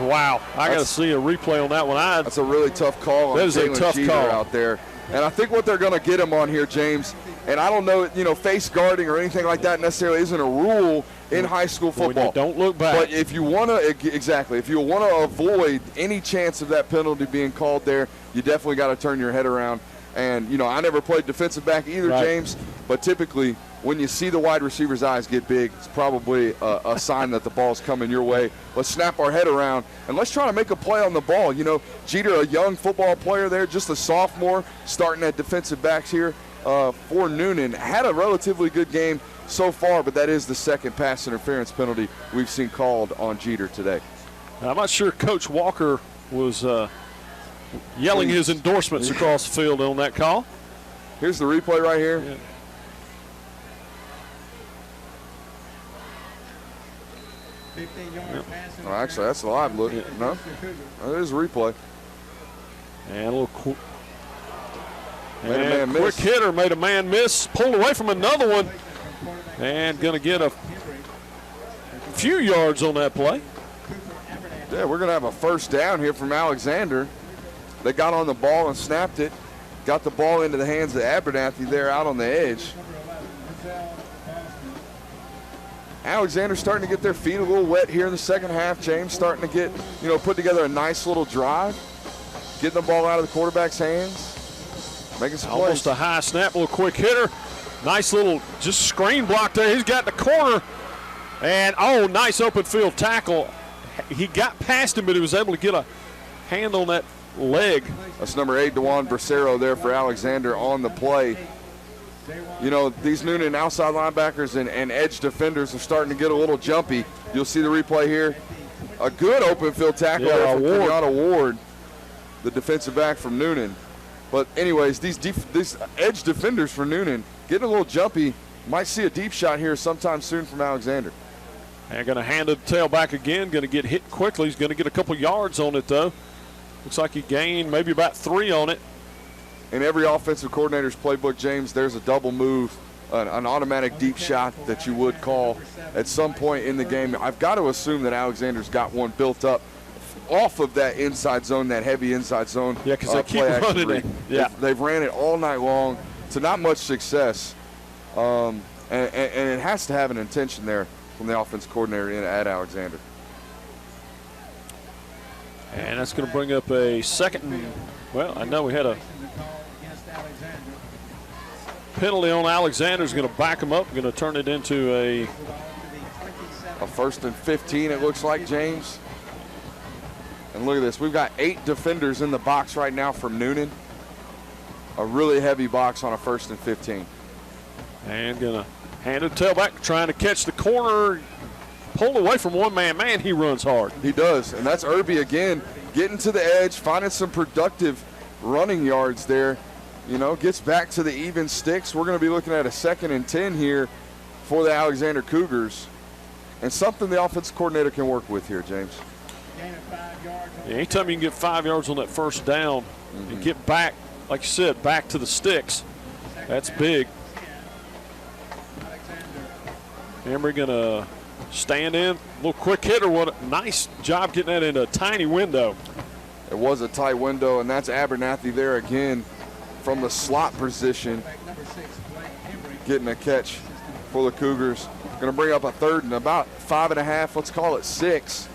Wow. I got to see a replay on that one. That's a really tough call on Jalen Jeter out there. And I think what they're going to get him on here, James, and I don't know, face guarding or anything like that necessarily isn't a rule in high school football. When you don't look back. But if you want to avoid any chance of that penalty being called there, you definitely got to turn your head around. And, I never played defensive back either, James, but typically when you see the wide receiver's eyes get big, it's probably a sign that the ball's coming your way. Let's snap our head around, and let's try to make a play on the ball. Jeter, a young football player there, just a sophomore, starting at defensive backs here for Newnan. Had a relatively good game so far, but that is the second pass interference penalty we've seen called on Jeter today. I'm not sure Coach Walker was yelling his endorsements across the field on that call. Here's the replay right here. Yeah. Oh, actually, that's a live look. Yeah. No, that is a replay. And a little quick hitter made a man miss. Pulled away from another one. And going to get a few yards on that play. Yeah, we're going to have a first down here from Alexander. They got on the ball and snapped it. Got the ball into the hands of Abernathy there out on the edge. Alexander's starting to get their feet a little wet here in the second half. James starting to get, put together a nice little drive. Getting the ball out of the quarterback's hands. Making some plays. Almost a high snap, a little quick hitter. Nice little just screen block there. He's got the corner. And, nice open field tackle. He got past him, but he was able to get a hand on that leg. That's number 8, DeJuan Bracero there for Alexander on the play. These Newnan outside linebackers and edge defenders are starting to get a little jumpy. You'll see the replay here. A good open field tackle there from Kenyatta Ward, the defensive back from Newnan. But anyways, these edge defenders for Newnan getting a little jumpy. Might see a deep shot here sometime soon from Alexander. And going to hand the tail back again. Going to get hit quickly. He's going to get a couple yards on it, though. Looks like he gained maybe about 3 on it. in every offensive coordinator's playbook, James, there's a double move, an automatic deep shot that you would call at some point in the game. I've got to assume that Alexander's got one built up off of that inside zone, that heavy inside zone. Yeah, because they keep running it. Yeah. They've ran it all night long to not much success. And it has to have an intention there from the offense coordinator at Alexander. And that's going to bring up a second. Well, I know we had a penalty on Alexander's going to back him up, going to turn it into a 1st and 15, it looks like, James. And look at this. We've got 8 defenders in the box right now from Newnan. A really heavy box on a 1st and 15. And going to hand it to tailback, trying to catch the corner. Pulled away from one man. Man, he runs hard. He does. And that's Irby again, getting to the edge, finding some productive running yards there. You know, gets back to the even sticks. We're going to be looking at a 2nd and 10 here for the Alexander Cougars. And something the offensive coordinator can work with here, James. Yeah, anytime you can get 5 yards on that first down and get back, like you said, back to the sticks, that's big. Embry going to stand in, a little quick hitter. What a nice job getting that into a tiny window. It was a tight window, and that's Abernathy there again from the slot position, getting a catch for the Cougars. Going to bring up a 3rd and about 5.5, let's call it 6.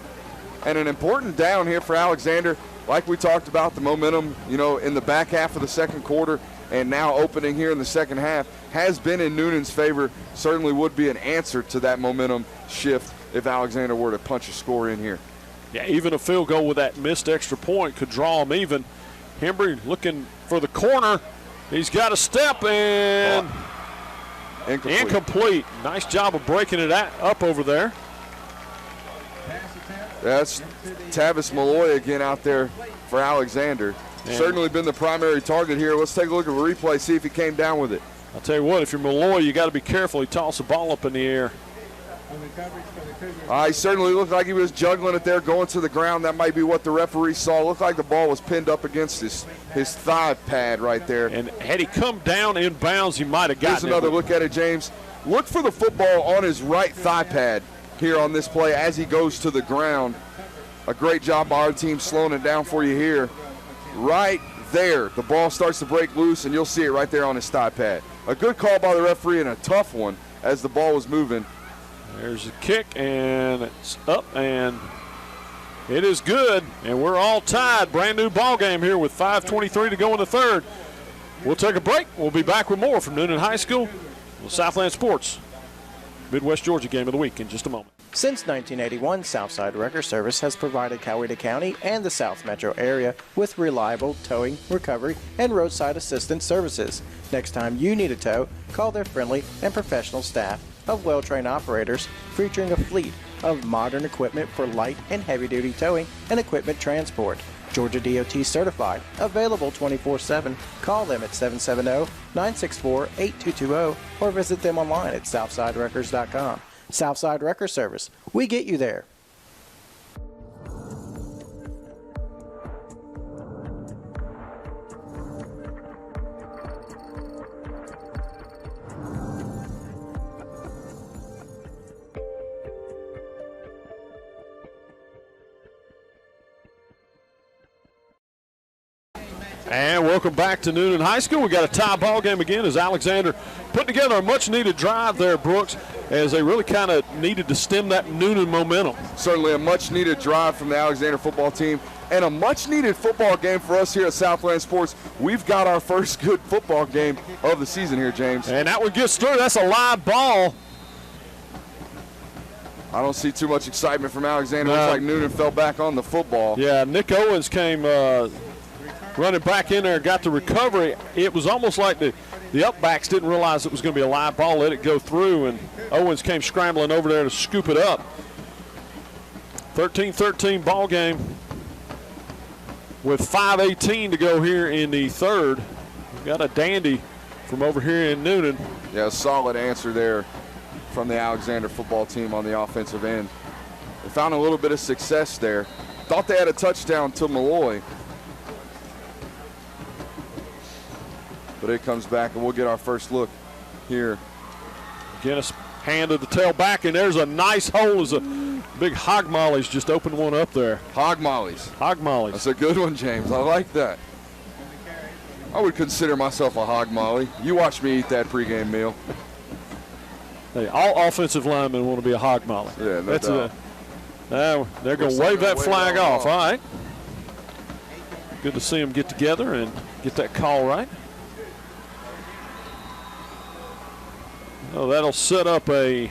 And an important down here for Alexander. Like we talked about, the momentum, you know, in the back half of the second quarter and now opening here in the second half has been in Newnan's favor. Certainly would be an answer to that momentum shift if Alexander were to punch a score in here. Yeah, even a field goal with that missed extra point could draw him even. Embry looking for the corner. He's got a step and incomplete. Nice job of breaking it up over there. That's Tavis Malloy again out there for Alexander. Certainly been the primary target here. Let's take a look at the replay, see if he came down with it. I'll tell you what, if you're Malloy, you got to be careful. He tossed the ball up in the air. He certainly looked like he was juggling it there, going to the ground. That might be what the referee saw. Looked like the ball was pinned up against his thigh pad right there. And had he come down in bounds, he might have gotten it. Here's another look at it, James. Look for the football on his right thigh pad here on this play as he goes to the ground. A great job by our team slowing it down for you here. Right there, the ball starts to break loose, and you'll see it right there on his thigh pad. A good call by the referee and a tough one as the ball was moving. There's a kick, and it's up, and it is good, and we're all tied. Brand new ball game here with 5:23 to go in the third. We'll take a break. We'll be back with more from Newnan High School, Southland Sports, Midwest Georgia Game of the Week in just a moment. Since 1981, Southside Wrecker Service has provided Coweta County and the South Metro area with reliable towing, recovery, and roadside assistance services. Next time you need a tow, call their friendly and professional staff of well-trained operators, featuring a fleet of modern equipment for light and heavy-duty towing and equipment transport. Georgia DOT certified, available 24/7. Call them at 770-964-8220 or visit them online at southsiderecords.com. Southside Wrecker Service, we get you there. And welcome back to Newnan High School. We got a tie ball game again as Alexander put together a much-needed drive there, Brooks, as they really kind of needed to stem that Newnan momentum. Certainly a much-needed drive from the Alexander football team and a much-needed football game for us here at Southland Sports. We've got our first good football game of the season here, James. And that one gets through. That's a live ball. I don't see too much excitement from Alexander. Looks like Newnan fell back on the football. Yeah, Nick Owens came running back in there and got the recovery. It was almost like the upbacks didn't realize it was going to be a live ball, let it go through, and Owens came scrambling over there to scoop it up. 13-13 ball game with 5:18 to go here in the third. We've got a dandy from over here in Newnan. Yeah, a solid answer there from the Alexander football team on the offensive end. They found a little bit of success there. Thought they had a touchdown to Malloy. but it comes back, and we'll get our first look here. Guinness handed the tail back, and there's a nice hole as a big hog molly's just opened one up there. Hog mollies. Hog mollies. That's a good one, James. I like that. I would consider myself a hog molly. You watch me eat that pregame meal. Hey, all offensive linemen want to be a hog molly. Yeah, no doubt. They're going to wave that flag off. All right. Good to see them get together and get that call right. Oh, that'll set up a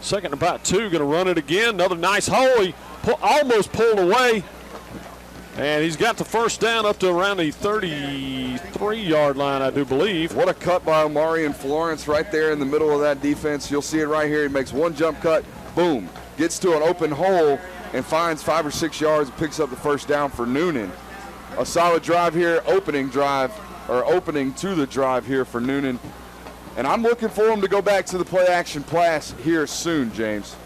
second and about 2. Going to run it again. Another nice hole. He almost pulled away. And he's got the first down up to around the 33-yard line, I do believe. What a cut by Omari and Florence right there in the middle of that defense. You'll see it right here. He makes one jump cut. Boom. Gets to an open hole and finds 5 or 6 yards and picks up the first down for Newnan. A solid drive here, opening to the drive here for Newnan. And I'm looking for him to go back to the play-action pass here soon, James.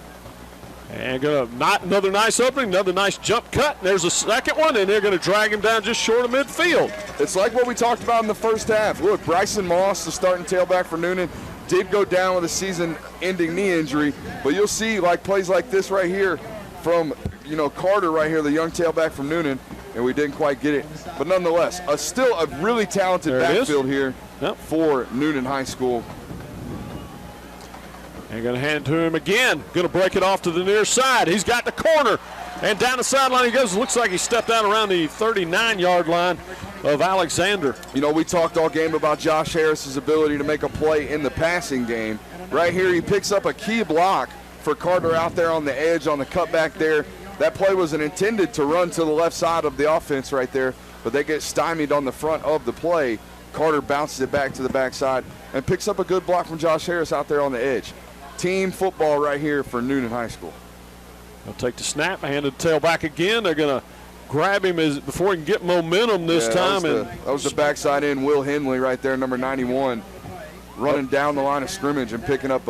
And another nice opening, another nice jump cut. There's a second one, and they're going to drag him down just short of midfield. It's like what we talked about in the first half. Look, Bryson Moss, the starting tailback for Newnan, did go down with a season-ending knee injury, but you'll see plays like this right here from Carter right here, the young tailback from Newnan, and we didn't quite get it. But nonetheless, still a really talented backfield here for Newnan High School. And going to hand it to him again. Going to break it off to the near side. He's got the corner. And down the sideline he goes. Looks like he stepped out around the 39-yard line of Alexander. We talked all game about Josh Harris's ability to make a play in the passing game. Right here he picks up a key block for Carter out there on the edge on the cutback there. That play wasn't intended to run to the left side of the offense right there, but they get stymied on the front of the play. Carter bounces it back to the backside and picks up a good block from Josh Harris out there on the edge. Team football right here for Newnan High School. They'll take the snap, hand the tail back again. They're going to grab him before he can get momentum this time. That was the backside end, Will Henley right there, number 91, running down the line of scrimmage and picking up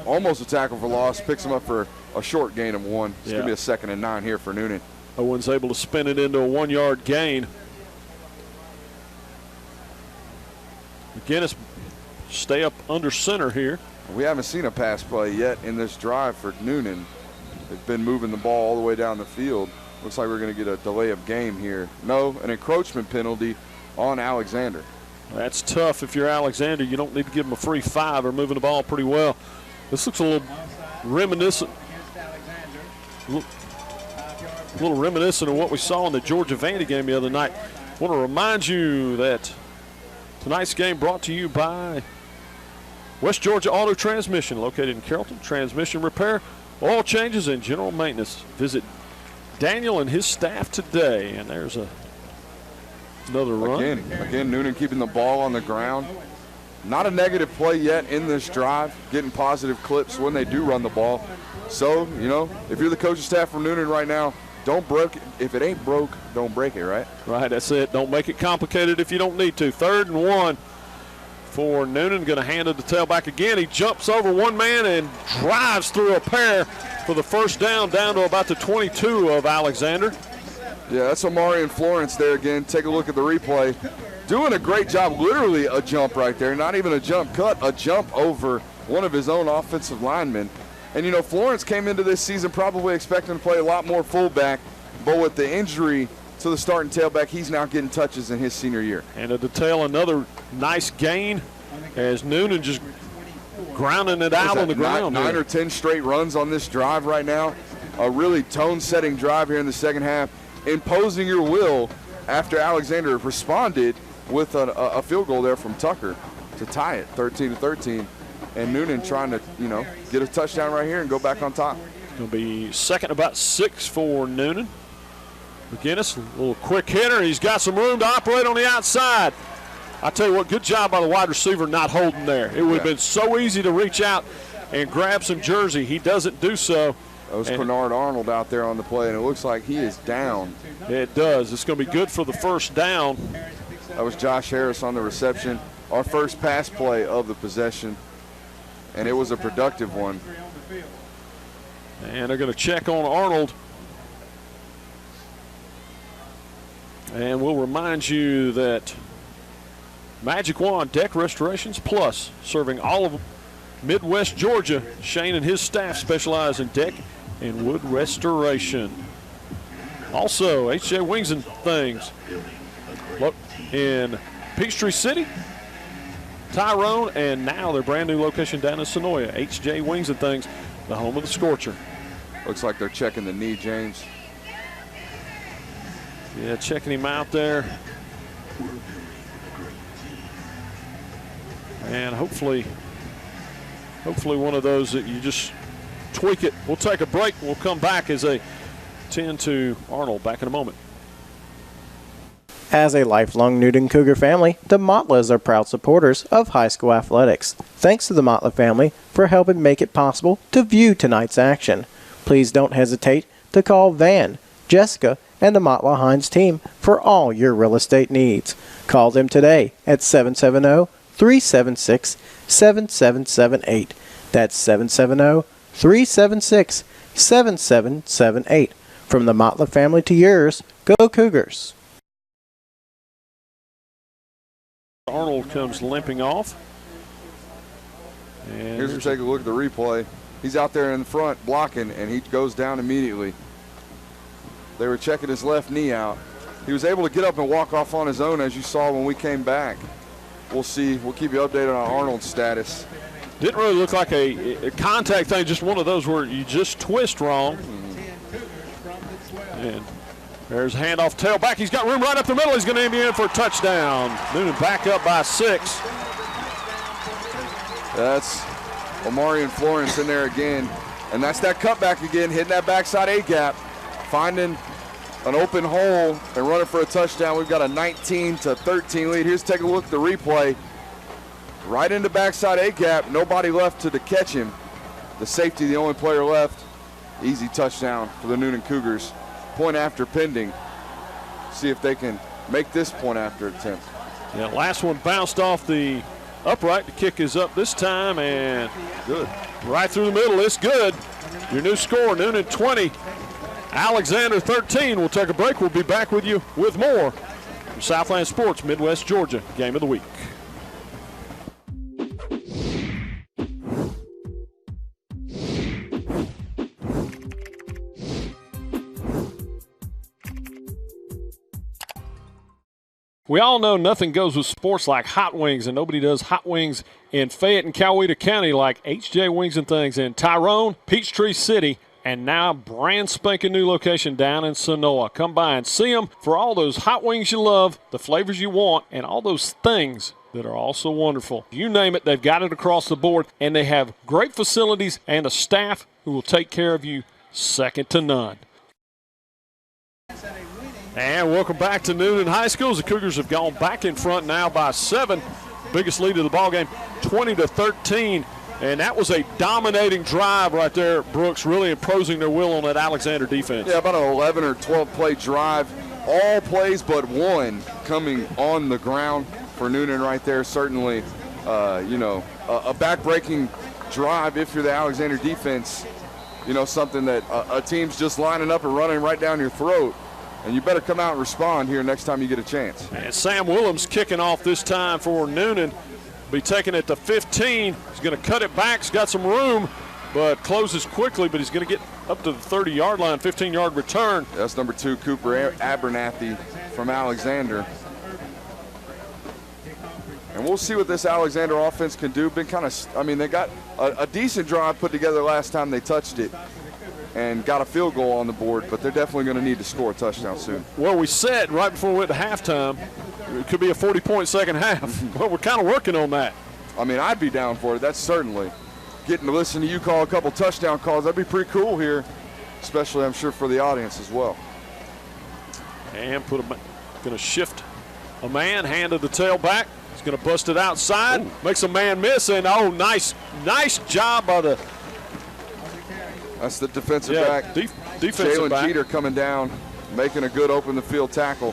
almost a tackle for loss, picks him up for a short gain of 1. It's going to be a 2nd and 9 here for Newnan. Owen's able to spin it into a 1-yard gain. McGinnis stay up under center here. We haven't seen a pass play yet in this drive for Newnan. They've been moving the ball all the way down the field. Looks like we're going to get a delay of game here. No, an encroachment penalty on Alexander. That's tough if you're Alexander. You don't need to give him a free 5. They're moving the ball pretty well. This looks a little reminiscent. A little reminiscent of what we saw in the Georgia Vandy game the other night. I want to remind you that tonight's game brought to you by West Georgia Auto Transmission, located in Carrollton. Transmission repair, oil changes, and general maintenance. Visit Daniel and his staff today. And there's another run. Again, Newnan keeping the ball on the ground. Not a negative play yet in this drive, getting positive clips when they do run the ball. So, if you're the coaching staff from Newnan right now, don't break it. If it ain't broke, don't break it, right? Right, that's it. Don't make it complicated if you don't need to. 3rd and 1 for Newnan. Going to hand it the tailback again. He jumps over one man and drives through a pair for the first down to about the 22 of Alexander. Yeah, that's Omari and Florence there again. Take a look at the replay. Doing a great job, literally a jump right there. Not even a jump cut, a jump over one of his own offensive linemen. And, Florence came into this season probably expecting to play a lot more fullback, but with the injury to the starting tailback, he's now getting touches in his senior year. And at the tail, another nice gain as Newnan just grounding it out on the ground. 9 or 10 straight runs on this drive right now. A really tone-setting drive here in the second half, imposing your will after Alexander responded with a field goal there from Tucker to tie it 13-13. And Newnan trying to, get a touchdown right here and go back on top. It's going to be 2nd about 6 for Newnan. McGinnis, a little quick hitter. He's got some room to operate on the outside. I tell you what, good job by the wide receiver not holding there. It would have been so easy to reach out and grab some jersey. He doesn't do so. That was Bernard Arnold out there on the play, and it looks like he is down. It does. It's going to be good for the first down. That was Josh Harris on the reception. Our first pass play of the possession, and it was a productive one. And they're going to check on Arnold. And we'll remind you that Magic Wand Deck Restorations Plus, serving all of Midwest Georgia. Shane and his staff specialize in deck and wood restoration. Also, HJ Wings and Things in Peachtree City, Tyrone, and now their brand new location down in Sonoya. HJ Wings and Things, the home of the Scorcher. Looks like they're checking the knee, James. Yeah, checking him out there. And hopefully one of those that you just tweak it. We'll take a break. We'll come back as they tend to Arnold. Back in a moment. As a lifelong Newnan Cougar family, the Motlas are proud supporters of high school athletics. Thanks to the Motla family for helping make it possible to view tonight's action. Please don't hesitate to call Van, Jessica, and the Motla Hines team for all your real estate needs. Call them today at 770-376-7778. That's 770-376-7778. From the Motla family to yours, go Cougars. Arnold comes limping off. And here's a take a look at the replay. He's out there in the front blocking, and he goes down immediately. They were checking his left knee out. He was able to get up and walk off on his own, as you saw when we came back. We'll see. We'll keep you updated on Arnold's status. Didn't really look like a contact thing, just one of those where you just twist wrong. And there's a handoff tailback. He's got room right up the middle. He's going to be in for a touchdown. Newnan back up by 6. That's Omarion Florence in there again. And that's that cutback again, hitting that backside A-gap, finding an open hole and running for a touchdown. We've got a 19-13 lead. Here's take a look at the replay. Right into backside A-gap. Nobody left to catch him. The safety, the only player left. Easy touchdown for the Newnan Cougars. Point after pending. See if they can make this point after attempt. Yeah, last one bounced off the upright. The kick is up this time, and good. Right through the middle. It's good. Your new score, Newnan 20, Alexander 13. We'll take a break. We'll be back with you with more from Southland Sports Midwest Georgia Game of the Week. We all know nothing goes with sports like hot wings, and nobody does hot wings in Fayette and Coweta County like HJ Wings and Things in Tyrone, Peachtree City, and now brand spanking new location down in Sonoa. Come by and see them for all those hot wings you love, the flavors you want, and all those things that are also wonderful. You name it, they've got it across the board, and they have great facilities and a staff who will take care of you second to none. And welcome back to Newnan High School. The Cougars have gone back in front now by 7. Biggest lead of the ball game, 20-13. And that was a dominating drive right there, Brooks, really imposing their will on that Alexander defense. Yeah, about an 11 or 12 play drive. All plays but one coming on the ground for Newnan right there. Certainly, a back-breaking drive if you're the Alexander defense. You know, something that a team's just lining up and running right down your throat. And you better come out and respond here next time you get a chance. And Sam Willems kicking off this time for Newnan. Be taking it to 15. He's going to cut it back. He's got some room, but closes quickly. But he's going to get up to the 30-yard line, 15-yard return. That's number 2, Cooper Abernathy from Alexander. And we'll see what this Alexander offense can do. They got a decent drive put together last time they touched it and got a field goal on the board, but they're definitely going to need to score a touchdown soon. Well, we said right before we went to halftime, it could be a 40-point second half. Well, we're kind of working on that. I mean, I'd be down for it. That's certainly. Getting to listen to you call a couple touchdown calls, that'd be pretty cool here, especially, I'm sure, for the audience as well. And going to shift a man, hand to the tailback. He's going to bust it outside, makes a man miss, and nice job by the. That's the defensive back. Defensive back. Jalen Jeter coming down, making a good open the field tackle.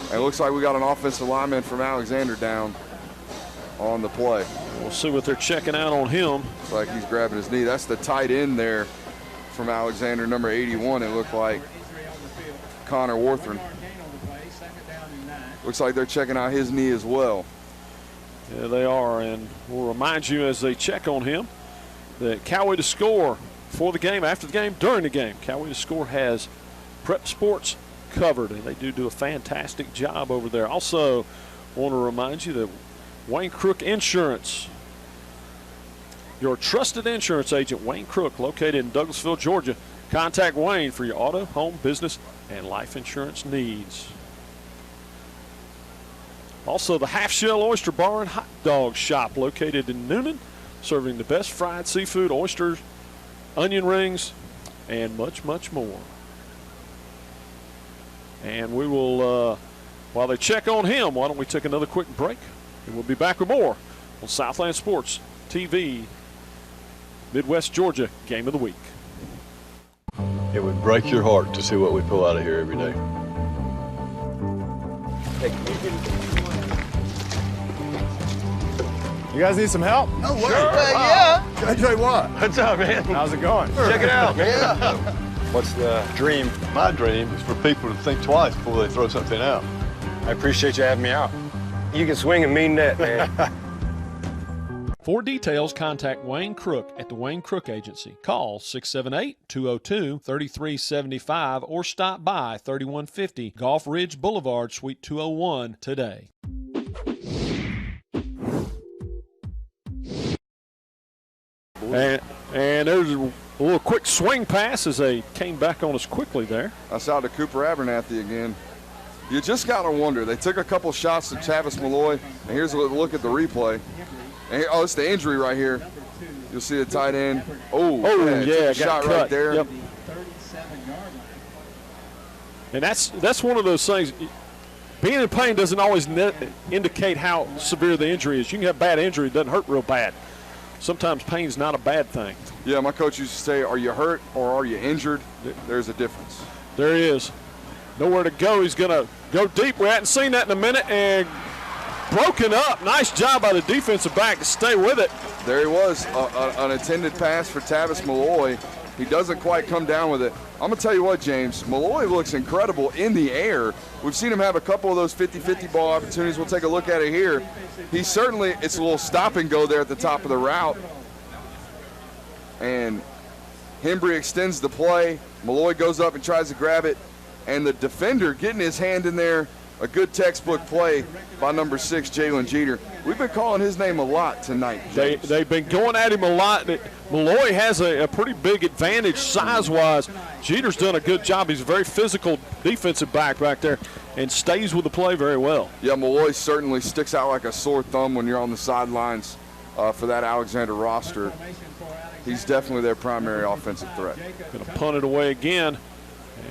And it looks like we got an offensive lineman from Alexander down on the play. We'll see what they're checking out on him. Looks like he's grabbing his knee. That's the tight end there from Alexander, number 81. It looked like Connor Warthron. Looks like they're checking out his knee as well. Yeah, they are, and we'll remind you as they check on him that Cowway to Score before the game, after the game, during the game. Cowway to Score has prep sports covered, and they do a fantastic job over there. Also, want to remind you that Wayne Crook Insurance, your trusted insurance agent, Wayne Crook, located in Douglasville, Georgia. Contact Wayne for your auto, home, business, and life insurance needs. Also, the Half Shell Oyster Bar and Hot Dog Shop located in Newnan, serving the best fried seafood, oysters, onion rings, and much, much more. And we will, while they check on him, why don't we take another quick break? And we'll be back with more on Southland Sports TV, Midwest Georgia Game of the Week. It would break your heart to see what we pull out of here every day. You guys need some help? Oh, sure. Yeah. Can I tell you what? What's up, man? How's it going? Check it out, man. What's the dream? My dream is for people to think twice before they throw something out. I appreciate you having me out. You can swing a mean net, man. For details, contact Wayne Crook at the Wayne Crook Agency. Call 678-202-3375 or stop by 3150 Gulf Ridge Boulevard, Suite 201 today. And there's a little quick swing pass as they came back on us quickly there. That's out to Cooper Abernathy again. You just got to wonder. They took a couple shots to Travis Malloy, and here's a look at the replay. And it's the injury right here. You'll see the tight end. Yeah, shot cut right there. Yep. And that's one of those things. Being in pain doesn't always indicate how severe the injury is. You can have bad injury, it doesn't hurt real bad. Sometimes pain's not a bad thing. Yeah, my coach used to say, are you hurt or are you injured? There's a difference. There he is. Nowhere to go. He's going to go deep. We hadn't seen that in a minute. And broken up. Nice job by the defensive back to stay with it. There he was, an intended pass for Tavis Malloy. He doesn't quite come down with it. I'm going to tell you what, James, Malloy looks incredible in the air. We've seen him have a couple of those 50-50 ball opportunities. We'll take a look at it here. He certainly, it's a little stop and go there at the top of the route. And Hembry extends the play. Malloy goes up and tries to grab it. And the defender getting his hand in there. A good textbook play by number 6, Jalen Jeter. We've been calling his name a lot tonight, James. They've been going at him a lot. Malloy has a pretty big advantage size-wise. Jeter's done a good job. He's a very physical defensive back there and stays with the play very well. Yeah, Malloy certainly sticks out like a sore thumb when you're on the sidelines for that Alexander roster. He's definitely their primary offensive threat. Going to punt it away again.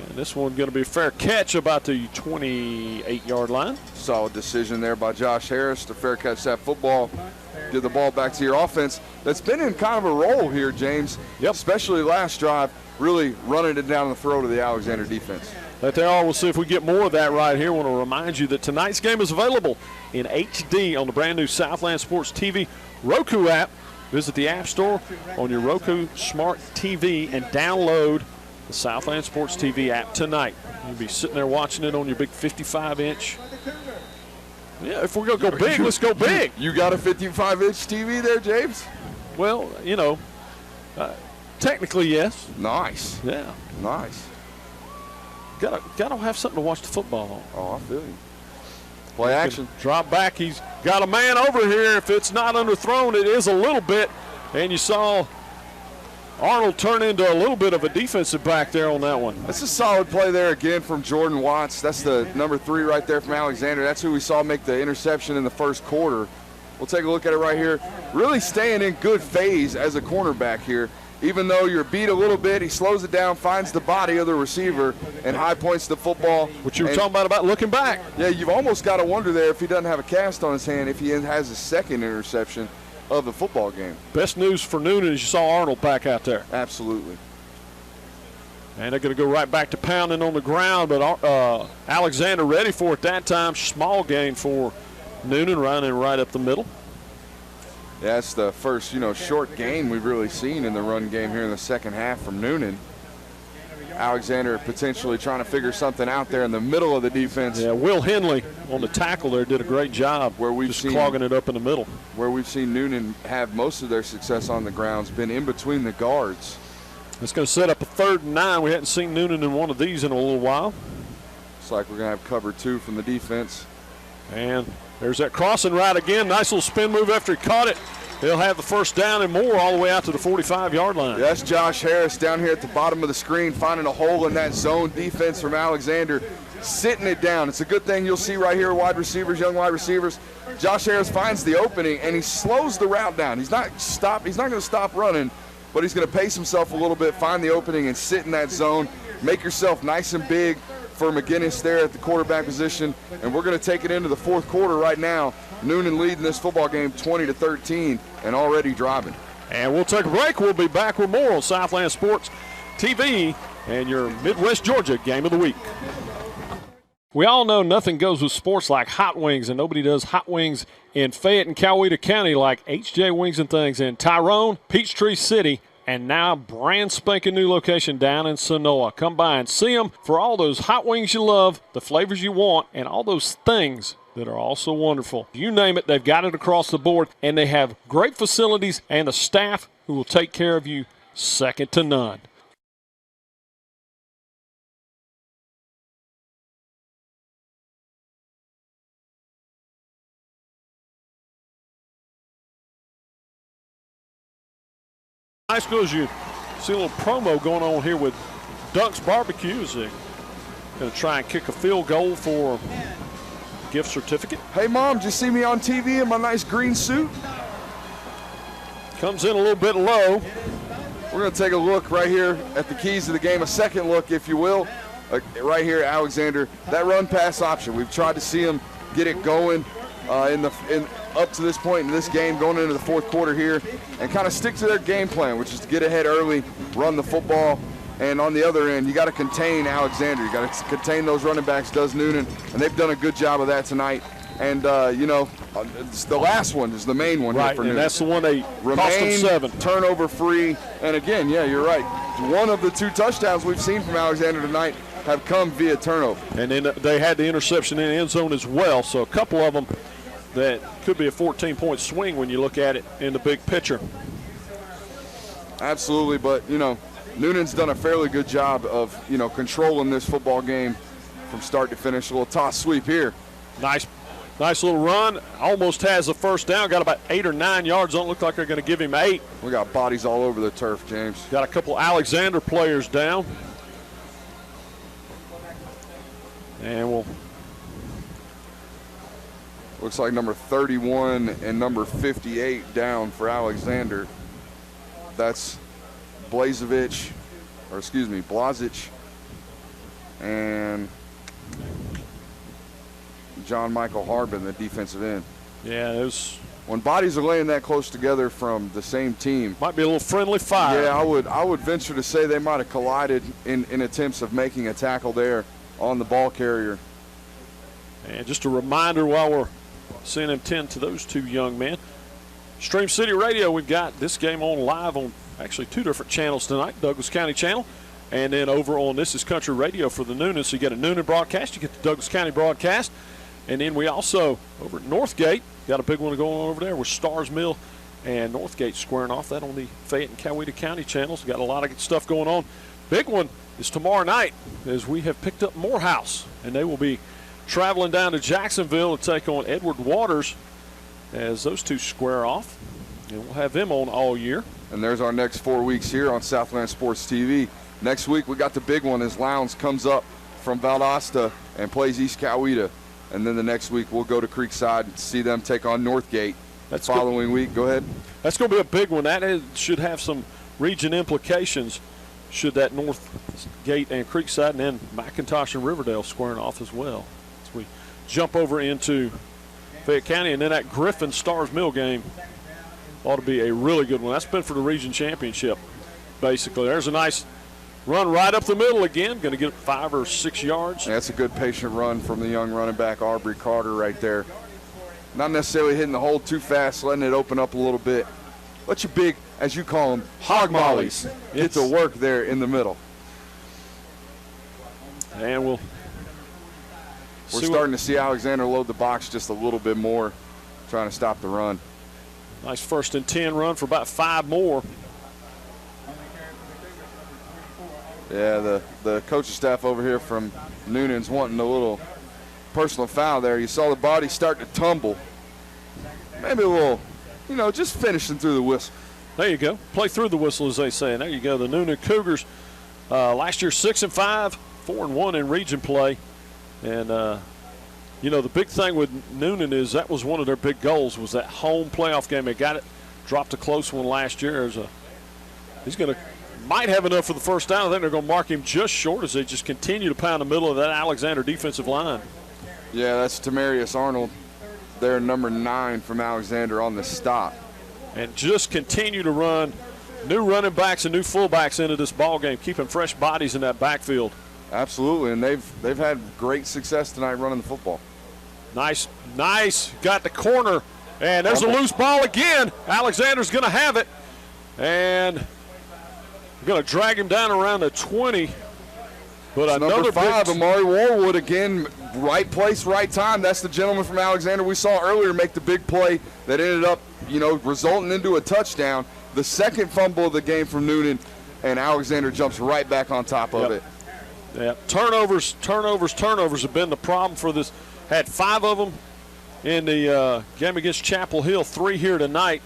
And this one going to be a fair catch about the 28-yard line. Solid decision there by Josh Harris to fair catch that football. Give the ball back to your offense. That's been in kind of a roll here, James. Yep. Especially last drive, really running it down the throat of the Alexander defense. That they are. We'll see if we get more of that right here. I want to remind you that tonight's game is available in HD on the brand new Southland Sports TV Roku app. Visit the App Store on your Roku Smart TV and download the Southland Sports TV app tonight. You'll be sitting there watching it on your big 55-inch. Yeah, if we're going to go big, let's go big. You got a 55-inch TV there, James? Well, technically, yes. Nice. Yeah. Nice. Got to have something to watch the football on. Oh, I feel you. Play action. Drop back. He's got a man over here. If it's not underthrown, it is a little bit. And you saw Arnold turn into a little bit of a defensive back there on that one. That's a solid play there again from Jordan Watts. That's the number 3 right there from Alexander. That's who we saw make the interception in the first quarter. We'll take a look at it right here. Really staying in good phase as a cornerback here. Even though you're beat a little bit, he slows it down, finds the body of the receiver, and high points the football. What you were talking about looking back. Yeah, you've almost got to wonder there if he doesn't have a cast on his hand, if he has his second interception of the football game. Best news for Newnan is you saw Arnold back out there. Absolutely. And they're going to go right back to pounding on the ground, but Alexander ready for it that time. Small gain for Newnan, running right up the middle. Yeah, that's the first, short gain we've really seen in the run game here in the second half from Newnan. Alexander potentially trying to figure something out there in the middle of the defense. Yeah, Will Henley on the tackle there did a great job where we've just seen, clogging it up in the middle. Where we've seen Newnan have most of their success on the ground has been in between the guards. It's going to set up a 3rd and 9. We hadn't seen Newnan in one of these in a little while. Looks like we're going to have cover 2 from the defense. And there's that crossing right again. Nice little spin move after he caught it. He'll have the 1st down and more all the way out to the 45-yard line. That's Josh Harris down here at the bottom of the screen, finding a hole in that zone defense from Alexander, sitting it down. It's a good thing you'll see right here, wide receivers, young wide receivers. Josh Harris finds the opening, and he slows the route down. He's not going to stop running, but he's going to pace himself a little bit, find the opening, and sit in that zone. Make yourself nice and big for McGinnis there at the quarterback position, and we're going to take it into the 4th quarter right now. Newnan leading this football game 20-13 and already driving. And we'll take a break. We'll be back with more on Southland Sports TV and your Midwest Georgia Game of the Week. We all know nothing goes with sports like hot wings, and nobody does hot wings in Fayette and Coweta County like HJ Wings and Things in Tyrone, Peachtree City, and now brand spanking new location down in Sonoa. Come by and see them for all those hot wings you love, the flavors you want, and all those things that are also wonderful. You name it, they've got it across the board, and they have great facilities and a staff who will take care of you second to none. High schools, you see a little promo going on here with Dunk's Barbecue. They're going to try and kick a field goal for a gift certificate. Hey, Mom, did you see me on TV in my nice green suit? Comes in a little bit low. We're going to take a look right here at the keys of the game, a second look, if you will. Right here, Alexander, that run-pass option. We've tried to see him get it going up to this point in this game, going into the 4th quarter here, and kind of stick to their game plan, which is to get ahead early, run the football, and on the other end, you got to contain Alexander. You got to contain those running backs, does Newnan, and they've done a good job of that tonight. And, it's the last one is the main one right, here for and Newnan. That's the one they cost them 7. Turnover free, and again, yeah, you're right. One of the 2 touchdowns we've seen from Alexander tonight have come via turnover. And then they had the interception in the end zone as well, so a couple of them that could be a 14-point swing when you look at it in the big picture. Absolutely, but, Newnan's done a fairly good job of, controlling this football game from start to finish. A little toss sweep here. Nice little run. Almost has the 1st down. Got about 8 or 9 yards. Don't look like they're going to give him 8. We got bodies all over the turf, James. Got a couple Alexander players down. And looks like number 31 and number 58 down for Alexander. That's Blazic, and John Michael Harbin, the defensive end. Yeah, when bodies are laying that close together from the same team, might be a little friendly fire. Yeah, I would venture to say they might have collided in attempts of making a tackle there on the ball carrier. And just a reminder while we're seeing them tend to those 2 young men. Stream City Radio, we've got this game on live on actually 2 different channels tonight, Douglas County channel, and then over on This Is Country Radio for the Newnan. So you get a Newnan broadcast, you get the Douglas County broadcast, and then we also, over at Northgate, got a big one going on over there with Stars Mill and Northgate squaring off that on the Fayette and Coweta County channels. Got a lot of good stuff going on. Big one is tomorrow night as we have picked up Morehouse, and they will be traveling down to Jacksonville to take on Edward Waters as those 2 square off. And we'll have them on all year. And there's our next 4 weeks here on Southland Sports TV. Next week we got the big one as Lowndes comes up from Valdosta and plays East Coweta. And then the next week we'll go to Creekside and see them take on Northgate. That's the following week. Go ahead. That's going to be a big one. That should have some region implications should that Northgate and Creekside and then McIntosh and Riverdale squaring off as well. As we jump over into Fayette County, and then that Griffin Stars Mill game ought to be a really good one. That's been for the region championship, basically. There's a nice run right up the middle again. Going to get 5 or 6 yards. Yeah, that's a good patient run from the young running back, Aubrey Carter, right there. Not necessarily hitting the hole too fast, letting it open up a little bit. Let your big, as you call them, hog mollies get to work there in the middle. And we're starting to see Alexander load the box just a little bit more, trying to stop the run. Nice 1st and 10 run for about 5 more. Yeah, the coaching staff over here from Newnan's wanting a little personal foul there. You saw the body start to tumble. Maybe a little, just finishing through the whistle. There you go. Play through the whistle, as they say. And there you go. The Newnan Cougars, last year 6-5, 4-1 in region play. And, the big thing with Newnan is that was one of their big goals was that home playoff game. They got it, dropped a close one last year. He's going to might have enough for the first down. I think they're going to mark him just short as they just continue to pound the middle of that Alexander defensive line. Yeah, that's Tamarius Arnold. They're number 9 from Alexander on the stop. And just continue to run new running backs and new fullbacks into this ball game, keeping fresh bodies in that backfield. Absolutely, and they've had great success tonight running the football. Nice. Got the corner, and there's a loose ball again. Alexander's going to have it, and we're going to drag him down around the 20. But it's another number 5, Amari Warwood again, right place, right time. That's the gentleman from Alexander we saw earlier make the big play that ended up, resulting into a touchdown. The second fumble of the game from Newnan, and Alexander jumps right back on top of it. Yeah, turnovers have been the problem for this. Had 5 of them in the game against Chapel Hill, 3 here tonight.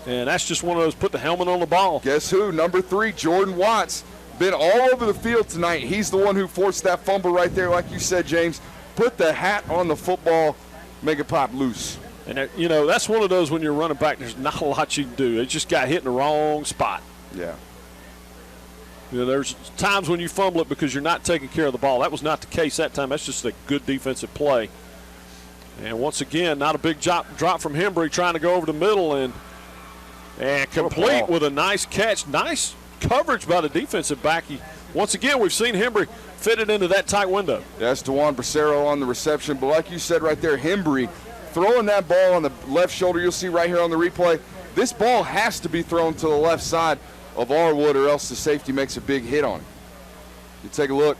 And that's just one of those put the helmet on the ball. Guess who? Number 3, Jordan Watts. Been all over the field tonight. He's the one who forced that fumble right there, like you said, James. Put the hat on the football, make it pop loose. And, that's one of those when you're running back, there's not a lot you can do. It just got hit in the wrong spot. Yeah. There's times when you fumble it because you're not taking care of the ball. That was not the case that time. That's just a good defensive play. And once again, not a big drop from Hembry trying to go over the middle and complete with a nice catch. Nice coverage by the defensive back. Once again, we've seen Hembry fit it into that tight window. That's DeJuan Bracero on the reception. But like you said right there, Hembry throwing that ball on the left shoulder. You'll see right here on the replay. This ball has to be thrown to the left side of Arwood, or else the safety makes a big hit on it. You take a look.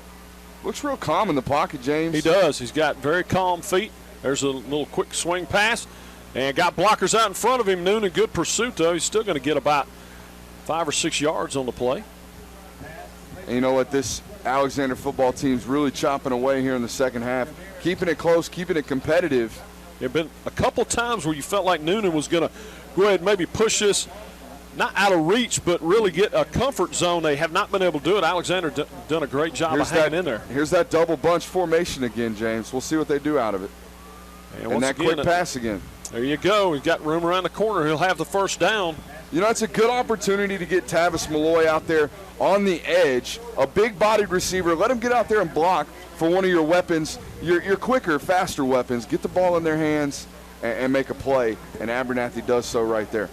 Looks real calm in the pocket, James. He does. He's got very calm feet. There's a little quick swing pass. And got blockers out in front of him. Newnan, good pursuit, though. He's still going to get about 5 or 6 yards on the play. And you know what? This Alexander football team's really chopping away here in the second half. Keeping it close, keeping it competitive. There have been a couple times where you felt like Newnan was going to go ahead and maybe push this, not out of reach, but really get a comfort zone. They have not been able to do it. Alexander done a great job of hanging in there. Here's that double bunch formation again, James. We'll see what they do out of it. And that quick pass again. There you go. He's got room around the corner. He'll have the first down. It's a good opportunity to get Tavis Malloy out there on the edge, a big-bodied receiver. Let him get out there and block for one of your weapons, your quicker, faster weapons. Get the ball in their hands and make a play, and Abernathy does so right there.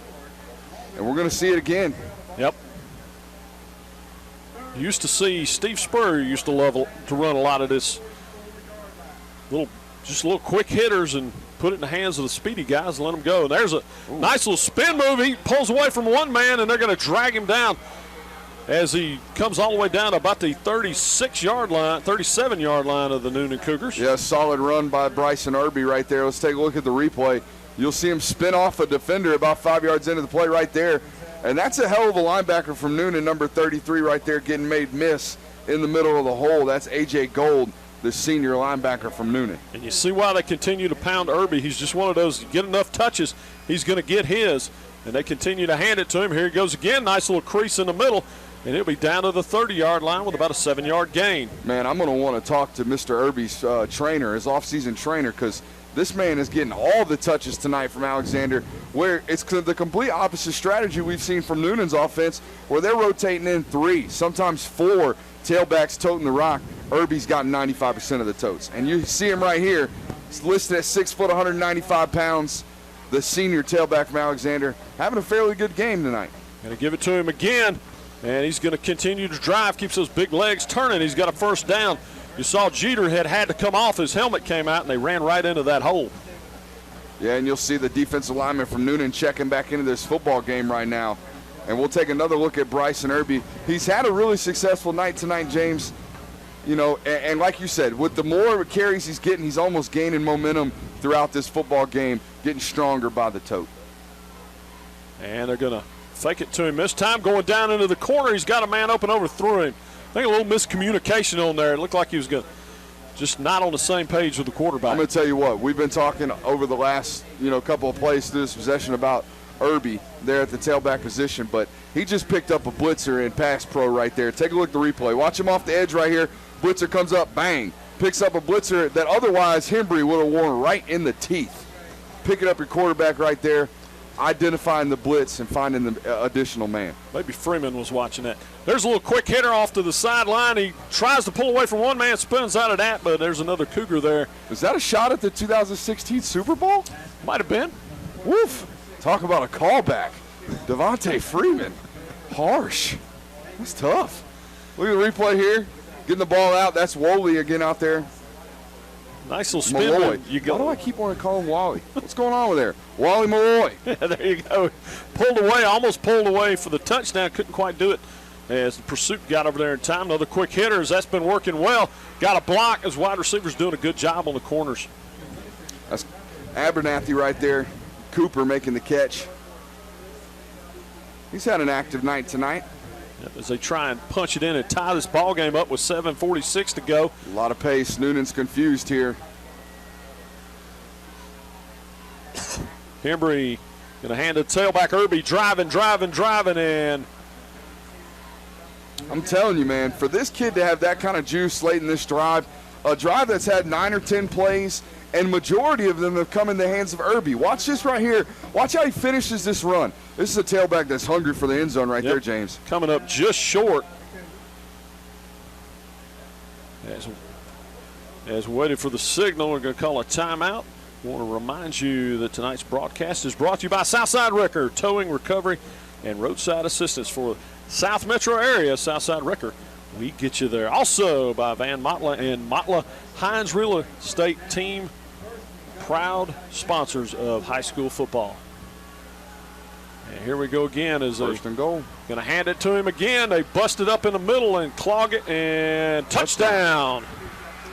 And we're going to see it again. Yep. You used to see Steve Spurrier used to love to run a lot of this little quick hitters and put it in the hands of the speedy guys and let them go. And there's a nice little spin move. He pulls away from one man, and they're going to drag him down as he comes all the way down to about the 37-yard line of the Newnan Cougars. Yeah, solid run by Bryson Irby right there. Let's take a look at the replay. You'll see him spin off a defender about 5 yards into the play right there. And that's a hell of a linebacker from Newnan, number 33 right there, getting made miss in the middle of the hole. That's A.J. Gold, the senior linebacker from Newnan. And you see why they continue to pound Irby. He's just one of those, get enough touches, he's going to get his. And they continue to hand it to him. Here he goes again. Nice little crease in the middle. And he'll be down to the 30-yard line with about a 7-yard gain. Man, I'm going to want to talk to Mr. Irby's trainer, his off-season trainer, because this man is getting all the touches tonight from Alexander, where it's the complete opposite strategy we've seen from Newnan's offense, where they're rotating in 3, sometimes 4 tailbacks toting the rock. Irby's gotten 95% of the totes. And you see him right here. He's listed at 6 foot, 195 pounds. The senior tailback from Alexander having a fairly good game tonight. Going to give it to him again. And he's going to continue to drive, keeps those big legs turning. He's got a first down. You saw Jeter had to come off. His helmet came out, and they ran right into that hole. Yeah, and you'll see the defensive lineman from Newnan checking back into this football game right now. And we'll take another look at Bryson Irby. He's had a really successful night tonight, James. You know, and like you said, with the more carries he's getting, he's almost gaining momentum throughout this football game, getting stronger by the tote. And they're going to fake it to him this time, going down into the corner. He's got a man open over through him. I think a little miscommunication on there. It looked like he was going to just not on the same page with the quarterback. I'm going to tell you what, we've been talking over the last, couple of plays through this possession about Irby there at the tailback position, but he just picked up a blitzer in pass pro right there. Take a look at the replay. Watch him off the edge right here. Blitzer comes up, bang. Picks up a blitzer that otherwise Hembry would have worn right in the teeth. Picking up your quarterback right there, identifying the blitz and finding the additional man. Maybe Freeman was watching that. There's a little quick hitter off to the sideline. He tries to pull away from one man, spins out of that, but there's another Cougar there. Is that a shot at the 2016 Super Bowl? Might have been. Woof. Talk about a callback. Devontae Freeman. Harsh. That's tough. Look at the replay here. Getting the ball out. That's Woolley again out there. Nice little spin. Malloy. Why do I keep wanting to call him Wally? What's going on with there? Wally Malloy. There you go. Pulled away, almost pulled away for the touchdown. Couldn't quite do it as the pursuit got over there in time. Another quick hitter as that's been working well. Got a block as wide receivers doing a good job on the corners. That's Abernathy right there. Cooper making the catch. He's had an active night tonight. Yep, as they try and punch it in and tie this ball game up with 7:46 to go. A lot of pace. Noonan's confused here. Hembry going to hand it to tailback Irby, driving, and I'm telling you, man, for this kid to have that kind of juice late in this drive, a drive that's had 9 or 10 plays, and majority of them have come in the hands of Irby. Watch this right here. Watch how he finishes this run. This is a tailback that's hungry for the end zone right there, James. Coming up just short. As we waited for the signal, we're going to call a timeout. I want to remind you that tonight's broadcast is brought to you by Southside Wrecker, towing, recovery, and roadside assistance for South Metro area. Southside Wrecker, we get you there. Also by Van Motla and Motla Hines Real Estate Team, proud sponsors of high school football. And here we go again as first and goal. Going to hand it to him again. They bust it up in the middle and clog it, and touchdown.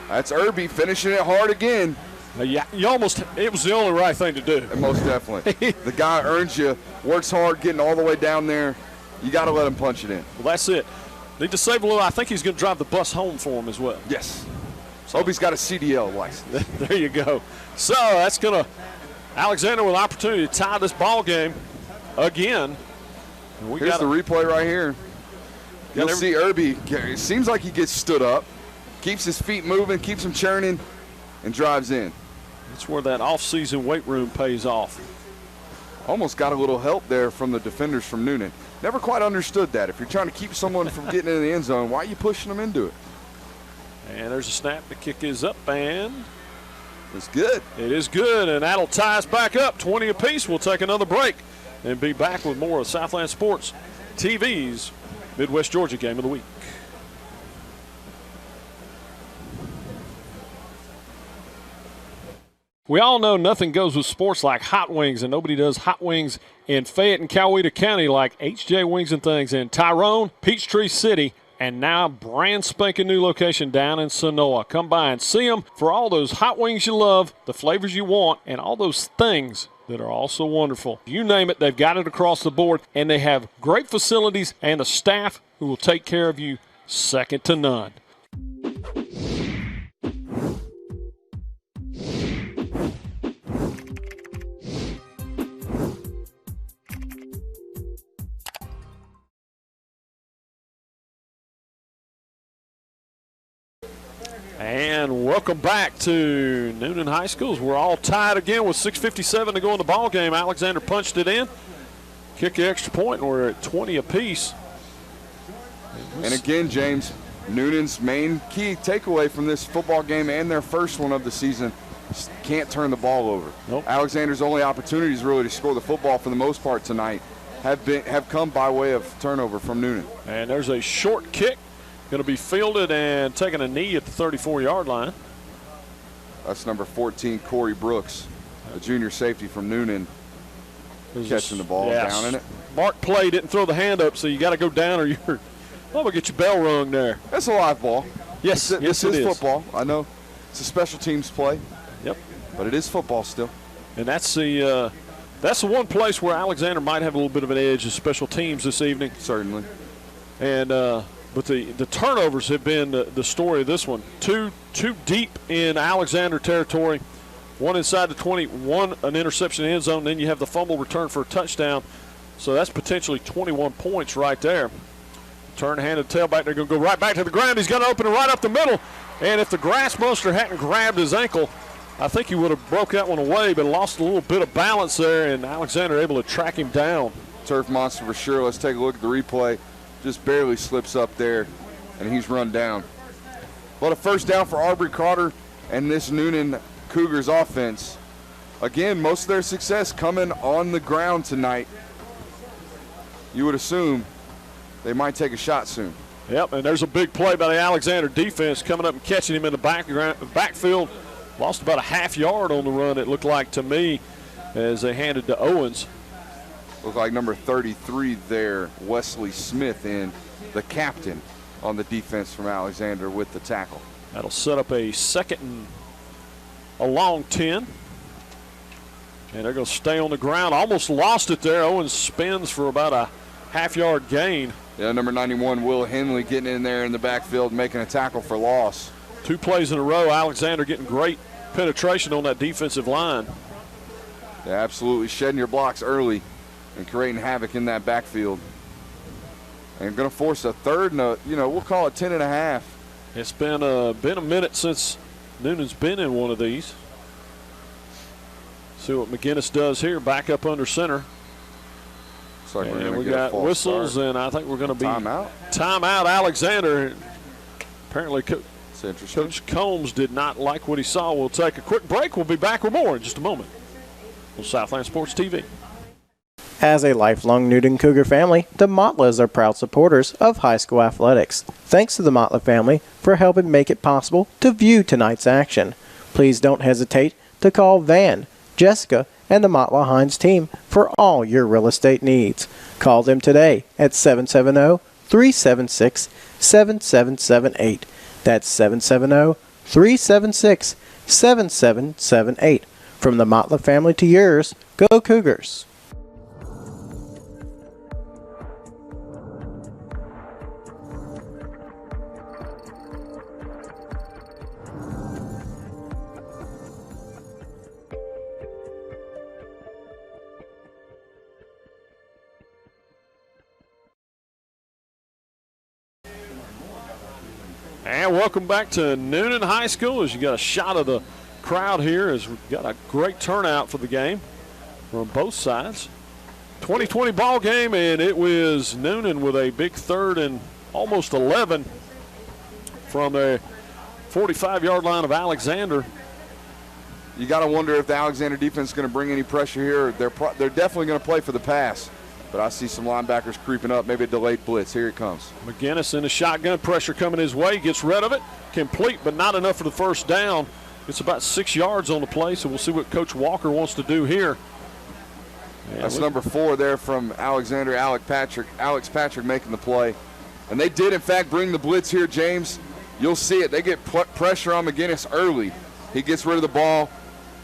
That's Irby finishing it hard again. Yeah, it was the only right thing to do. Most definitely. The guy earns you, works hard, getting all the way down there. You got to let him punch it in. Well, that's it. Need to save a little. I think he's going to drive the bus home for him as well. Yes. So hope he's got a CDL license. There you go. So that's going to Alexander with an opportunity to tie this ball game again. Here's the replay right here. You'll see Irby. It seems like he gets stood up, keeps his feet moving, keeps him churning, and drives in. That's where that off-season weight room pays off. Almost got a little help there from the defenders from Newnan. Never quite understood that. If you're trying to keep someone from getting into the end zone, why are you pushing them into it? And there's a snap. The kick is up, and it's good. It is good, and that'll tie us back up. 20 apiece. We'll take another break and be back with more of Southland Sports TV's Midwest Georgia Game of the Week. We all know nothing goes with sports like hot wings, and nobody does hot wings in Fayette and Coweta County like HJ Wings and Things in Tyrone, Peachtree City, and now brand spanking new location down in Sonoa. Come by and see them for all those hot wings you love, the flavors you want, and all those things that are also wonderful. You name it, they've got it across the board, and they have great facilities and a staff who will take care of you second to none. And welcome back to Newnan High Schools. We're all tied again with 6:57 to go in the ball game. Alexander punched it in, kick the extra point, and we're at 20 apiece. And again, James, Noonan's main key takeaway from this football game and their first one of the season, can't turn the ball over. Nope. Alexander's only opportunities really to score the football for the most part tonight have come by way of turnover from Newnan. And there's a short kick. Going to be fielded and taking a knee at the 34-yard line. That's number 14, Corey Brooks, a junior safety from Newnan, catching the ball down in it. Mark Play didn't throw the hand up, so you got to go down or you're going to get your bell rung there. That's a live ball. Yes, this is football. I know it's a special teams play. Yep. But it is football still. And that's the one place where Alexander might have a little bit of an edge is special teams this evening. Certainly. And but the turnovers have been the story of this one. Two deep in Alexander territory, one inside the 20, one an interception in the end zone, then you have the fumble return for a touchdown. So that's potentially 21 points right there. Turn handed tailback, they're going to go right back to the ground. He's going to open it right up the middle. And if the grass monster hadn't grabbed his ankle, I think he would have broke that one away, but lost a little bit of balance there, and Alexander able to track him down. Turf monster for sure. Let's take a look at the replay. Just barely slips up there, and he's run down. But a first down for Aubrey Carter and this Newnan Cougars offense. Again, most of their success coming on the ground tonight. You would assume they might take a shot soon. Yep, and there's a big play by the Alexander defense coming up and catching him in the backfield. Lost about a half yard on the run, it looked like to me, as they handed to Owens. Looked like number 33 there, Wesley Smith, in the captain on the defense from Alexander with the tackle. That'll set up a second and a long 10. And they're going to stay on the ground. Almost lost it there. Owens spins for about a half-yard gain. Yeah, number 91, Will Henley, getting in there in the backfield, making a tackle for loss. 2 plays in a row. Alexander getting great penetration on that defensive line. Yeah, absolutely shedding your blocks early and creating havoc in that backfield. And going to force a third and we'll call it 10 and a half. It's been a minute since Newnan's been in one of these. See what McGinnis does here, back up under center. Looks like and we got whistles, and I think we're going to be timeout Alexander. Apparently, Coach Combs did not like what he saw. We'll take a quick break. We'll be back with more in just a moment on Southland Sports TV. As a lifelong Newnan Cougar family, the Motlas are proud supporters of high school athletics. Thanks to the Motla family for helping make it possible to view tonight's action. Please don't hesitate to call Van, Jessica, and the Motla Hines team for all your real estate needs. Call them today at 770-376-7778. That's 770-376-7778. From the Motla family to yours, go Cougars. And welcome back to Newnan High School as you got a shot of the crowd here as we've got a great turnout for the game from both sides. 2020 ball game, and it was Newnan with a big third and almost 11 from the 45-yard line of Alexander. You got to wonder if the Alexander defense is going to bring any pressure here. They're definitely going to play for the pass. But I see some linebackers creeping up, maybe a delayed blitz. Here it comes. McGinnis in the shotgun, pressure coming his way, gets rid of it. Complete, but not enough for the first down. It's about 6 yards on the play, so we'll see what Coach Walker wants to do here. That's number 4 there from Alexander, Alex Patrick making the play. And they did, in fact, bring the blitz here, James. You'll see it. They get pressure on McGinnis early. He gets rid of the ball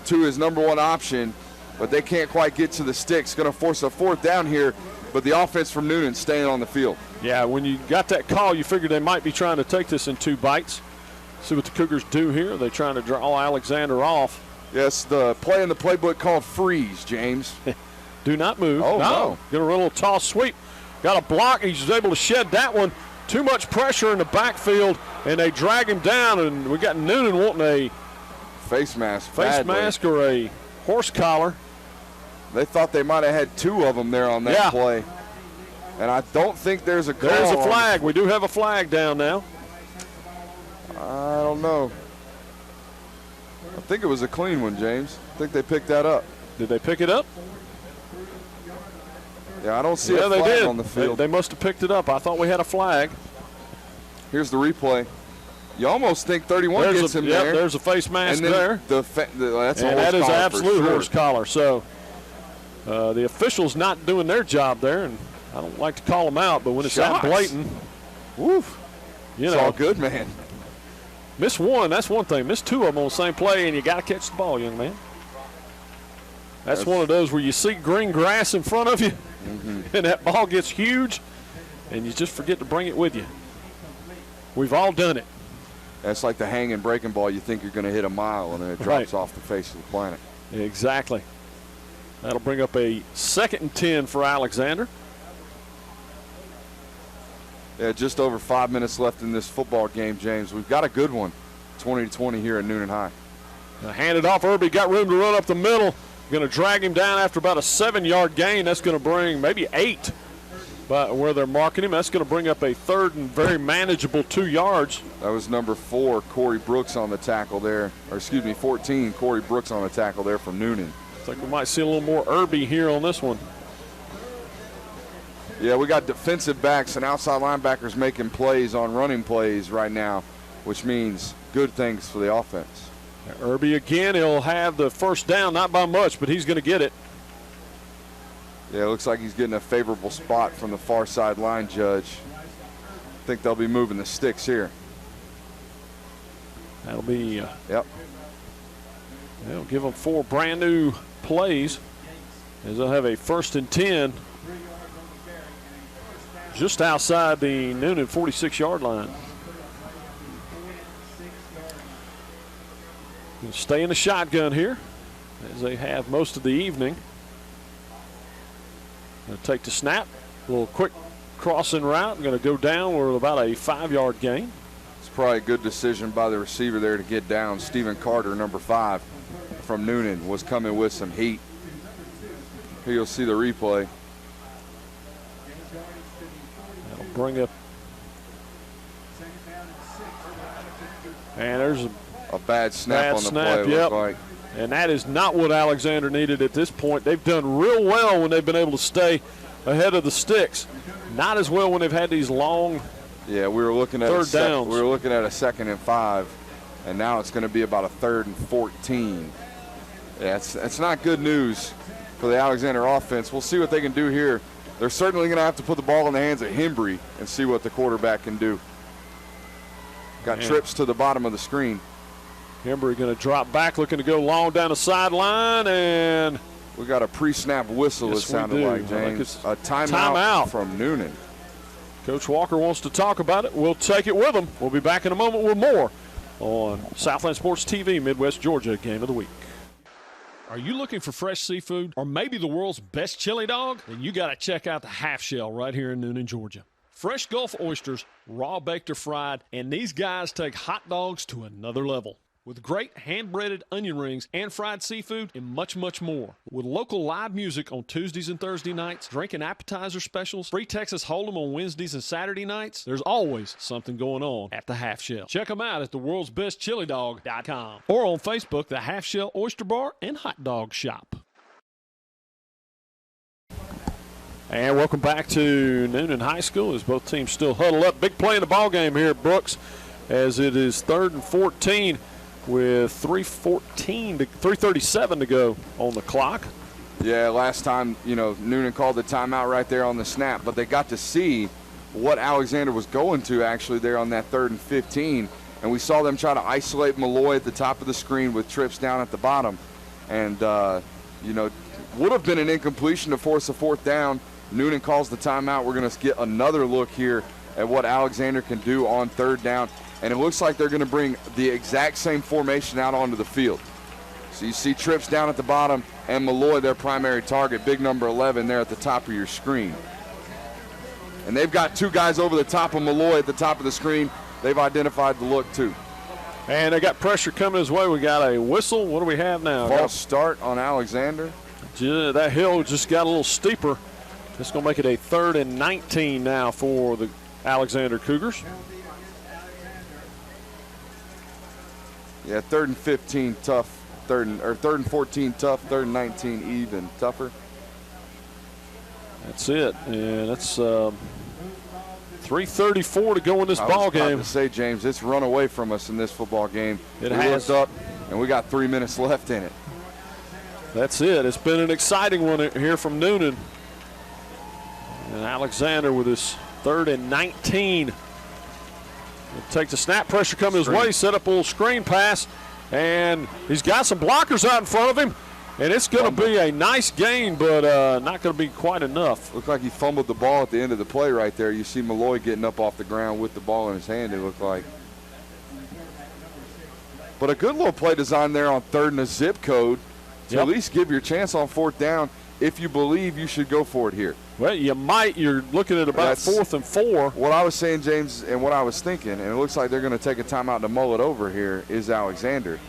to his number 1 option, but they can't quite get to the sticks. Going to force a 4th down here, but the offense from Newnan staying on the field. Yeah, when you got that call, you figured they might be trying to take this in 2 bites. See what the Cougars do here. They're trying to draw Alexander off. Yes, the play in the playbook called freeze, James. Do not move. Oh, no. Going to run a little toss sweep. Got a block. He's able to shed that one. Too much pressure in the backfield, and they drag him down, and we got Newnan wanting a face mask or a horse collar. They thought they might have had 2 of them there on that play. And I don't think there's a call. There's a flag. We do have a flag down now. I don't know. I think it was a clean one, James. I think they picked that up. Did they pick it up? Yeah, I don't see a flag on the field. They must have picked it up. I thought we had a flag. Here's the replay. You almost think 31 gets him there. There's a face mask there. That's a horse collar. That is absolute for sure. horse collar. So the officials not doing their job there, and I don't like to call them out, but when it's that blatant, woof, it's all good, man. Miss one, that's one thing. Miss two of them on the same play, and you got to catch the ball, young man. That's one of those where you see green grass in front of you, and that ball gets huge, and you just forget to bring it with you. We've all done it. That's like the hanging breaking ball. You think you're going to hit a mile, and then it drops off the face of the planet. Exactly. That'll bring up a 2nd and 10 for Alexander. Yeah, just over 5 minutes left in this football game, James. We've got a good one, 20-20 here at Newnan High. Hand it off. Irby got room to run up the middle. Going to drag him down after about a 7-yard gain. That's going to bring maybe 8. But where they're marking him, that's going to bring up a 3rd and very manageable 2 yards. That was number 4, Corey Brooks on the tackle there. Or excuse me, 14, Corey Brooks on the tackle there from Newnan. Looks like we might see a little more Irby here on this one. Yeah, we got defensive backs and outside linebackers making plays on running plays right now, which means good things for the offense. Irby again, he'll have the first down, not by much, but he's going to get it. Yeah, it looks like he's getting a favorable spot from the far side line judge. I think they'll be moving the sticks here. That'll be, yep. They'll give them 4 brand new plays as they'll have a 1st and 10 just outside the Newnan 46-yard line. We'll stay in the shotgun here as they have most of the evening. Going to take the snap, a little quick crossing route. Going to go down with about a 5-yard gain. It's probably a good decision by the receiver there to get down. Stephen Carter, number 5 from Newnan, was coming with some heat. Here you'll see the replay. That'll bring up. And there's a bad snap on the play, yep. Looks like. And that is not what Alexander needed at this point. They've done real well when they've been able to stay ahead of the sticks. Not as well when they've had these long we were looking at third downs. We were looking at a 2nd and 5, and now it's going to be about a 3rd and 14. Yeah, it's not good news for the Alexander offense. We'll see what they can do here. They're certainly going to have to put the ball in the hands of Hembry and see what the quarterback can do. Got trips to the bottom of the screen. Hembry going to drop back, looking to go long down the sideline, and we got a pre-snap whistle. Yes, it sounded like, James. A timeout from Newnan. Coach Walker wants to talk about it. We'll take it with him. We'll be back in a moment with more on Southland Sports TV, Midwest Georgia Game of the Week. Are you looking for fresh seafood or maybe the world's best chili dog? Then you got to check out the Half Shell right here in Newnan, Georgia. Fresh Gulf oysters, raw baked or fried, and these guys take hot dogs to another level. With great hand-breaded onion rings and fried seafood and much, much more. With local live music on Tuesdays and Thursday nights, drink and appetizer specials, free Texas Hold'em on Wednesdays and Saturday nights, there's always something going on at the Half Shell. Check them out at theworldsbestchilidog.com or on Facebook, the Half Shell Oyster Bar and Hot Dog Shop. And welcome back to Newnan High School as both teams still huddle up. Big play in the ball game here at Brooks as it is 3rd and 14 with 3:37 to go on the clock. Yeah, last time, Newnan called the timeout right there on the snap, but they got to see what Alexander was going to actually there on that 3rd and 15, and we saw them try to isolate Malloy at the top of the screen with trips down at the bottom, and, would have been an incompletion to force a 4th down. Newnan calls the timeout. We're going to get another look here at what Alexander can do on 3rd down. And it looks like they're going to bring the exact same formation out onto the field. So you see trips down at the bottom and Malloy, their primary target, big number 11 there at the top of your screen. And they've got 2 guys over the top of Malloy at the top of the screen. They've identified the look too. And they got pressure coming his way. We got a whistle. What do we have now? False start on Alexander. That hill just got a little steeper. It's going to make it a 3rd and 19 now for the Alexander Cougars. Yeah, 3rd and 15 tough, 3rd and 14 tough, 3rd and 19 even tougher. That's it, and that's 3:34 to go in this ball game. I was about to say, James, it's run away from us in this football game. It has. We looked up, and we got 3 minutes left in it. That's it. It's been an exciting one here from Newnan. And Alexander with his 3rd and 19. Take the snap, pressure coming his way, set up a little screen pass, and he's got some blockers out in front of him. And it's going to be a nice gain, but not going to be quite enough. Looked like he fumbled the ball at the end of the play right there. You see Malloy getting up off the ground with the ball in his hand, it looked like. But a good little play design there on 3rd and a zip code to at least give your chance on 4th down if you believe you should go for it here. Well, you might. You're looking at about 4th and 4. What I was saying, James, and what I was thinking, and it looks like they're going to take a timeout to mull it over here, is Alexander.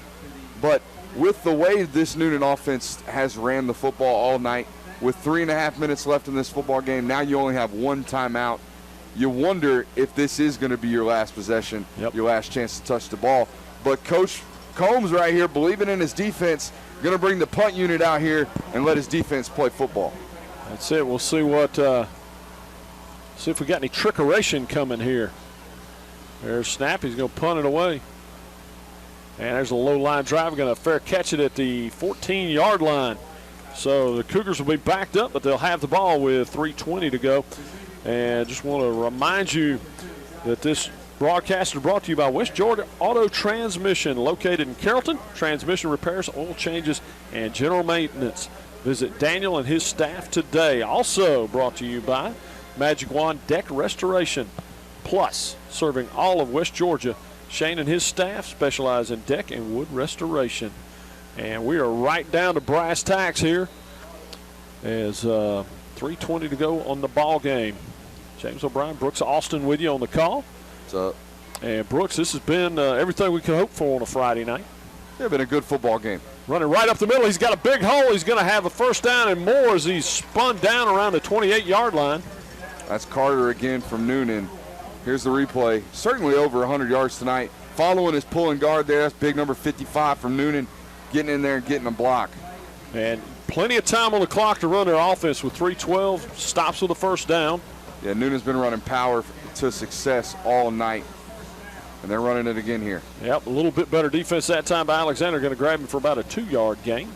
But with the way this Newnan offense has ran the football all night, with 3.5 minutes left in this football game, now you only have 1 timeout. You wonder if this is going to be your last possession, your last chance to touch the ball. But Coach Combs right here, believing in his defense, going to bring the punt unit out here and let his defense play football. That's it. We'll see what see if we got any trickeration coming here. There's snap. He's going to punt it away. And there's a low line drive. Going to fair catch it at the 14-yard line. So the Cougars will be backed up, but they'll have the ball with 3:20 to go. And just want to remind you that this broadcast is brought to you by West Georgia Auto Transmission, located in Carrollton. Transmission repairs, oil changes, and general maintenance. Visit Daniel and his staff today. Also brought to you by Magic Wand Deck Restoration Plus, serving all of West Georgia. Shane and his staff specialize in deck and wood restoration. And we are right down to brass tacks here as 3:20 to go on the ball game. James O'Brien, Brooks Austin with you on the call. What's up? And Brooks, this has been everything we could hope for on a Friday night. Yeah, been a good football game. Running right up the middle. He's got a big hole. He's going to have a first down and more as he's spun down around the 28-yard line. That's Carter again from Newnan. Here's the replay. Certainly over 100 yards tonight. Following his pulling guard there. That's big number 55 from Newnan, getting in there and getting a block. And plenty of time on the clock to run their offense with 3:12. Stops with a first down. Yeah, Noonan's been running power to success all night. And they're running it again here. Yep, a little bit better defense that time by Alexander. Going to grab him for about a 2-yard gain.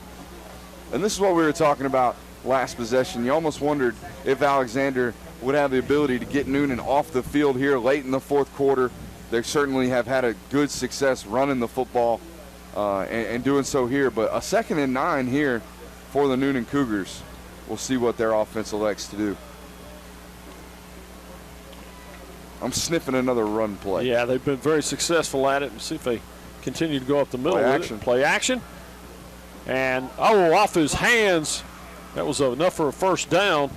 And this is what we were talking about last possession. You almost wondered if Alexander would have the ability to get Newnan off the field here late in the 4th quarter. They certainly have had a good success running the football and doing so here. But a 2nd and 9 here for the Newnan Cougars. We'll see what their offense elects to do. I'm sniffing another run play. Yeah, they've been very successful at it. We'll see if they continue to go up the middle Play with action. it. Play action. And, off his hands. That was enough for a first down.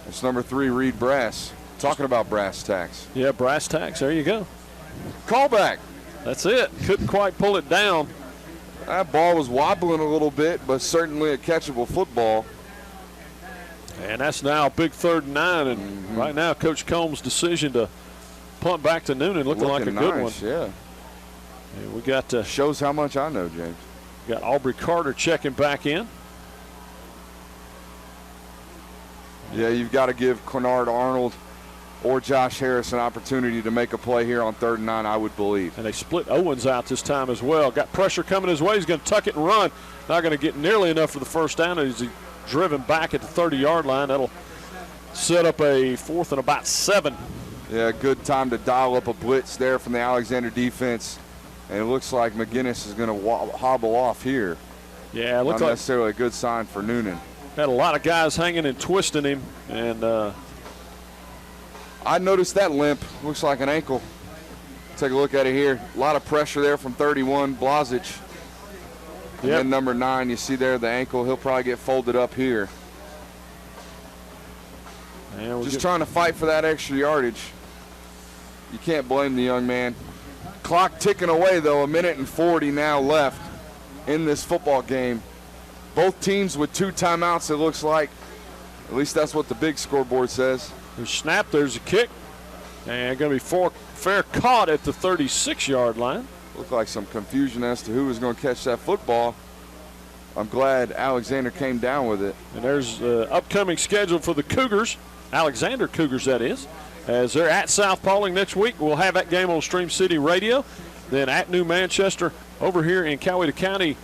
It's number 3, Reed Brass. Talking about brass tacks. Yeah, brass tacks. There you go. Callback. That's it. Couldn't quite pull it down. That ball was wobbling a little bit, but certainly a catchable football. And that's now a big 3rd and 9. And right now, Coach Combs' decision to punt back to Newnan looking like a good nice, one. Yeah. And we got shows how much I know, James. Got Aubrey Carter checking back in. Yeah, you've got to give Quinard Arnold or Josh Harris an opportunity to make a play here on 3rd and 9, I would believe. And they split Owens out this time as well. Got pressure coming his way. He's going to tuck it and run. Not going to get nearly enough for the first down as he's driven back at the 30-yard line. That'll set up a 4th and about 7. Yeah, good time to dial up a blitz there from the Alexander defense. And it looks like McGinnis is going to hobble off here. Yeah, it looks not like necessarily a good sign for Newnan. Had a lot of guys hanging and twisting him. And I noticed that limp. Looks like an ankle. Take a look at it here. A lot of pressure there from 31, Blazic. And then number 9, you see there the ankle. He'll probably get folded up here. Just trying to fight for that extra yardage. You can't blame the young man. Clock ticking away, though. 1:40 now left in this football game. Both teams with 2 timeouts, it looks like. At least that's what the big scoreboard says. There's snap. There's a kick. And going to be fair caught at the 36-yard line. Looked like some confusion as to who was going to catch that football. I'm glad Alexander came down with it. And there's the upcoming schedule for the Cougars, Alexander Cougars, that is, as they're at South Paulding next week. We'll have that game on Stream City Radio. Then at New Manchester over here in Coweta County.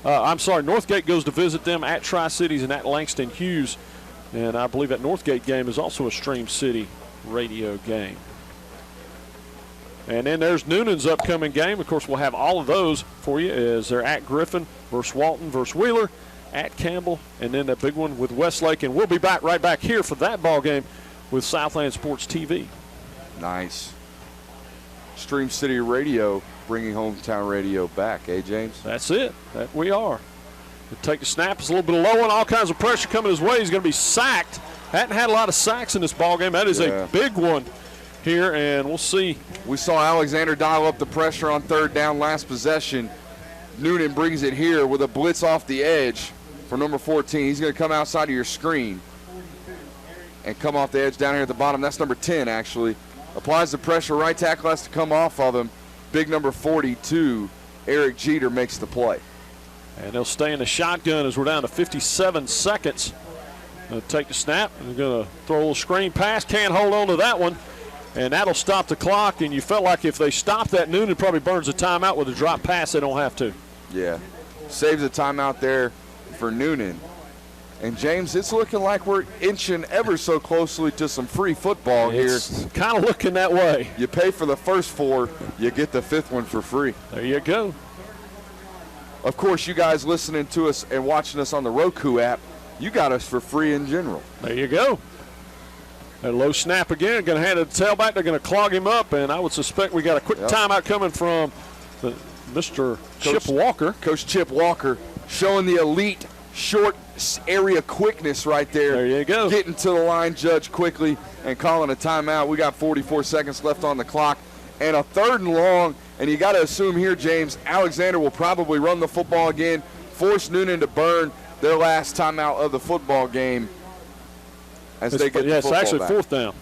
Northgate goes to visit them at Tri-Cities and at Langston Hughes. And I believe that Northgate game is also a Stream City Radio game. And then there's Newnan's upcoming game. Of course, we'll have all of those for you as they're at Griffin versus Walton versus Wheeler, at Campbell, and then that big one with Westlake. And we'll be right back here for that ball game with Southland Sports TV. Nice. Stream City Radio bringing hometown radio back, James? That's it. That we are. He'll take the snap. It's a little bit low and all kinds of pressure coming his way. He's going to be sacked. Hadn't had a lot of sacks in this ball game. That is a big one here, and we'll see. We saw Alexander dial up the pressure on third down last possession. Newnan brings it here with a blitz off the edge for number 14. He's going to come outside of your screen and come off the edge down here at the bottom. That's number 10, actually. Applies the pressure. Right tackle has to come off of him. Big number 42, Eric Jeter, makes the play. And they'll stay in the shotgun as we're down to 57 seconds. They'll take the snap. They're going to throw a little screen pass. Can't hold on to that one. And that'll stop the clock. And you felt like if they stop that, Newnan probably burns a timeout with a drop pass. They don't have to. Yeah. Saves a timeout there for Newnan. And, James, it's looking like we're inching ever so closely to some free football here. It's kind of looking that way. You pay for the first 4, you get the 5th one for free. There you go. Of course, you guys listening to us and watching us on the Roku app, you got us for free in general. There you go. A low snap again. Going to hand it to the tailback. They're going to clog him up, and I would suspect we got a quick timeout coming from Mr. Chip Walker. Coach Chip Walker showing the elite short area quickness right there. There you go. Getting to the line judge quickly and calling a timeout. We got 44 seconds left on the clock and a 3rd and long. And you got to assume here, James, Alexander will probably run the football again, force Newnan to burn their last timeout of the football game as they get the football it's actually back. 4th down.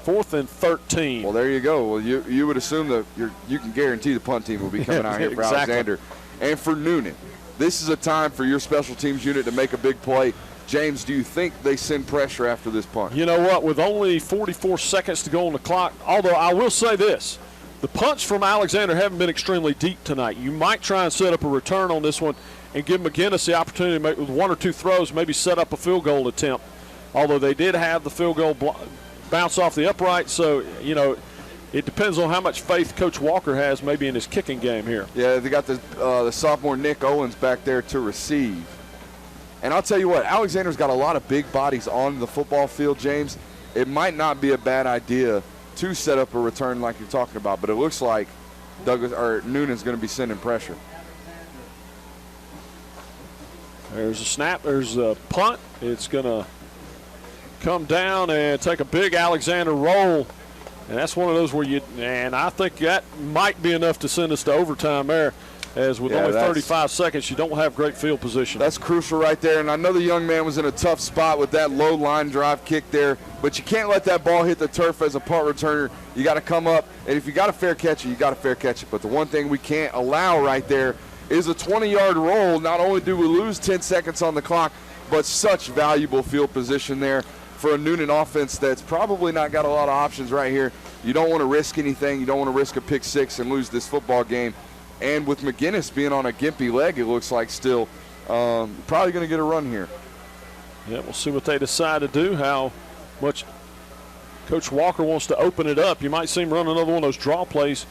Fourth and 13. Well, there you go. Well, you would assume that you can guarantee the punt team will be coming out here for Alexander and for Newnan. This is a time for your special teams unit to make a big play. James, do you think they send pressure after this punt? You know what? With only 44 seconds to go on the clock, although I will say this, the punts from Alexander haven't been extremely deep tonight. You might try and set up a return on this one and give McGinnis the opportunity to make, with 1 or 2 throws, maybe set up a field goal attempt, although they did have the field goal bounce off the upright. So, you know, it depends on how much faith Coach Walker has maybe in his kicking game here. Yeah, they got the sophomore Nick Owens back there to receive. And I'll tell you what, Alexander's got a lot of big bodies on the football field, James. It might not be a bad idea to set up a return like you're talking about, but it looks like Newnan's going to be sending pressure. There's a snap. There's a punt. It's going to come down and take a big Alexander roll. And that's one of those where and I think that might be enough to send us to overtime there, as with only 35 seconds, you don't have great field position. That's crucial right there, and I know the young man was in a tough spot with that low line drive kick there, but you can't let that ball hit the turf as a punt returner. You got to come up, and if you got to fair catch it, you got to fair catch it. But the one thing we can't allow right there is a 20-yard roll. Not only do we lose 10 seconds on the clock, but such valuable field position there for a Newnan offense that's probably not got a lot of options right here. You don't want to risk anything. You don't want to risk a pick six and lose this football game. And with McGinnis being on a gimpy leg, it looks like still, probably going to get a run here. Yeah, we'll see what they decide to do, how much Coach Walker wants to open it up. You might see him run another one of those draw plays,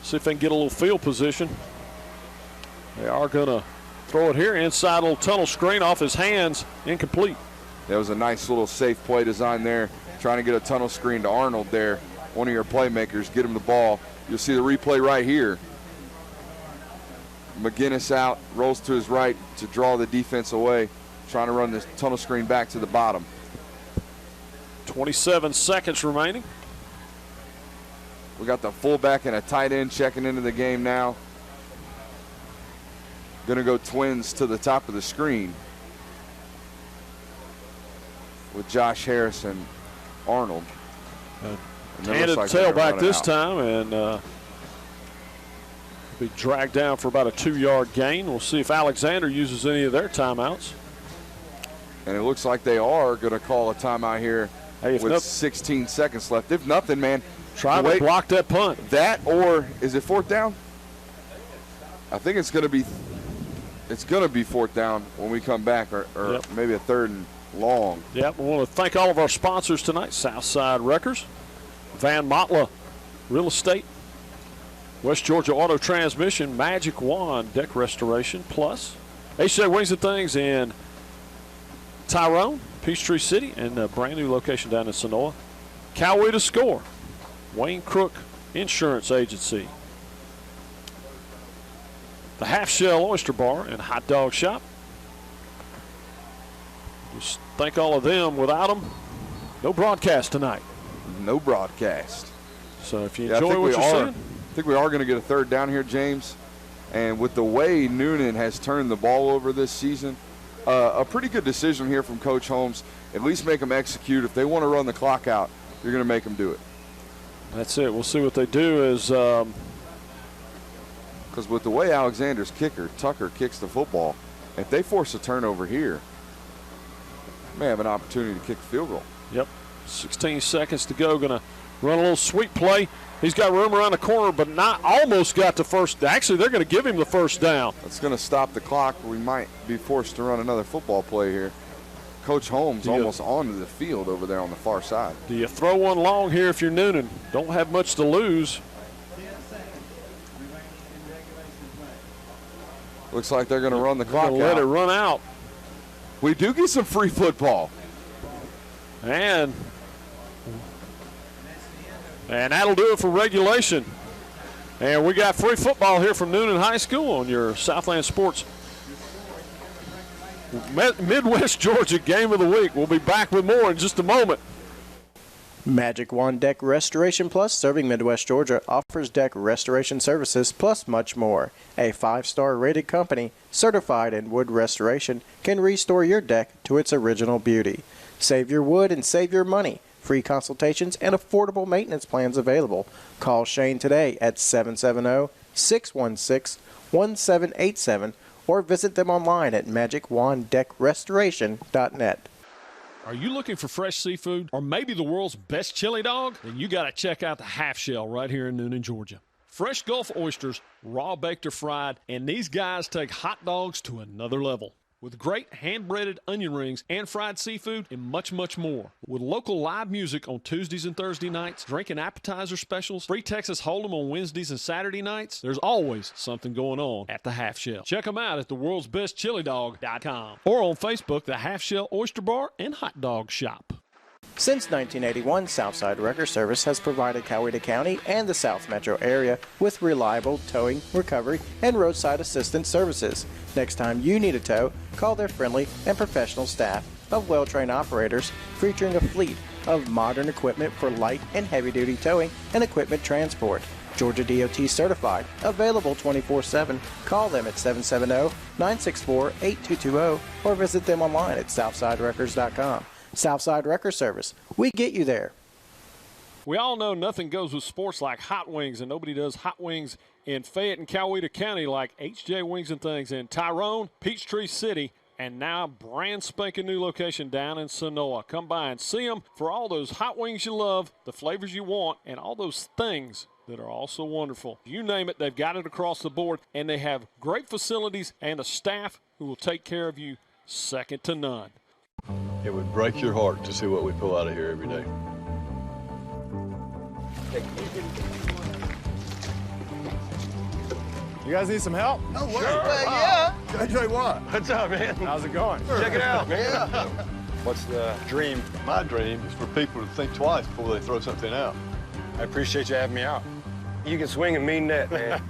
see if they can get a little field position. They are going to throw it here inside, a little tunnel screen off his hands, incomplete. That was a nice little safe play design there, trying to get a tunnel screen to Arnold there, one of your playmakers, get him the ball. You'll see the replay right here. McGinnis out, rolls to his right to draw the defense away, trying to run this tunnel screen back to the bottom. 27 seconds remaining. We got the fullback and a tight end checking into the game now. Going to go twins to the top of the screen with Josh Harris and Arnold. Handed the tailback this time, and be dragged down for about a 2-yard gain. We'll see if Alexander uses any of their timeouts. And it looks like they are going to call a timeout here with 16 seconds left. If nothing, man, try to block that punt. That, or is it fourth down? I think it's going to be fourth down when we come back, or maybe a third and long. Yep, we want to thank all of our sponsors tonight. Southside Wreckers, Van Motla Real Estate, West Georgia Auto Transmission, Magic Wand Deck Restoration, plus HJ Wings and Things in Tyrone, Peachtree City, and a brand new location down in Sonoa. Cowee to Score, Wayne Crook Insurance Agency, the Half Shell Oyster Bar and Hot Dog Shop. Just thank all of them. Without them, no broadcast tonight. No broadcast. So if you enjoy what you're seeing. I think we are going to get a third down here, James. And with the way Newnan has turned the ball over this season, a pretty good decision here from Coach Holmes. At least make them execute. If they want to run the clock out, you're going to make them do it. That's it. We'll see what they do as because with the way Alexander's kicker, Tucker, kicks the football, if they force a turnover here, may have an opportunity to kick a field goal. Yep. 16 seconds to go. Going to run a little sweep play. He's got room around the corner, but not almost got the first. Actually, they're going to give him the first down. That's going to stop the clock. We might be forced to run another football play here. Coach Holmes almost onto the field over there on the far side. Do you throw one long here if you're Newnan? Don't have much to lose. Looks like they're going to run the clock out. Let it run out. We do get some free football. And that'll do it for regulation. And we got free football here from Newnan High School on your Southland Sports Midwest Georgia Game of the Week. We'll be back with more in just a moment. Magic Wand Deck Restoration Plus, serving Midwest Georgia, offers deck restoration services plus much more. A 5-star rated company, certified in wood restoration, can restore your deck to its original beauty. Save your wood and save your money. Free consultations and affordable maintenance plans available. Call Shane today at 770-616-1787 or visit them online at magicwanddeckrestoration.net. Are you looking for fresh seafood or maybe the world's best chili dog? Then you got to check out the Half Shell right here in Newnan, Georgia. Fresh Gulf oysters, raw baked or fried, and these guys take hot dogs to another level. With great hand-breaded onion rings and fried seafood and much, much more. With local live music on Tuesdays and Thursday nights, drink and appetizer specials, free Texas Hold'em on Wednesdays and Saturday nights, there's always something going on at the Half Shell. Check them out at theworldsbestchilidog.com or on Facebook, the Half Shell Oyster Bar and Hot Dog Shop. Since 1981, Southside Wrecker Service has provided Coweta County and the South Metro area with reliable towing, recovery, and roadside assistance services. Next time you need a tow, call their friendly and professional staff of well-trained operators featuring a fleet of modern equipment for light and heavy-duty towing and equipment transport. Georgia DOT certified, available 24/7. Call them at 770-964-8220 or visit them online at southsiderecords.com. Southside Wrecker Service. We get you there. We all know nothing goes with sports like hot wings, and nobody does hot wings in Fayette and Coweta County like HJ Wings and Things in Tyrone, Peachtree City, and now brand spanking new location down in Sonoa. Come by and see them for all those hot wings you love, the flavors you want, and all those things that are also wonderful. You name it, they've got it across the board, and they have great facilities and a staff who will take care of you second to none. It would break your heart to see what we pull out of here every day. You guys need some help? Oh, sure. Yeah. I tell you what. What's up, man? How's it going? Check it out, man. What's the dream? My dream is for people to think twice before they throw something out. I appreciate you having me out. You can swing and mean that, man.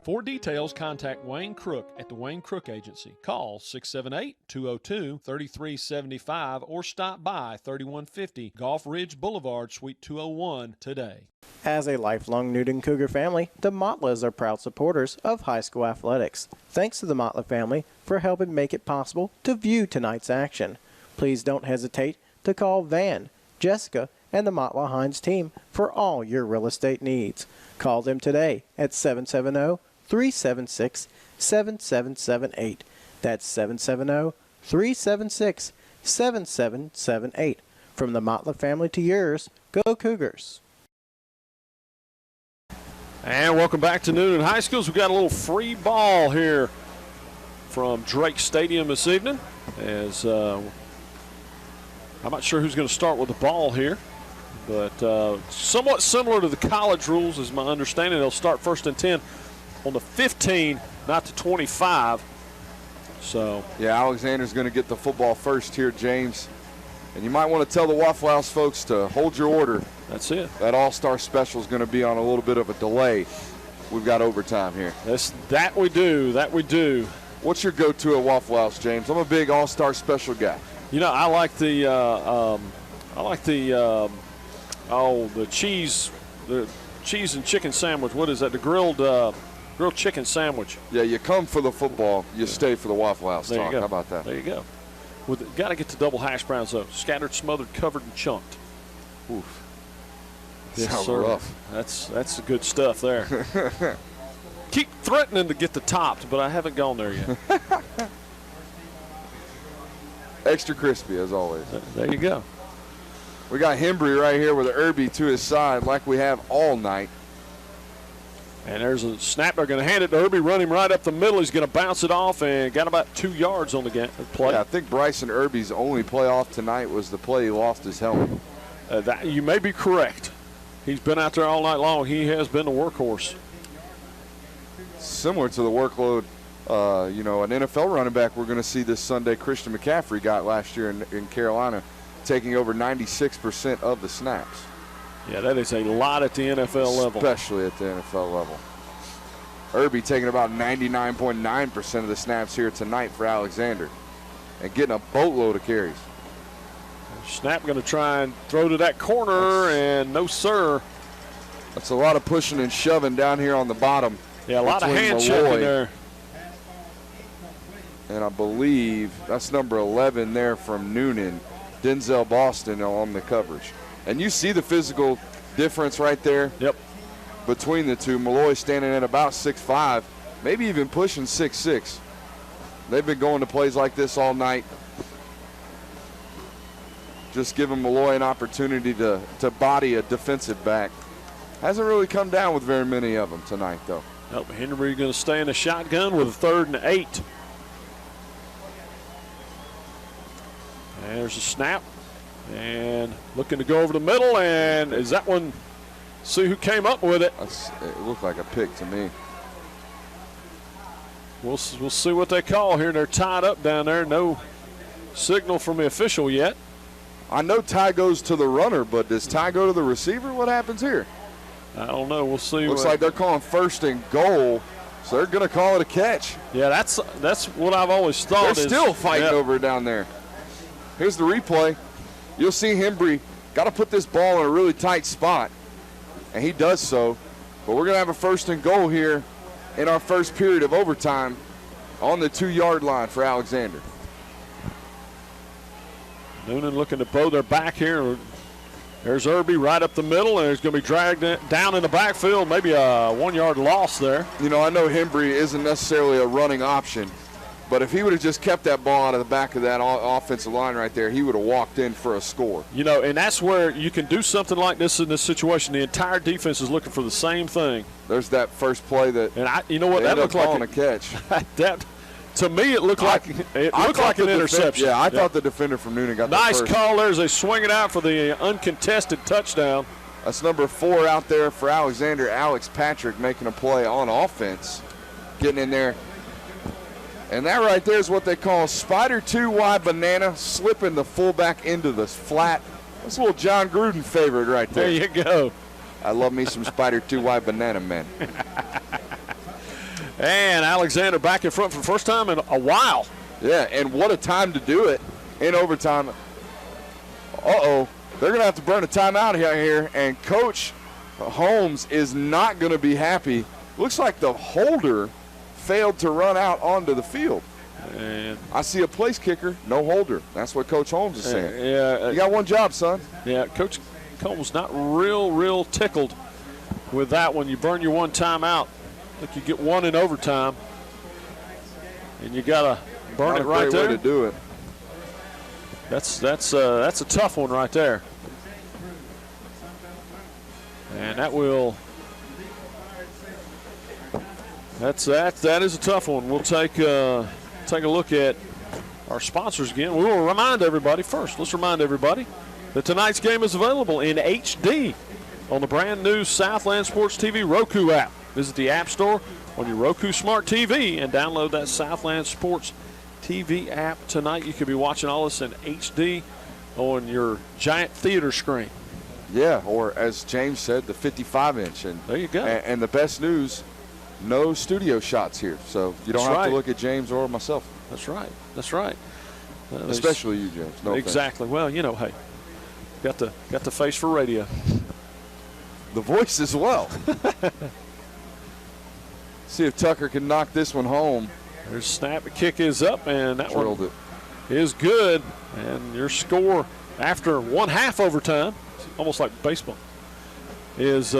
For details, contact Wayne Crook at the Wayne Crook Agency. Call 678-202-3375 or stop by 3150 Gulf Ridge Boulevard, Suite 201 today. As a lifelong Newnan Cougar family, the Motlas are proud supporters of high school athletics. Thanks to the Motla family for helping make it possible to view tonight's action. Please don't hesitate to call Van, Jessica, and the Motla Hines team for all your real estate needs. Call them today at 770-376-7778. That's 770-376-7778. From the Motla family to yours, go Cougars. And welcome back to Newnan High Schools. We've got a little free ball here from Drake Stadium this evening. As I'm not sure who's going to start with the ball here. But somewhat similar to the college rules is my understanding. They'll start 1st and 10 on the 15, not the 25. So yeah, Alexander's going to get the football first here, James. And you might want to tell the Waffle House folks to hold your order. That's it. That All-Star Special is going to be on a little bit of a delay. We've got overtime here. That we do. What's your go-to at Waffle House, James? I'm a big All-Star Special guy. You know, I like the cheese and chicken sandwich. What is that? The grilled chicken sandwich. Yeah, you come for the football, you stay for the Waffle House talk. How about that? There you go. Got to get the double hash browns though. Scattered, smothered, covered, and chunked. Oof. Yes, sounds sir. rough. That's the good stuff there. Keep threatening to get the topped, but I haven't gone there yet. Extra crispy as always. There you go. We got Hembry right here with Irby to his side like we have all night. And there's a snap. They're going to hand it to Irby, run him right up the middle. He's going to bounce it off and got about 2 yards on the play. Yeah, I think Bryson Irby's only play off tonight was the play he lost his helmet. You may be correct. He's been out there all night long. He has been the workhorse. Similar to the workload, an NFL running back we're going to see this Sunday, Christian McCaffrey got last year in Carolina, taking over 96% of the snaps. Yeah, that is a lot at the NFL level. Especially at the NFL level. Irby taking about 99.9% of the snaps here tonight for Alexander and getting a boatload of carries. Snap going to try and throw to that corner, and no, sir. That's a lot of pushing and shoving down here on the bottom. Yeah, a lot of hand checking there. And I believe that's number 11 there from Newnan, Denzel Boston on the coverage. And you see the physical difference right there. Yep. Between the two. Malloy standing at about 6'5", maybe even pushing 6'6". They've been going to plays like this all night. Just giving Malloy an opportunity to body a defensive back. Hasn't really come down with very many of them tonight, though. Nope, Henry going to stay in the shotgun with a 3rd and 8. And there's a snap. And looking to go over the middle, and is that one, see who came up with it. It looked like a pick to me. We'll see what they call here. They're tied up down there. No signal from the official yet. I know Ty goes to the runner, but does Ty go to the receiver? What happens here? I don't know. We'll see. Looks like they're calling 1st and goal, so they're going to call it a catch. Yeah, that's what I've always thought. They're still fighting over it down there. Here's the replay. You'll see Hembry got to put this ball in a really tight spot, and he does so. But we're going to have a 1st and goal here in our first period of overtime on the 2-yard line for Alexander. Newnan looking to blow their back here. There's Irby right up the middle, and he's going to be dragged down in the backfield. Maybe a 1-yard loss there. You know, I know Hembry isn't necessarily a running option, but if he would have just kept that ball out of the back of that offensive line right there, he would have walked in for a score. You know, and that's where you can do something like this in this situation. The entire defense is looking for the same thing. There's that first play that, and you know what, that looked like a catch. To me, it looked like an interception. I thought the defender from Newnan got nice the first. call there as they swing it out for the uncontested touchdown. That's number 4 out there for Alexander, Alex Patrick, making a play on offense, getting in there. And that right there is what they call spider 2-wide banana, slipping the fullback into the flat. That's a little John Gruden favorite right there. There you go. I love me some spider 2-wide banana, man. And Alexander back in front for the first time in a while. Yeah, and what a time to do it in overtime. Uh-oh, they're going to have to burn a timeout here, and Coach Holmes is not going to be happy. Looks like the holder failed to run out onto the field. And I see a place kicker, no holder. That's what Coach Holmes is saying. Yeah, you got one job, son. Yeah, Coach Holmes not real tickled with that one. You burn your one timeout. I think you get one in overtime, and you gotta burn it right there. Way to do it. That's a tough one right there, and that is a tough one. We'll take a look at our sponsors again. We will remind everybody first. Let's remind everybody that tonight's game is available in HD on the brand new Southland Sports TV Roku app. Visit the App Store on your Roku Smart TV and download that Southland Sports TV app tonight. You could be watching all this in HD on your giant theater screen. Yeah, or as James said, the 55-inch. And there you go. And the best news, no studio shots here, so you don't have to look at James or myself. That's right. That's right. Especially you, James. No exactly. Well, you know, hey, got the face for radio. The voice as well. See if Tucker can knock this one home. There's a snap. The kick is up, and that drilled one is good. And your score after one half overtime, almost like baseball, is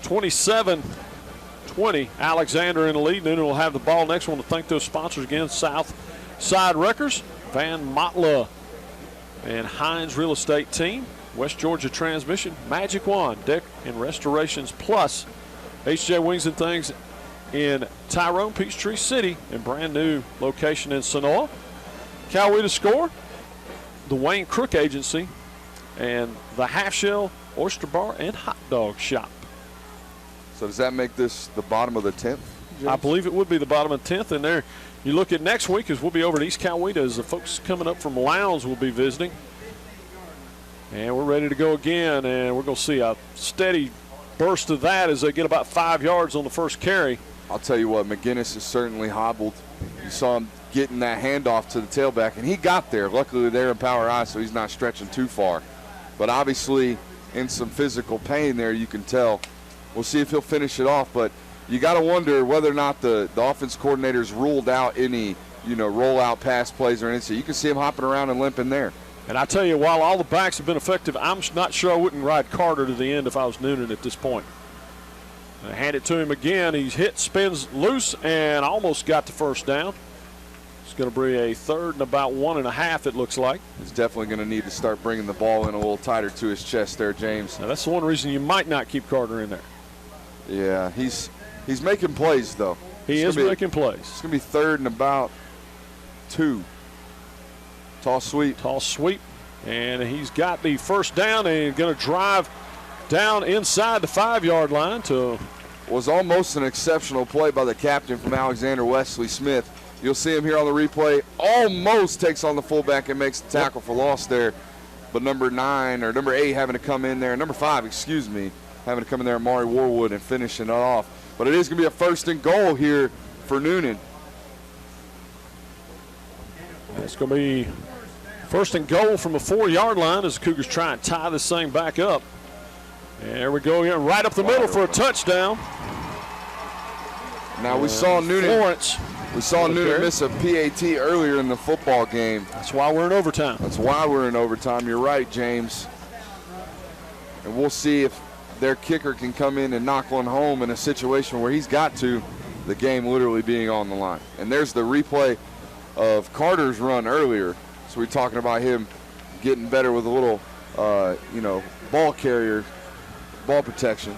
27-20. Alexander in the lead. Newnan will have the ball next. I want to thank those sponsors again: South Side Wreckers, Van Motla, and Hines Real Estate Team, West Georgia Transmission, Magic Wand, Deck and Restorations Plus, HJ Wings and Things in Tyrone, Peachtree City, and brand new location in Sonoa. Coweta Score, the Wayne Crook Agency, and the Half Shell Oyster Bar and Hot Dog Shop. So does that make this the bottom of the 10th? James? I believe it would be the bottom of the 10th. And there you look at next week, as we'll be over at East Coweta, as the folks coming up from Lowndes will be visiting. And we're ready to go again, and we're going to see a steady burst of that as they get about 5 yards on the first carry. I'll tell you what, McGinnis is certainly hobbled. You saw him getting that handoff to the tailback, and he got there. Luckily, they're in power I, so he's not stretching too far. But obviously, in some physical pain there, you can tell. We'll see if he'll finish it off, but you got to wonder whether or not the offense coordinators ruled out any, rollout pass plays or anything. You can see him hopping around and limping there. And I tell you, while all the backs have been effective, I'm not sure I wouldn't ride Carter to the end if I was Newnan at this point. I hand it to him again. He's hit, spins loose, and almost got the first down. It's going to be a third and about 1.5, it looks like. He's definitely going to need to start bringing the ball in a little tighter to his chest there, James. Now, that's the one reason you might not keep Carter in there. Yeah, he's making plays, though. He is making plays. It's going to be third and about 2. Toss sweep. And he's got the first down, and he's going to drive down inside the 5-yard line to. Was almost an exceptional play by the captain from Alexander, Wesley Smith. You'll see him here on the replay. Almost takes on the fullback and makes the tackle for loss there. But number 8 having to come in there. Number 5, having to come in there, Amari Warwood, and finishing it off. But it is going to be a first and goal here for Newnan. It's going to be first and goal from the 4-yard line as the Cougars try and tie this thing back up. And there we go again, right up the middle for a touchdown. Now we saw Florence. We saw Newnan miss a PAT earlier in the football game. That's why we're in overtime. You're right, James. And we'll see if their kicker can come in and knock one home in a situation where he's got to, the game literally being on the line. And there's the replay of Carter's run earlier. So we're talking about him getting better with a little, ball carrier, ball protection.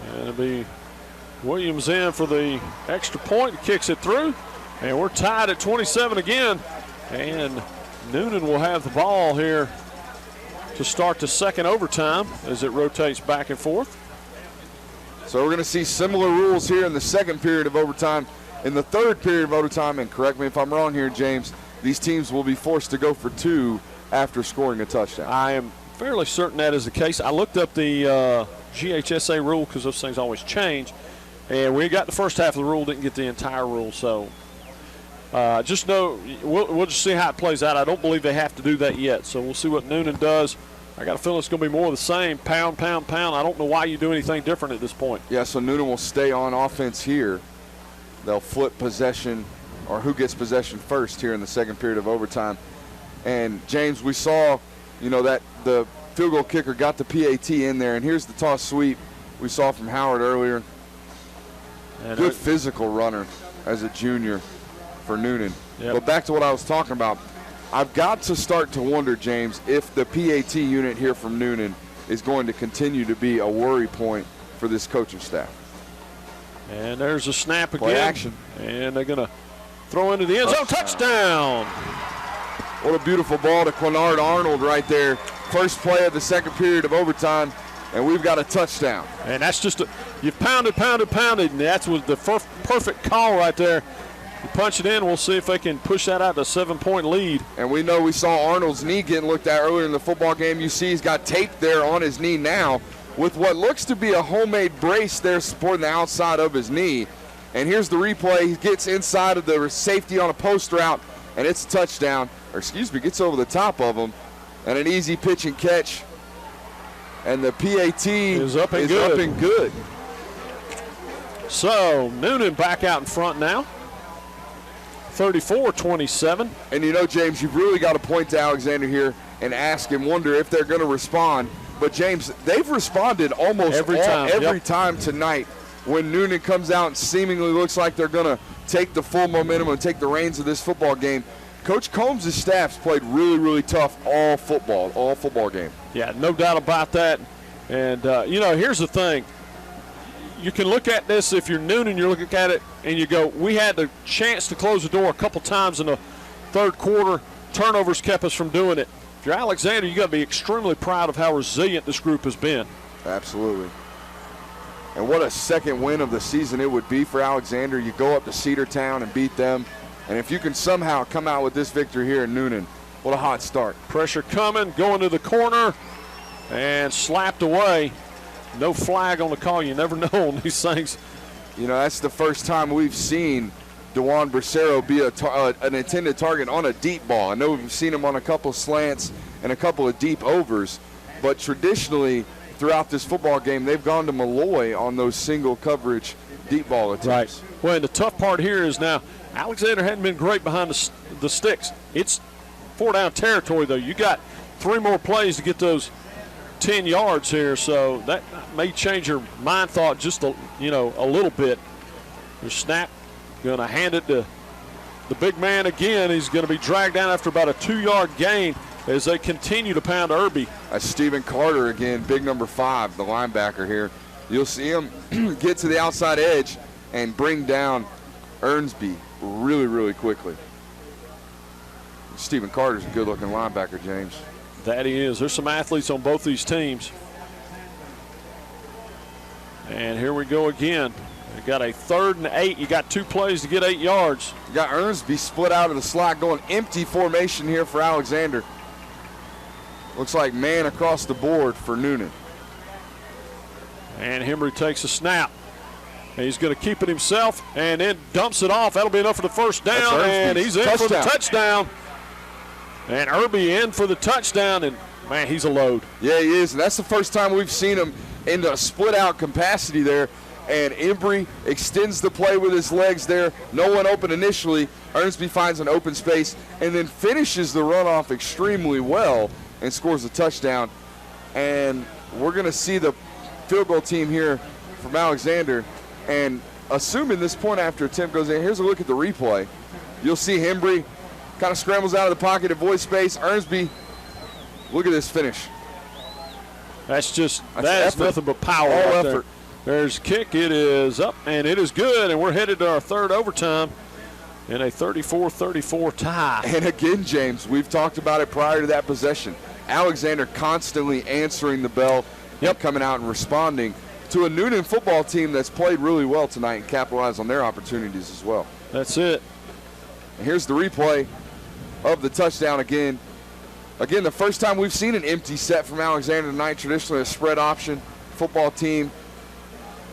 And it'll be Williams in for the extra point, kicks it through, and we're tied at 27 again. And Newnan will have the ball here to start the second overtime as it rotates back and forth. So we're going to see similar rules here in the second period of overtime. In the third period of overtime, and correct me if I'm wrong here, James, these teams will be forced to go for 2 after scoring a touchdown. I am fairly certain that is the case. I looked up the GHSA rule because those things always change. And we got the first half of the rule, didn't get the entire rule. So just know, we'll just see how it plays out. I don't believe they have to do that yet. So we'll see what Newnan does. I got a feeling it's going to be more of the same, pound, pound, pound. I don't know why you do anything different at this point. Yeah, so Newnan will stay on offense here. They'll flip possession, or who gets possession first here in the second period of overtime. And, James, we saw, that the field goal kicker got the PAT in there. And here's the toss sweep we saw from Howard earlier. And good physical runner as a junior for Newnan. Yep. But back to what I was talking about. I've got to start to wonder, James, if the PAT unit here from Newnan is going to continue to be a worry point for this coaching staff. And there's a snap again. Play action. And they're going to throw into the end zone. Touchdown. What a beautiful ball to Quinard Arnold right there. First play of the second period of overtime, and we've got a touchdown. And that's just you've pounded, and that's was the perfect call right there. You punch it in, we'll see if they can push that out to a 7-point lead. And we know we saw Arnold's knee getting looked at earlier in the football game. You see he's got tape there on his knee now with what looks to be a homemade brace there supporting the outside of his knee. And here's the replay. He gets inside of the safety on a post route, and it's a touchdown. Gets over the top of him. And an easy pitch and catch. And the PAT is up and good. So Newnan back out in front now. 34-27. And you know, James, you've really got to point to Alexander here and ask him, wonder if they're going to respond. But, James, they've responded almost every time tonight when Newnan comes out and seemingly looks like they're going to take the full momentum and take the reins of this football game. Coach Combs' staff's played really, really tough all football game. Yeah, no doubt about that. And, here's the thing. You can look at this if you're Newnan, you're looking at it, and you go, we had the chance to close the door a couple times in the third quarter. Turnovers kept us from doing it. If you're Alexander, you got to be extremely proud of how resilient this group has been. Absolutely. And what a second win of the season it would be for Alexander. You go up to Cedartown and beat them. And if you can somehow come out with this victory here in Newnan, what a hot start. Pressure coming, going to the corner, and slapped away. No flag on the call. You never know on these things. You know, that's the first time we've seen DeJuan Bracero be an intended target on a deep ball. I know we've seen him on a couple slants and a couple of deep overs, but traditionally throughout this football game, they've gone to Malloy on those single coverage deep ball attempts. Right. Well, and the tough part here is now Alexander hadn't been great behind the sticks. It's 4-down territory, though. You got 3 more plays to get those 10 yards here, so that may change your mind thought just a little bit. The snap, going to hand it to the big man again. He's going to be dragged down after about a 2-yard gain as they continue to pound Irby. That's Stephen Carter again, big number 5, the linebacker here. You'll see him get to the outside edge and bring down Ernsby really, really quickly. Stephen Carter's a good-looking linebacker, James. That he is. There's some athletes on both these teams. And here we go again. You got a 3rd and 8. You got 2 plays to get 8 yards. You got Ernsby split out of the slot, going empty formation here for Alexander. Looks like man across the board for Newnan. And Hembry takes a snap. And he's going to keep it himself and then dumps it off. That'll be enough for the first down. And he's in for the touchdown. And Irby in for the touchdown, and, man, he's a load. Yeah, he is, and that's the first time we've seen him in a split-out capacity there. And Embry extends the play with his legs there. No one open initially. Ernsby finds an open space and then finishes the runoff extremely well and scores a touchdown. And we're going to see the field goal team here from Alexander. And assuming this point after attempt goes in, here's a look at the replay. You'll see Embry kind of scrambles out of the pocket at void space. Ernsby, look at this finish. That is nothing but power. All right effort. There's a kick. It is up, and it is good, and we're headed to our 3rd overtime in a 34-34 tie. And again, James, we've talked about it prior to that possession. Alexander constantly answering the bell, coming out and responding to a Newnan football team that's played really well tonight and capitalized on their opportunities as well. That's it. And here's the replay of the touchdown again. Again, the first time we've seen an empty set from Alexander tonight, traditionally a spread option football team.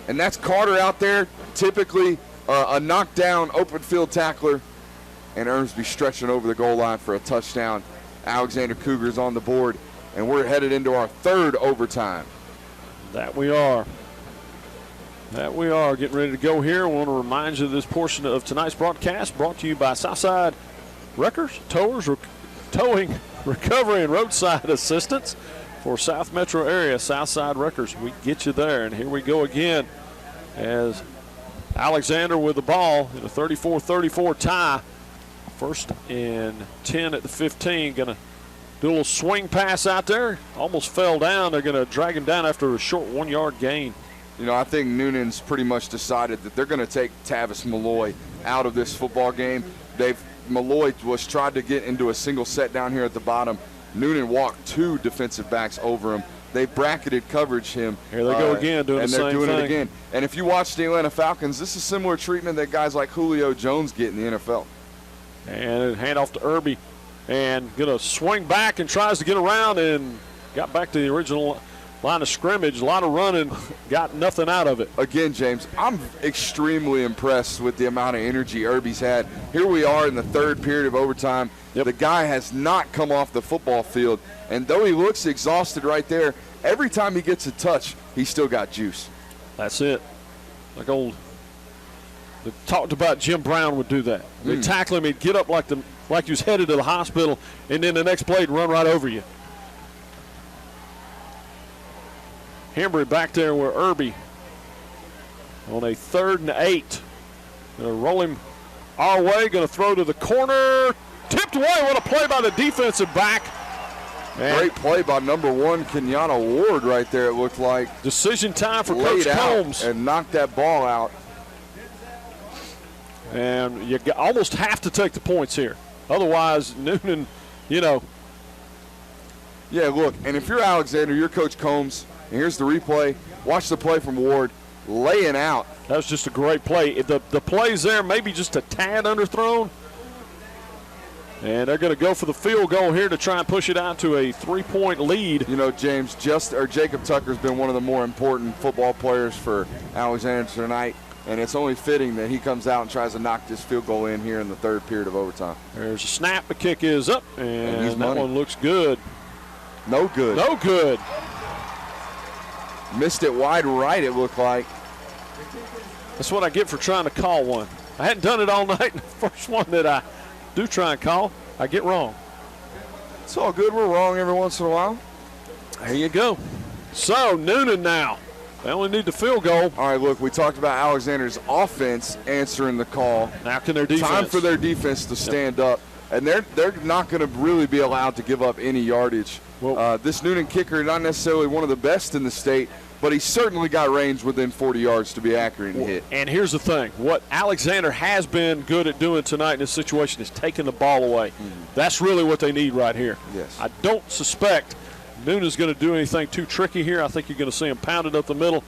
And that's Carter out there, typically a knockdown open field tackler. And Ernsby stretching over the goal line for a touchdown. Alexander Cougars on the board, and we're headed into our 3rd overtime. That we are. Getting ready to go here. I want to remind you of this portion of tonight's broadcast brought to you by Southside Wreckers, Towing, Recovery, and Roadside Assistance for South Metro area. Southside Wreckers, we get you there. And here we go again as Alexander with the ball in a 34-34 tie. 1st and 10 at the 15. Going to do a little swing pass out there. Almost fell down. They're going to drag him down after a short 1-yard gain. You know, I think Noonan's pretty much decided that they're going to take Tavis Malloy out of this football game. They've Malloy tried to get into a single set down here at the bottom. Newnan walked 2 defensive backs over him. They bracketed coverage him. Here they go again, doing the same thing. And they're doing it again. And if you watch the Atlanta Falcons, this is similar treatment that guys like Julio Jones get in the NFL. And hand off to Irby. And going to swing back and tries to get around and got back to the original line of scrimmage. A lot of running, got nothing out of it. Again, James, I'm extremely impressed with the amount of energy Irby's had. Here we are in the 3rd period of overtime. Yep. The guy has not come off the football field. And though he looks exhausted right there, every time he gets a touch, he's still got juice. That's it. Like they talked about Jim Brown would do that. They'd tackle him, he'd get up like he was headed to the hospital, and then the next play he'd run right over you. Hembry back there with Irby on a 3rd and 8. Going to roll him our way, going to throw to the corner. Tipped away. What a play by the defensive back. And great play by number 1, Kenyatta Ward right there, it looked like. Decision time for Coach Combs. And knocked that ball out. And you almost have to take the points here. Otherwise, Newnan, Yeah, look, and if you're Alexander, you're Coach Combs, and here's the replay. Watch the play from Ward, laying out. That was just a great play. The play's there, maybe just a tad underthrown. And they're going to go for the field goal here to try and push it out to a 3-point lead. James, Jacob Tucker's been one of the more important football players for Alexander tonight, and it's only fitting that he comes out and tries to knock this field goal in here in the 3rd period of overtime. There's a snap. The kick is up, and that one looks good. No good. No good. Missed it wide right, it looked like. That's what I get for trying to call one. I hadn't done it all night, and the first one that I do try and call, I get wrong. It's all good. We're wrong every once in a while. There you go. So, Newnan now. They only need the field goal. All right, look, we talked about Alexander's offense answering the call. Now can their defense. Time for their defense to stand up. And they're not going to really be allowed to give up any yardage. Well, this Newnan kicker, not necessarily one of the best in the state, but he certainly got range within 40 yards to be accurate and hit. And here's the thing. What Alexander has been good at doing tonight in this situation is taking the ball away. That's really what they need right here. Yes. I don't suspect Noonan's going to do anything too tricky here. I think you're going to see him pounded up the middle.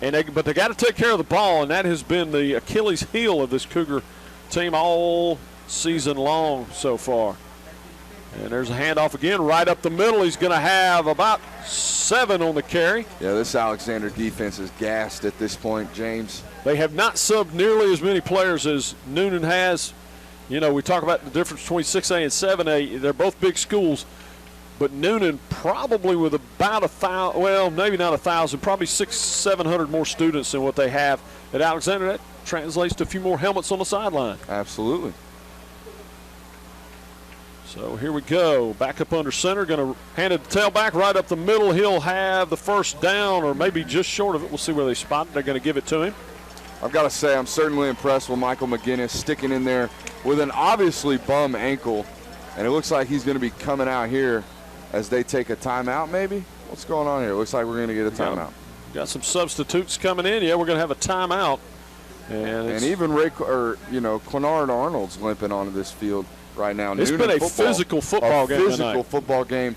But they got to take care of the ball, and that has been the Achilles heel of this Cougar team all season long so far. And there's a handoff again right up the middle. He's going to have about 7 on the carry. Yeah, this Alexander defense is gassed at this point, James. They have not subbed nearly as many players as Newnan has. We talk about the difference between 6A and 7A. They're both big schools. But Newnan probably with about 1,000, well, maybe not 1,000, probably 600-700 more students than what they have at Alexander. That translates to a few more helmets on the sideline. Absolutely. So here we go. Back up under center. Going to hand it to tailback right up the middle. He'll have the first down or maybe just short of it. We'll see where they spot it. They're going to give it to him. I've got to say I'm certainly impressed with Michael McGinnis sticking in there with an obviously bum ankle. And it looks like he's going to be coming out here as they take a timeout ally. What's going on here? It looks like we're going to get a timeout. Got some substitutes coming in. Yeah, we're going to have a timeout. And even Quinard Arnold's limping onto this field right now. It's been a physical football game tonight. Physical football game.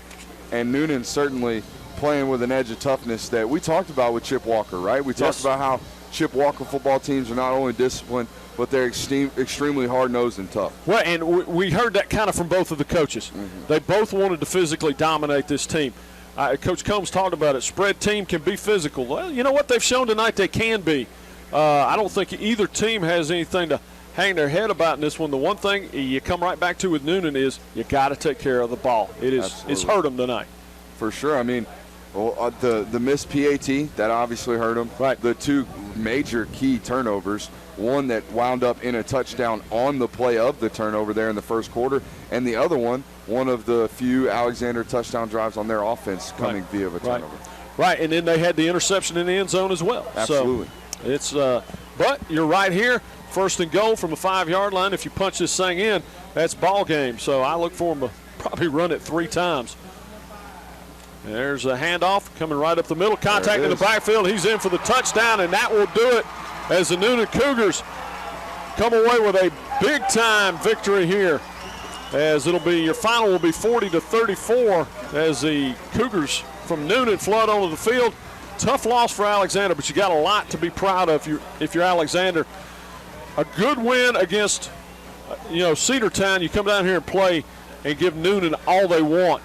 And Newnan certainly playing with an edge of toughness that we talked about with Chip Walker, right? We talked about how Chip Walker football teams are not only disciplined, but they're extremely hard-nosed and tough. Well, and we heard that kind of from both of the coaches. They both wanted to physically dominate this team. Coach Combs talked about it. Spread team can be physical. Well, you know what? They've shown tonight they can be. I don't think either team has anything to hang their head about in this one. The one thing you come right back to with Newnan is you got to take care of the ball. It's hurt them tonight. For sure. I mean, the missed PAT, that obviously hurt them. Right. The 2 major key turnovers, one that wound up in a touchdown on the play of the turnover there in the first quarter, and the other one of the few Alexander touchdown drives on their offense coming via a turnover. Right, and then they had the interception in the end zone as well. Absolutely. So it's but you're right here, 1st and goal from the 5-yard line. If you punch this thing in, that's ball game. So I look for them to probably run it 3 times. There's a handoff coming right up the middle. Contact in the backfield. He's in for the touchdown, and that will do it as the Newnan Cougars come away with a big-time victory here, as it'll be your final will be 40-34 as the Cougars from Newnan flood onto the field. Tough loss for Alexander, but you got a lot to be proud of if you're Alexander. A good win against, Cedartown. You come down here and play and give Newnan all they want.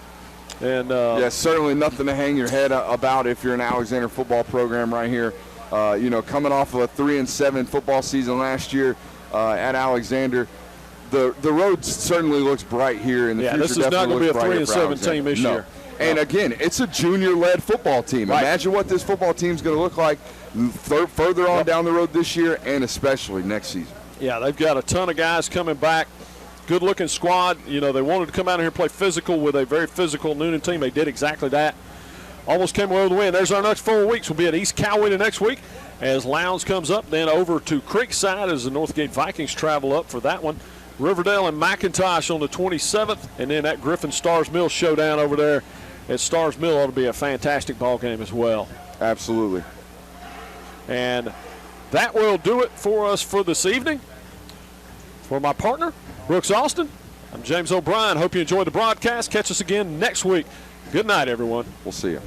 And certainly nothing to hang your head about if you're an Alexander football program right here. Coming off of a 3-7 football season last year at Alexander, the road certainly looks bright here in the future. This is not going to be a 3-7 team this year. And again, it's a junior-led football team. Right. Imagine what this football team's going to look like further on down the road this year, and especially next season. Yeah, they've got a ton of guys coming back. Good-looking squad. They wanted to come out here and play physical with a very physical Newnan team. They did exactly that. Almost came away with the win. There's our next 4 weeks. We'll be at East Coweta next week as Lowndes comes up. Then over to Creekside as the Northgate Vikings travel up for that one. Riverdale and McIntosh on the 27th. And then that Griffin Stars Mill showdown over there at Stars Mill ought to be a fantastic ball game as well. Absolutely. And that will do it for us for this evening. For my partner, Brooks Austin, I'm James O'Brien. Hope you enjoyed the broadcast. Catch us again next week. Good night, everyone. We'll see you.